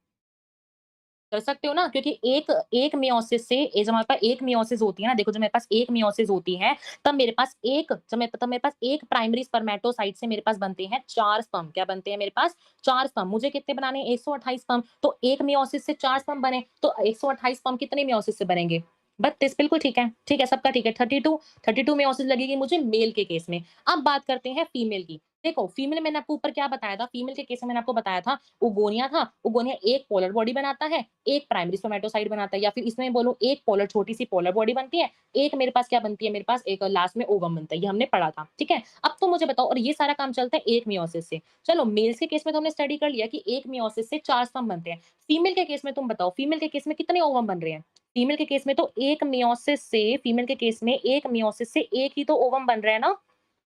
Speaker 1: कर सकते हो ना, क्योंकि एक एक मियोसिस से जब हमारे पास एक मियोसिस होती है ना, देखो जब मेरे पास एक मियोसिस होती है, तब मेरे पास एक प्राइमरी स्पर्मेटोसाइट से मेरे पास बनते हैं 4 स्पर्म। क्या बनते हैं मेरे पास? 4 स्पर्म। मुझे कितने बनाने हैं? 128 स्पर्म। तो एक मियोसिस से 4 स्पर्म बने, तो 128 स्पर्म कितने मियोसिस से बनेंगे? 32। बिल्कुल ठीक है, सबका ठीक है। 32 मियोसिस लगेगी मुझे मेल के केस में। अब बात करते हैं फीमेल की। देखो, फीमेल मैंने आपको ऊपर क्या बताया था? फीमेल के केस में मैंने आपको बताया था, ओगोनिया था। ओगोनिया एक पोलर बॉडी बनाता है, एक प्राइमरी स्पर्मेटोसाइट बनाता है, या फिर इसमें बोलो एक पोलर, छोटी सी पोलर बॉडी बनती है, एक मेरे पास क्या बनती है? मेरे पास एक लास्ट में ओवम बनता है। ये हमने पढ़ा था। ठीक है? अब तो मुझे बताओ, और ये सारा काम चलता है एक मियोसिस से। चलो, मेल्स के केस में तो हमने स्टडी कर लिया कि एक मियोसिस से 4 स्तंभ बनते हैं। फीमेल के केस में तुम बताओ, फीमेल के केस में कितने ओवम बन रहे हैं? फीमेल के केस में तो एक मियोसिस से, फीमेल के केस में एक मियोसिस से एक ही तो ओवम बन रहा है ना?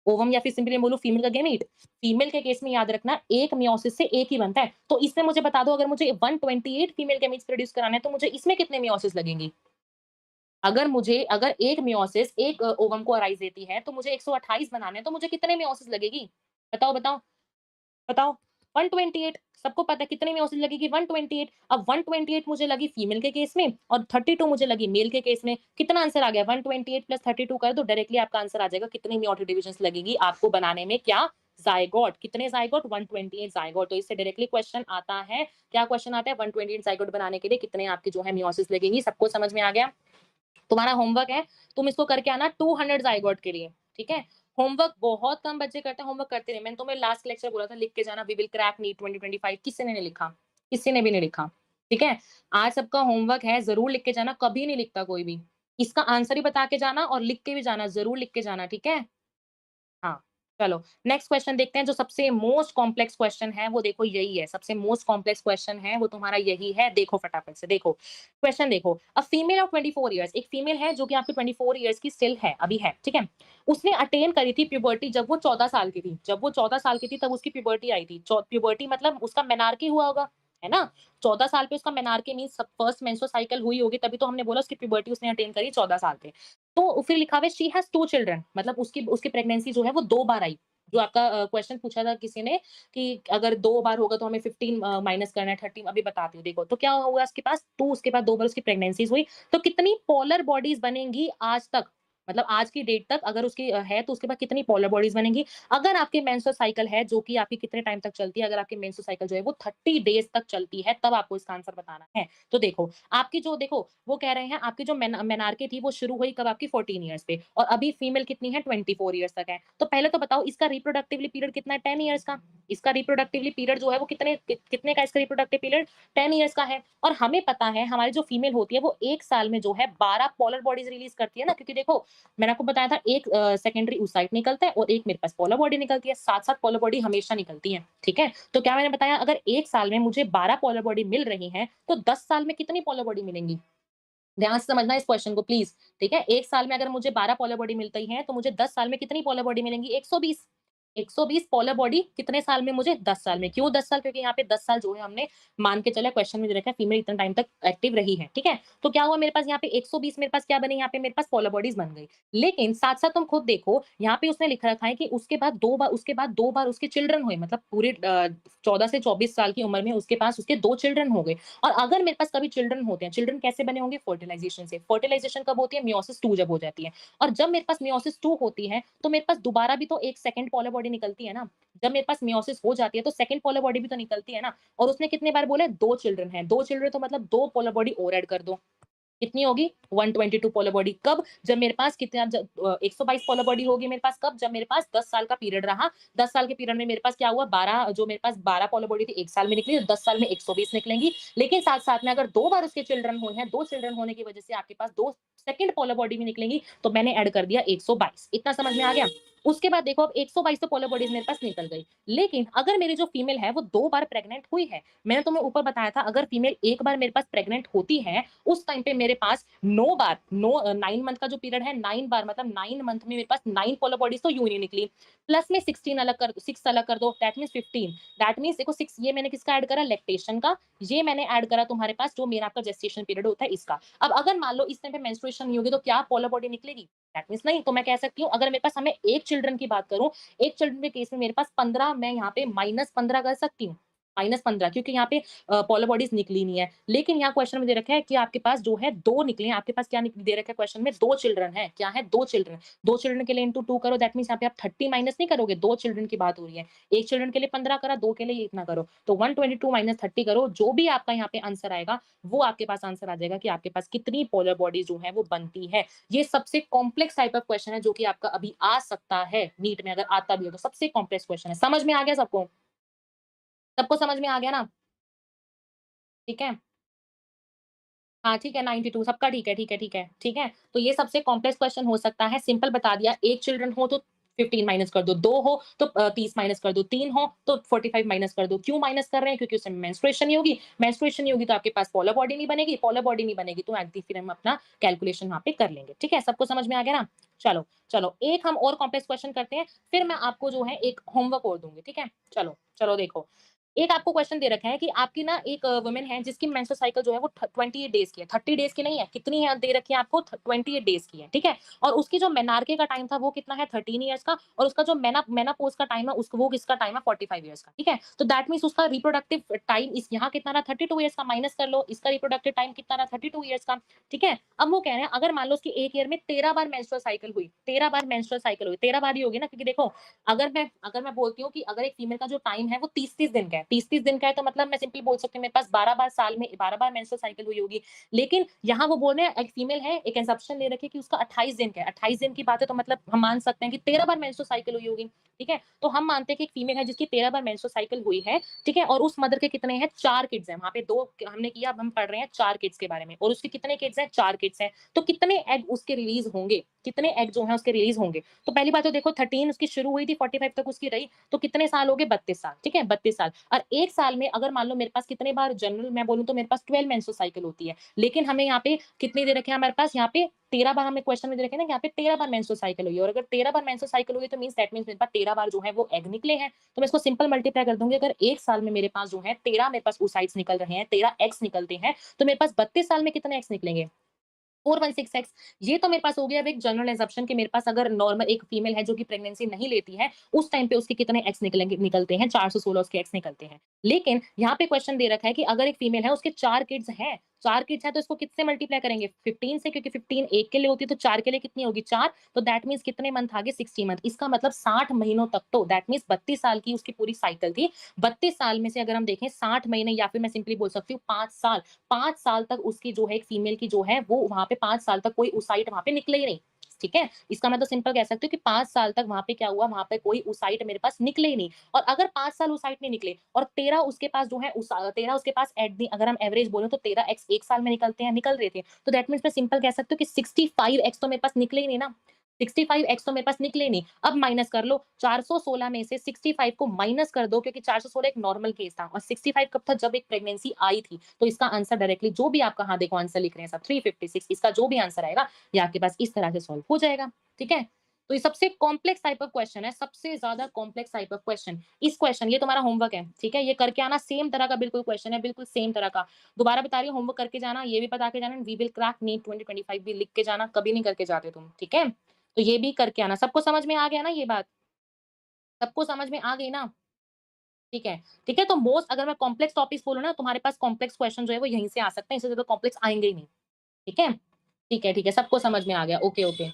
Speaker 1: ओवम, या फिर सिंपली बोलो फीमेल का गैमीट। फीमेल के केस में याद रखना, एक मियोसिस से एक ही बनता है। तो इसमें मुझे बता दो, अगर मुझे 128 फीमेल गैमीट्स प्रोड्यूस कराने हैं, तो मुझे इसमें कितने मियोसिस लगेंगी? अगर एक मियोसिस एक ओवम को अराइज़ देती है, तो मुझे 128 बनाने हैं, तो मुझे कितने मियोसिस लगेगी? बताओ, बताओ, बताओ। 128, सबको पता है कितने मियोसिस लगेगी? 128। अब 128 मुझे लगी फीमेल के केस में और 32 मुझे लगी मेल के केस में। कितना आंसर आ गया? 128 प्लस 32 कर दो, डायरेक्टली आपका आंसर आ जाएगा कितनी मेयोटिक डिविजन्स लगेगी आपको बनाने में, क्या? ज़ायगोट। कितने ज़ायगोट? 128 ज़ायगोट। तो इससे डायरेक्टली क्वेश्चन आता है, क्या क्वेश्चन आता है? 128 ज़ायगोट बनाने के लिए कितने आपकी जो है मियोसिस लगेगी। सबको समझ में आ गया? तुम्हारा होमवर्क है, तुम इसको करके आना 200 ज़ायगोट के लिए, ठीक है? होमवर्क बहुत कम बच्चे करते हैं, होमवर्क करते नहीं। मैंने तुम्हें लास्ट लेक्चर बोला था लिख के जाना, वी विल क्रैक नीट 2025, किसी ने नहीं लिखा, किसी ने भी नहीं लिखा, ठीक है? आज सबका होमवर्क है, ज़रूर लिख के जाना, कभी नहीं लिखता कोई भी। इसका आंसर ही बता के जाना और लिख के भी जाना, ज़रूर लिख के जाना, ठीक है? हाँ, चलो नेक्स्ट क्वेश्चन देखते हैं, जो सबसे मोस्ट कॉम्प्लेक्स क्वेश्चन है वो देखो यही है, सबसे मोस्ट कॉम्प्लेक्स क्वेश्चन है वो तुम्हारा यही है। देखो फटाफट से देखो, क्वेश्चन देखो, अ फीमेल ऑफ 24 इयर्स, एक फीमेल है जो कि आपकी 24 इयर्स की स्टिल है, अभी है, ठीक है? उसने अटेन करी थी प्यूबर्टी जब वो 14 साल की थी, जब वो 14 साल की थी तब उसकी प्यूबर्टी आई थी। प्यूबर्टी मतलब उसका मेनार्की हुआ होगा, है ना? 14 साल पे उसका menarche means first menstrual cycle हुई होगी, तभी तो हमने बोला उसकी प्यूबर्टी उसने अटेन करी 14 साल पे। तो फिर लिखा हुआ है शी हैज़ 2 चिल्ड्रन, मतलब उसकी उसकी प्रेगनेंसी जो है वो 2 बार आई। जो आपका क्वेश्चन पूछा था किसी ने कि अगर 2 बार होगा तो हमें 15 माइनस करना है 30, अभी बताती हूँ देखो। तो क्या होगा उसके पास 2, उसके बाद 2 बार उसकी प्रेगनेंसीज़ हुई, तो कितनी पोलर बॉडीज़ बनेंगी आज तक? मतलब आज की डेट तक अगर उसकी है तो उसके बाद कितनी पोलर बॉडीज़ बनेंगी? अगर आपकी मेंस्ट्रुअल साइकिल है जो कि आपकी कितने टाइम तक चलती है, अगर आपकी मेंस्ट्रुअल साइकिल जो है वो 30 डेज़ तक चलती है, तब आपको इसका आंसर बताना है। तो देखो, आपकी जो देखो वो कह रहे हैं आपकी जो मेनार्की थी वो शुरू हुई कब? आपकी 14 इयर्स पे, और अभी फीमेल कितनी है? 24 इयर्स तक है। तो पहले तो बताओ इसका रिप्रोडक्टिवली पीरियड कितना है? 10 इयर्स का। इसका रिप्रोडक्टिवली पीरियड जो है वो कितने का इसका रिप्रोडक्टिव पीरियड? 10 इयर्स का है। और हमें पता है हमारी जो फीमेल होती है वो 1 साल में जो है 12 पोलर बॉडीज़ रिलीज़ करती है ना, क्योंकि देखो मैंने आपको बताया था एक सेकेंडरी oocyte निकलता है और एक मेरे पास पोलर बॉडी निकलती है। साथ-साथ पोलर बॉडी हमेशा निकलती है, ठीक है? तो क्या मैंने बताया, अगर 1 साल में मुझे 12 पोलर बॉडी मिल रही हैं, तो 10 साल में कितनी पोलर बॉडी मिलेंगी? ध्यान से समझना इस क्वेश्चन को प्लीज़, ठीक है? 1 साल में अगर मुझे 12 पोलर बॉडी मिलती हैं, तो मुझे 10 साल में कितनी पोलर बॉडी मिलेंगी? 120। 120 पोलर बॉडी कितने साल में? मुझे 10 साल में। क्यों 10 साल? क्योंकि यहाँ पे 10 साल जो है हमने मान के चला, क्वेश्चन में दे रखा है फीमेल इतना टाइम तक एक्टिव रही है, ठीक है? तो क्या हुआ मेरे पास यहाँ पे 120 मेरे पास क्या बने? यहाँ पे मेरे पास पोलर बॉडीज़ बन गई। लेकिन साथ-साथ तुम खुद देखो, यहाँ पे उसने लिख रखा है कि उसके बाद 2 बार उसके चिल्ड्रन हुए, मतलब पूरे 14 से 24 साल की उम्र में उसके पास उसके 2 चिल्ड्रन हो गए। और अगर मेरे पास कभी चिल्ड्रन होते हैं, चिल्ड्रन कैसे बने होंगे? फर्टिलाइज़ेशन से। फर्टिलाइज़ेशन कब होती है? मेयोसिस 2 जब हो जाती है। और जब मेरे पास मेयोसिस 2 होती है, तो मेरे पास दोबारा भी तो एक सेकंड पोलर बॉडी बॉडी निकलती है ना, जब मेरे पास मेयोसिस हो जाती है तो सेकंड पोलर बॉडी भी तो निकलती है ना। और उसने कितने बार बोला है 2 चिल्ड्रन हैं, 2 चिल्ड्रन तो मतलब 2 पोलर बॉडी और ऐड कर दो। कितनी होगी 122 पोलर बॉडी। कब? जब मेरे पास कितना 122 पोलर बॉडी होगी मेरे पास कब? जब मेरे पास 10 साल का पीरियड रहा। 10 साल के पीरियड में मेरे पास क्या हुआ 12 जो मेरे पास 12 पोलर बॉडी थी 1 साल में निकली, 10 साल में 120 निकलेंगी। लेकिन साथ-साथ में अगर 2 बार उसके चिल्ड्रन हुए हैं, 2 चिल्ड्रन होने की वजह से आपके पास 2 सेकंड पोलर बॉडी भी निकलेंगी, तो मैंने ऐड कर दिया 122। इतना समझ में आ गया? उसके बाद देखो अब 122 तो पोलर बॉडीज़ मेरे पास निकल गई। लेकिन अगर मेरी जो फीमेल है वो 2 बार प्रेग्नेंट हुई है, मैंने तुम्हें ऊपर बताया था अगर फीमेल 1 बार मेरे पास प्रेग्नेंट होती है, उस टाइम पे मेरे पास 9 बार 9 मंथ का जो पीरियड है 9 बार मतलब 9 मंथ में मेरे पास 9 पोलर बॉडीज तो यूं ही नहीं निकली। प्लस में 16 अलग कर 6 अलग कर दो दैट मींस 15। दैट मींस देखो 6 ये मैंने किसका ऐड करा लैक्टेशन का, ये मैंने ऐड करा तुम्हारे पास जो मेरा आपका जेस्टेशन पीरियड होता है इसका। अब अगर मान लो इस टाइम पे मेंस्ट्रुएशन नहीं होगी तो क्या पोलर बॉडी निकलेगी? दैट मींस नहीं। तो मैं कह सकती हूँ अगर मेरे पास हमें एक चिल्ड्रन की बात करूं, एक चिल्ड्रन के केस में मेरे पास 15 मैं यहाँ पे -15 कर सकती हूँ। -15 क्योंकि यहाँ पे पोलर बॉडीज निकली नहीं है। लेकिन यहाँ क्वेश्चन में दे रखा है कि आपके पास जो है 2 निकले हैं, आपके पास क्या दे रखा है क्वेश्चन में 2 चिल्ड्रन हैं। क्या है? 2 चिल्ड्रन। 2 चिल्ड्रन के लिए इंटू 2 करो दैट मींस यहाँ पे आप 30 माइनस नहीं करोगे, 2 चिल्ड्रन की बात हो रही है। एक चिल्ड्रन के लिए 15 करा, 2 के लिए इतना करो। तो 122 माइनस 30 करो, जो भी आपका यहाँ पे आंसर आएगा, वो आपके पास आंसर आ जाएगा कि आपके पास कितनी पोलर बॉडीज जो है वो बनती है। ये सबसे कॉम्प्लेक्स टाइप ऑफ क्वेश्चन है जो कि आपका अभी आ सकता है नीट में, अगर आता भी हो तो सबसे कॉम्प्लेक्स क्वेश्चन है। समझ में आ गया सबको? सबको समझ में आ गया ना? ठीक है? हाँ, ठीक है 92 सबका ठीक है, ठीक है, ठीक है, ठीक है। तो ये सबसे कॉम्प्लेक्स क्वेश्चन हो सकता है, सिंपल बता दिया, 1 चिल्ड्रन हो तो 15 माइनस कर दो, 2 हो तो 30 माइनस कर दो, 3 हो तो 45 माइनस कर दो। क्यों माइनस कर रहे हैं? क्योंकि उसमें मेंस्ट्रुएशन नहीं होगी, मेंस्ट्रुएशन नहीं होगी तो आपके पास पोलर बॉडी नहीं बनेगी, पोलर बॉडी नहीं बनेगी तो फिर हम अपना कैलकुलेशन वहाँ पे कर लेंगे। ठीक है? सबको समझ में आ गया ना? चलो, चलो एक हम और कॉम्प्लेक्स क्वेश्चन करते हैं, फिर मैं आपको जो है एक होमवर्क और दूँगी, ठीक है? चलो, चलो देखो। एक आपको क्वेश्चन दे रखा है कि आपकी ना एक वुमन है जिसकी मेंस्ट्रुअल साइकिल जो है वो 28 डेज की है, 30 डेज की नहीं है। कितनी है दे रखी है आपको 28 डेज की है, ठीक है। और उसकी जो मेनार्के का टाइम था वो कितना है 13 इयर्स का, और उसका जो मेनापोज का टाइम है उसको वो किसका टाइम है 45 इयर्स का, ठीक है। तो दैट मींस उसका रिप्रोडक्टिव टाइम इस यहाँ कितना रहा 32 इयर्स का, माइनस कर लो इसका रिप्रोडक्टिव टाइम कितना रहा 32 इयर्स का, ठीक है। अब वो कह रहे हैं अगर मान लो उसकी एक ईयर में 13 बार मेंस्ट्रुअल साइकिल हुई, 13 बार मेंस्ट्रुअल साइकिल हुई, 13 बार ही होगी ना, क्योंकि देखो अगर मैं बोलती हूँ कि अगर एक फीमेल का जो टाइम है वो 30-30 दिन का है, 30-30 दिन का है तो मतलब मैं सिंपली बोल सकती हूँ मेरे पास 12 बार साल में 12 बार मेंस्ट्रुअल साइकिल हुई होगी। लेकिन यहाँ वो बोल रहे हैं एक फीमेल है, एक एक्सेप्शन ले रखी है कि उसका 28 दिन का है। 28 दिन की बात है तो मतलब हम मान सकते हैं कि 13 बार मेंस्ट्रुअल साइकिल हुई होगी, ठीक है। तो हम मानते हैं कि एक फीमेल है जिसकी 13 बार मेंस्ट्रुअल साइकिल हुई है, ठीक है। और उस मदर के कितने हैं 4 किड्स हैं। वहाँ पे 2 हमने किया, अब हम पढ़ रहे हैं 4 किड्स के बारे में, और उसके कितने किड्स हैं 4 किड्स हैं। तो कितने एग उसके रिलीज़ होंगे, कितने एग जो हैं उसके रिलीज़ होंगे। तो पहली बात तो देखो 13 उसकी शुरू हुई थी, 45 तक उसकी रही, तो कितने साल हो गए 32 साल, ठीक है 32 साल। और 1 साल में अगर मान लो मेरे पास कितने बार जनरल मैं बोलूँ तो मेरे पास 12 मेंस्ट्रुअल साइकिल होती है। लेकिन हमें यहाँ पे कितनी दे रखे हैं हमारे पास यहाँ पे 13 बार, हमें क्वेश्चन में दे रखे हैं ना यहाँ पे 13 बार मेंस्ट्रुअल साइकिल हुई है, और अगर 13 बार मेंस्ट्रुअल साइकिल हुई है तो मींस दैट मींस मेरे पास 13 बार जो है वो एग निकले हैं। तो मैं इसको सिंपल मल्टीप्लाई कर दूँगी, अगर 1 साल में मेरे पास जो है 13 मेरे पास oocytes निकल रहे हैं, 13 एग्स निकलते हैं, तो मेरे पास 32 साल में कितने एग्स निकलेंगे? 416 एक्स। ये तो मेरे पास हो गया अब एक जनरल असम्पशन कि मेरे पास अगर नॉर्मल एक फीमेल है जो कि प्रेगनेंसी नहीं लेती है, उस टाइम पे उसके कितने एक्स निकलते हैं 416 उसके एक्स निकलते हैं। लेकिन यहाँ पे क्वेश्चन दे रखा है कि अगर एक फीमेल है उसके 4 किड्स हैं, 4 किड्स हैं तो इसको किससे मल्टीप्लाई करेंगे 15 से, क्योंकि 15 एक के लिए होती है तो 4 के लिए कितनी होगी 4, तो दैट मीन्स कितने मंथ आ गए 60 मंथ। इसका मतलब 60 महीनों तक, तो दैट मीन्स 32 साल की उसकी पूरी साइकिल थी। 32 साल में से अगर हम देखें 60 महीने, या फिर मैं सिंपली बोल सकती हूँ 5 साल, 5 साल तक उसकी जो है एक फीमेल की जो है वो वहाँ पे 5 साल तक कोई oocyte वहाँ पे निकले ही नहीं। ठीक है? इसका मैं तो सिंपल कह सकती हूँ कि 5 साल तक वहाँ पे क्या हुआ, वहाँ पे कोई oocyte मेरे पास निकले ही नहीं। और अगर 5 साल oocyte नहीं निकले और 13 उसके पास जो है 13 उसके पास एट द अगर हम एवरेज बोलें तो 13 एक्स 1 साल में निकलते हैं, निकल रहे थे। तो दैट मीन्स मैं सिंपल कह सकती हूँ कि 65 एक्स तो मेरे पास निकले ही नहीं ना। 65 एक्स तो मेरे पास निकले ही नहीं। अब माइनस कर लो, 416 में से 65 को माइनस कर दो, क्योंकि 416 एक नॉर्मल केस था और 65 कब था जब एक प्रेगनेंसी आई थी। तो इसका आंसर डायरेक्टली जो भी आपका, हाँ देखो आंसर लिख रहे हैं सब 356, इसका जो भी आंसर आएगा ये आपके पास इस तरह से सॉल्व हो जाएगा। ठीक है? तो ये सबसे कॉम्प्लेक्स टाइप ऑफ क्वेश्चन है, सबसे ज्यादा कॉम्प्लेक्स टाइप ऑफ क्वेश्चन। इस क्वेश्चन ये तुम्हारा होमवर्क है, ठीक है? ये करके आना, सेम तरह का बिल्कुल क्वेश्चन है, बिल्कुल सेम तरह का। दोबारा बता रही हूँ, होमवर्क करके जाना, ये भी बता के जाना, वी विल क्रैक नीट 2025 भी लिख के जाना, कभी नहीं करके जाते तुम, ठीक है? तो ये भी करके आना। सबको समझ में आ गया ना ये बात? सबको समझ में आ गई ना? ठीक है। ठीक है, तो मोस्ट अगर मैं कॉम्प्लेक्स टॉपिक्स बोलूँ ना, तुम्हारे पास कॉम्प्लेक्स क्वेश्चन जो है वो यहीं से आ सकते हैं, इससे ज़्यादा कॉम्प्लेक्स आएँगे ही नहीं। ठीक है? ठीक है, ठीक है, सबको समझ में आ गया। Okay, okay.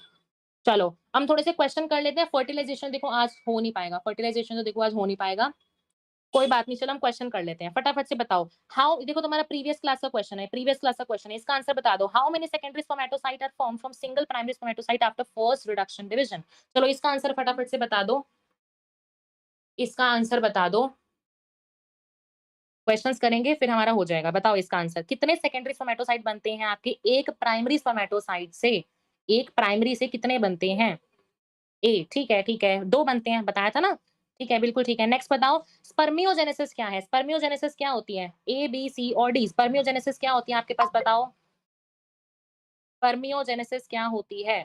Speaker 1: चलो, हम थोड़े से क्वेश्चन कर लेते हैं। फर्टिलाइज़ेशन देखो आज हो नहीं पाएगा, फर्टिलाइज़ेशन तो देखो आज हो नहीं पाएगा। कोई बात नहीं, चलो हम क्वेश्चन कर लेते हैं। फटाफट से बताओ, हाउ देखो तुम्हारा प्रीवियस क्लास का क्वेश्चन है, प्रीवियस क्लास का क्वेश्चन है, इसका आंसर बता दो। How many secondary spermatocyte are formed from single primary spermatocyte after first reduction division? चलो इसका आंसर फटाफट से बता दो, इसका आंसर बता दो। क्वेश्चंस करेंगे फिर हमारा हो जाएगा। बताओ इसका आंसर। कितने सेकेंडरी स्पर्मेटोसाइट बनते हैं आपके एक प्राइमरी स्पर्मेटोसाइट से? एक प्राइमरी से कितने बनते हैं? ठीक है, 2 बनते हैं, बताया था ना? ठीक है, बिल्कुल ठीक है। नेक्स्ट बताओ, स्पर्मियोजेनेसिस क्या है? स्पर्मियोजेनेसिस क्या होती है? ए, बी, सी और डी। स्पर्मियोजेनेसिस क्या होती है आपके पास बताओ? स्पर्मियोजेनेसिस क्या होती है?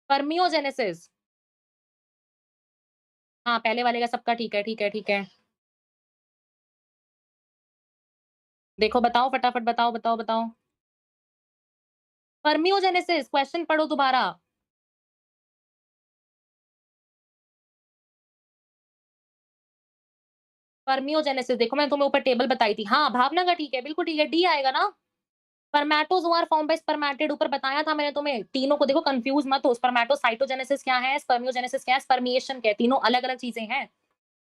Speaker 1: स्पर्मियोजेनेसिस। हाँ, पहले वाले का सबका ठीक है, ठीक है, ठीक है। देखो बताओ फटाफट बताओ, बताओ, बताओ। स्पर्मियोजेनेसिस क्वेश्चन पढ़ो दोबारा। स्पर्मियोजेनेसिस देखो मैंने तुम्हें ऊपर टेबल बताई थी। हाँ, भावना का ठीक है, बिल्कुल ठीक है, डी आएगा ना? स्पर्मैटोज़ोआ आर फॉर्म्ड बाय स्पर्मैटिड ऊपर बताया था मैंने तुम्हें। तीनों को देखो कन्फ्यूज़ मत हो। स्पर्मैटोसाइटोजेनेसिस क्या है, स्पर्मियोजेनेसिस क्या है, स्पर्मिएशन क्या है, तीनों अलग-अलग चीज़ें हैं।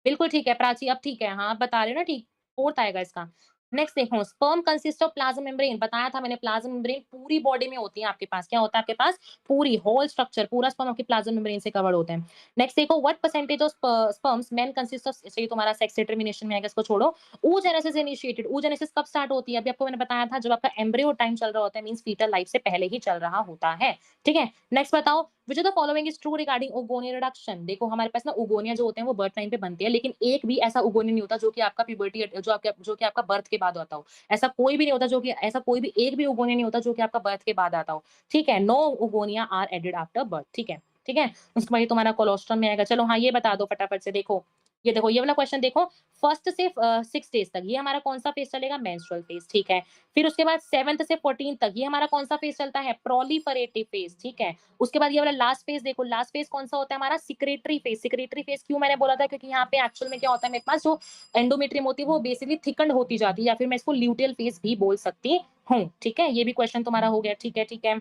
Speaker 1: बिल्कुल ठीक है प्राची, अब ठीक है। हाँ, आप बता रहे हो ना ठीक, 4th आएगा इसका। नेक्स्ट देखो, sperm consist of plasma membrane बताया था मैंने। प्लाज्मा मेम्ब्रेन पूरी बॉडी में होती है आपके पास। क्या होता है आपके पास? पूरी होल स्ट्रक्चर, पूरा स्पर्म आपके प्लाज्मा मेम्ब्रेन से कवर्ड होता है। नेक्स्ट देखो, what percentage of sperms main consist of, ये तुम्हारा सेक्स डिटरमिनेशन में आएगा, इसको छोड़ो। oogenesis इनिशिएटेड, oogenesis कब स्टार्ट होती है? अभी आपको मैंने बताया था, जब आपका एम्ब्रियो टाइम चल रहा होता है, मींस फीटल लाइफ से पहले ही चल रहा होता है। ठीक है? नेक्स्ट बताओ, which of the following is true regarding oogonia reduction? देखो हमारे पास ना ओगोनिया जो होते हैं वो बर्थ टाइम पे बनते हैं, लेकिन एक भी ऐसा ओगोनिया नहीं होता जो कि आपका प्यूबर्टी जो कि आपका बर्थ के बाद आता हो। ऐसा कोई भी नहीं होता जो कि ऐसा कोई भी एक भी ओगोनिया नहीं होता जो कि आपका बर्थ के बाद आता हो। ठीक है? No oogonia are added after birth. ठीक है? ठीक है? उसके बाद ये तुम्हारा कोलोस्ट्रम में आएगा। चलो हाँ, ये बता दो फटाफट से देखो। ये देखो ये वाला क्वेश्चन देखो, फर्स्ट से 6 डेज तक ये हमारा कौन सा फेज चलेगा? Menstrual phase. ठीक है? फिर उसके बाद 7th से 14th तक ये हमारा कौन सा फेज चलता है? Proliferative phase. ठीक है? उसके बाद ये वाला लास्ट फेज देखो, लास्ट फेज कौन सा होता है हमारा? Secretary phase. सिक्रेटरी फेज क्यों मैंने बोला था? क्योंकि यहाँ पे एक्चुअल में क्या होता है, मेरे पास जो एंडोमेट्रियम होती है वो बेसिकली थिकन्ड होती जाती है, या फिर मैं इसको ल्यूटियल फेज भी बोल सकती हूँ। ठीक है? ये भी क्वेश्चन तुम्हारा हो गया। ठीक है, ठीक है।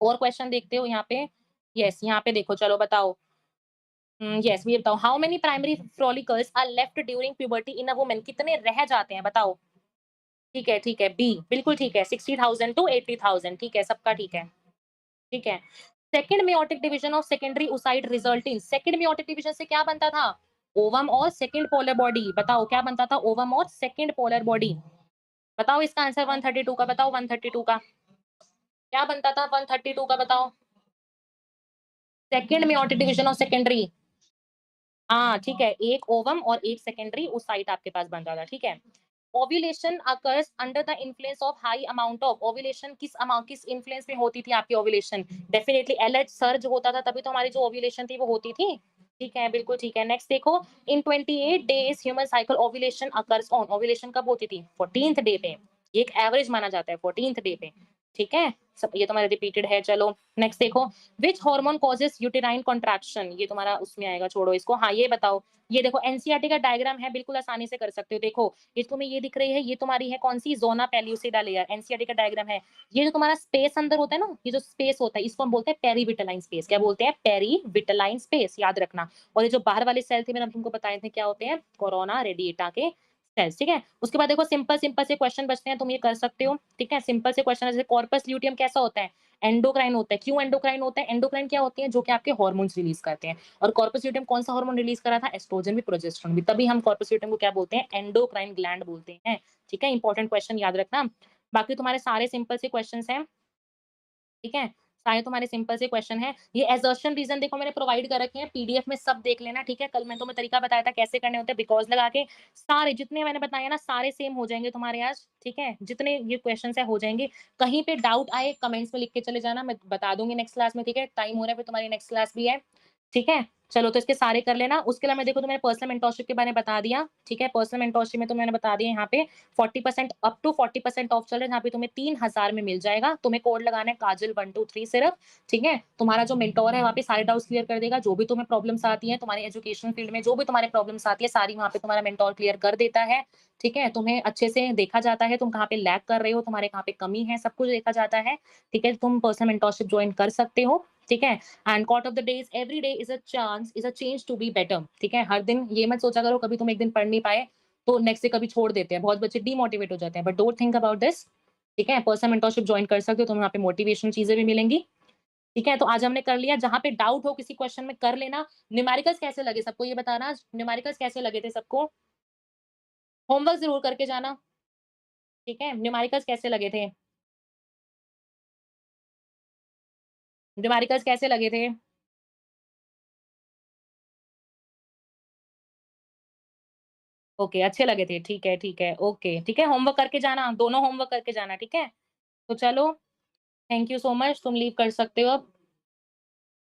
Speaker 1: और क्वेश्चन देखते हो यहाँ पे। यस, यहाँ पे देखो, चलो बताओ। यस, ये बताओ, how many primary follicles are left during puberty in a woman? कितने रह जाते हैं बताओ? ठीक है, बी बिल्कुल ठीक है, 60,000 टू 80,000। ठीक है, सबका ठीक है। ठीक है। Second meiotic division of secondary oocyte result in, second meiotic division से क्या बनता था? ओवम और सेकंड पोलर बॉडी। बताओ क्या बनता था? ओवम और सेकंड पोलर बॉडी। बताओ इसका आंसर 132 का बताओ, 132 का क्या बनता था? 132 का बताओ। Second meiotic division of secondary. हाँ, ठीक है, एक ओवम और एक सेकेंडरी oocyte आपके पास बनता था। ठीक है? Ovulation occurs under the influence of high amount of, ovulation किस इन्फ्लुएंस में होती थी आपकी ओव्यूलेशन? डेफिनेटली एलएच सर्ज होता था, तभी तो हमारी जो ओव्यूलेशन थी वो होती थी। ठीक है, बिल्कुल ठीक है। नेक्स्ट देखो, इन 28 days human cycle ovulation occurs on, ovulation कब होती थी? 14th डे पे। ये एक एवरेज माना जाता है 14th डे पे। ठीक है? सब ये तुम्हारा रिपीटेड है। चलो नेक्स्ट देखो, which hormone causes uterine contraction? ये तुम्हारा उसमें आएगा, छोड़ो इसको। हाँ, ये बताओ। ये देखो एनसीईआरटी का डायग्राम है, बिल्कुल आसानी से कर सकते हो। देखो ये तुम्हें ये दिख रही है, ये तुम्हारी है कौन सी? Zona pellucida layer. एनसीईआरटी का डायग्राम है। ये जो तुम्हारा स्पेस अंदर होता है ना, ये जो स्पेस होता है इसको हम बोलते हैं पेरीविटलाइन स्पेस। क्या बोलते हैं? पेरीविटलाइन स्पेस, याद रखना। और ये जो बाहर वाले सेल थे मैंने तुमको बताए थे क्या होते हैं? कोरोना रेडिएटा के सेल्स। ठीक है? उसके बाद देखो सिंपल सिंपल से क्वेश्चन बचते हैं, तुम ये कर सकते हो। ठीक है? सिंपल से क्वेश्चन जैसे कॉर्पस ल्यूटियम कैसा होता है? एंडोक्राइन होता है। क्यों एंडोक्राइन होता है? एंडोक्राइन क्या होती है? जो कि आपके हार्मोन्स रिलीज करते हैं। और कॉर्पस ल्यूटियम कौन सा हार्मोन रिलीज कर रहा था? एस्ट्रोजन भी, प्रोजेस्टेरोन भी। तभी हम कॉर्पस ल्यूटियम को क्या बोलते हैं? एंडोक्राइन ग्लैंड बोलते हैं। ठीक है? इंपॉर्टेंट क्वेश्चन याद रखना। बाकी तुम्हारे सारे सिंपल से क्वेश्चंस हैं। ठीक है? सारे तुम्हारे सिंपल से क्वेश्चन हैं। ये असर्शन रीजन देखो मैंने प्रोवाइड कर रखे हैं पीडीएफ में, सब देख लेना। ठीक है? कल मैंने तुम्हें तरीका बताया था कैसे करने होते हैं, बिकॉज़ लगा के। सारे जितने मैंने बताए ना सारे सेम हो जाएँगे तुम्हारे आज। ठीक है? जितने ये क्वेश्चन्स हैं हो जाएँगे। कहीं पे डाउट आए कमेंट्स में लिख के चले जाना, मैं बता दूँगी नेक्स्ट क्लास में। ठीक है? टाइम हो रहा है, फिर तुम्हारी नेक्स्ट क्लास भी है। ठीक है? चलो तो इसके सारे कर लेना। उसके अलावा देखो तो मैंने पर्सनल मेंटरशिप के बारे में बता दिया, ठीक है? पर्सनल मेंटरशिप में तो मैंने बता दिया यहाँ पे 40% अप टू 40% ऑफ चल रहा है, जहाँ पे तुम्हें 3000 में मिल जाएगा। तुम्हें कोड लगाना है काजल 123 सिर्फ, ठीक है? तुम्हारा जो मेंटर है वहाँ पे सारे डाउट्स क्लियर कर देगा, जो भी तुम्हें प्रॉब्लम्स आती हैं, तुम्हारे एजुकेशन फील्ड में जो भी तुम्हारे प्रॉब्लम्स आती है, सारी वहाँ पे तुम्हारा मेंटर क्लियर कर देता है, ठीक है? तुम्हें अच्छे से देखा जाता है, तुम कहाँ पे लैग कर रहे हो, तुम्हारे कहाँ पे कमी है, सब कुछ देखा जाता है, ठीक है? तुम पर्सनल मेंटरशिप जॉइन कर सकते हो, ठीक है? And quart of the days every day is a change to be better, ठीक है? हर दिन ये मत सोचा करो कभी तुम एक दिन पढ़ नहीं पाए तो नेक्स्ट डे कभी छोड़ देते हैं, बहुत बच्चे डीमोटिवेट हो जाते हैं, but don't think about this, ठीक है? पर्सनल मेंटरशिप ज्वाइन कर सकते हो, तुम्हें वहाँ पे मोटिवेशन चीजें भी मिलेंगी, ठीक है? तो आज हमने कर लिया, जहाँ पे डाउट हो किसी क्वेश्चन में कर लेना। न्यूमेरिकल्स कैसे लगे सबको ये बताना, न्यूमेरिकल्स कैसे लगे थे सबको? होमवर्क जरूर करके जाना, ठीक है? न्यूमेरिकल्स कैसे लगे थे? न्यूमेरिकल्स कैसे लगे थे? ओके, अच्छे लगे थे, ठीक है, ओके, ठीक है? होमवर्क करके जाना, दोनों होमवर्क करके जाना, ठीक है? तो चलो, थैंक यू सो मच, तुम लीव कर सकते हो अब।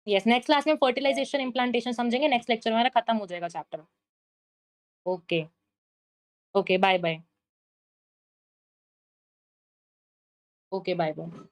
Speaker 1: यस, नेक्स्ट क्लास में फर्टिलाइज़ेशन, इम्प्लांटेशन समझेंगे, नेक्स्ट लेक्चर हमारा खत्म हो जाएगा chapter. Okay, okay, bye-bye. Okay, bye-bye.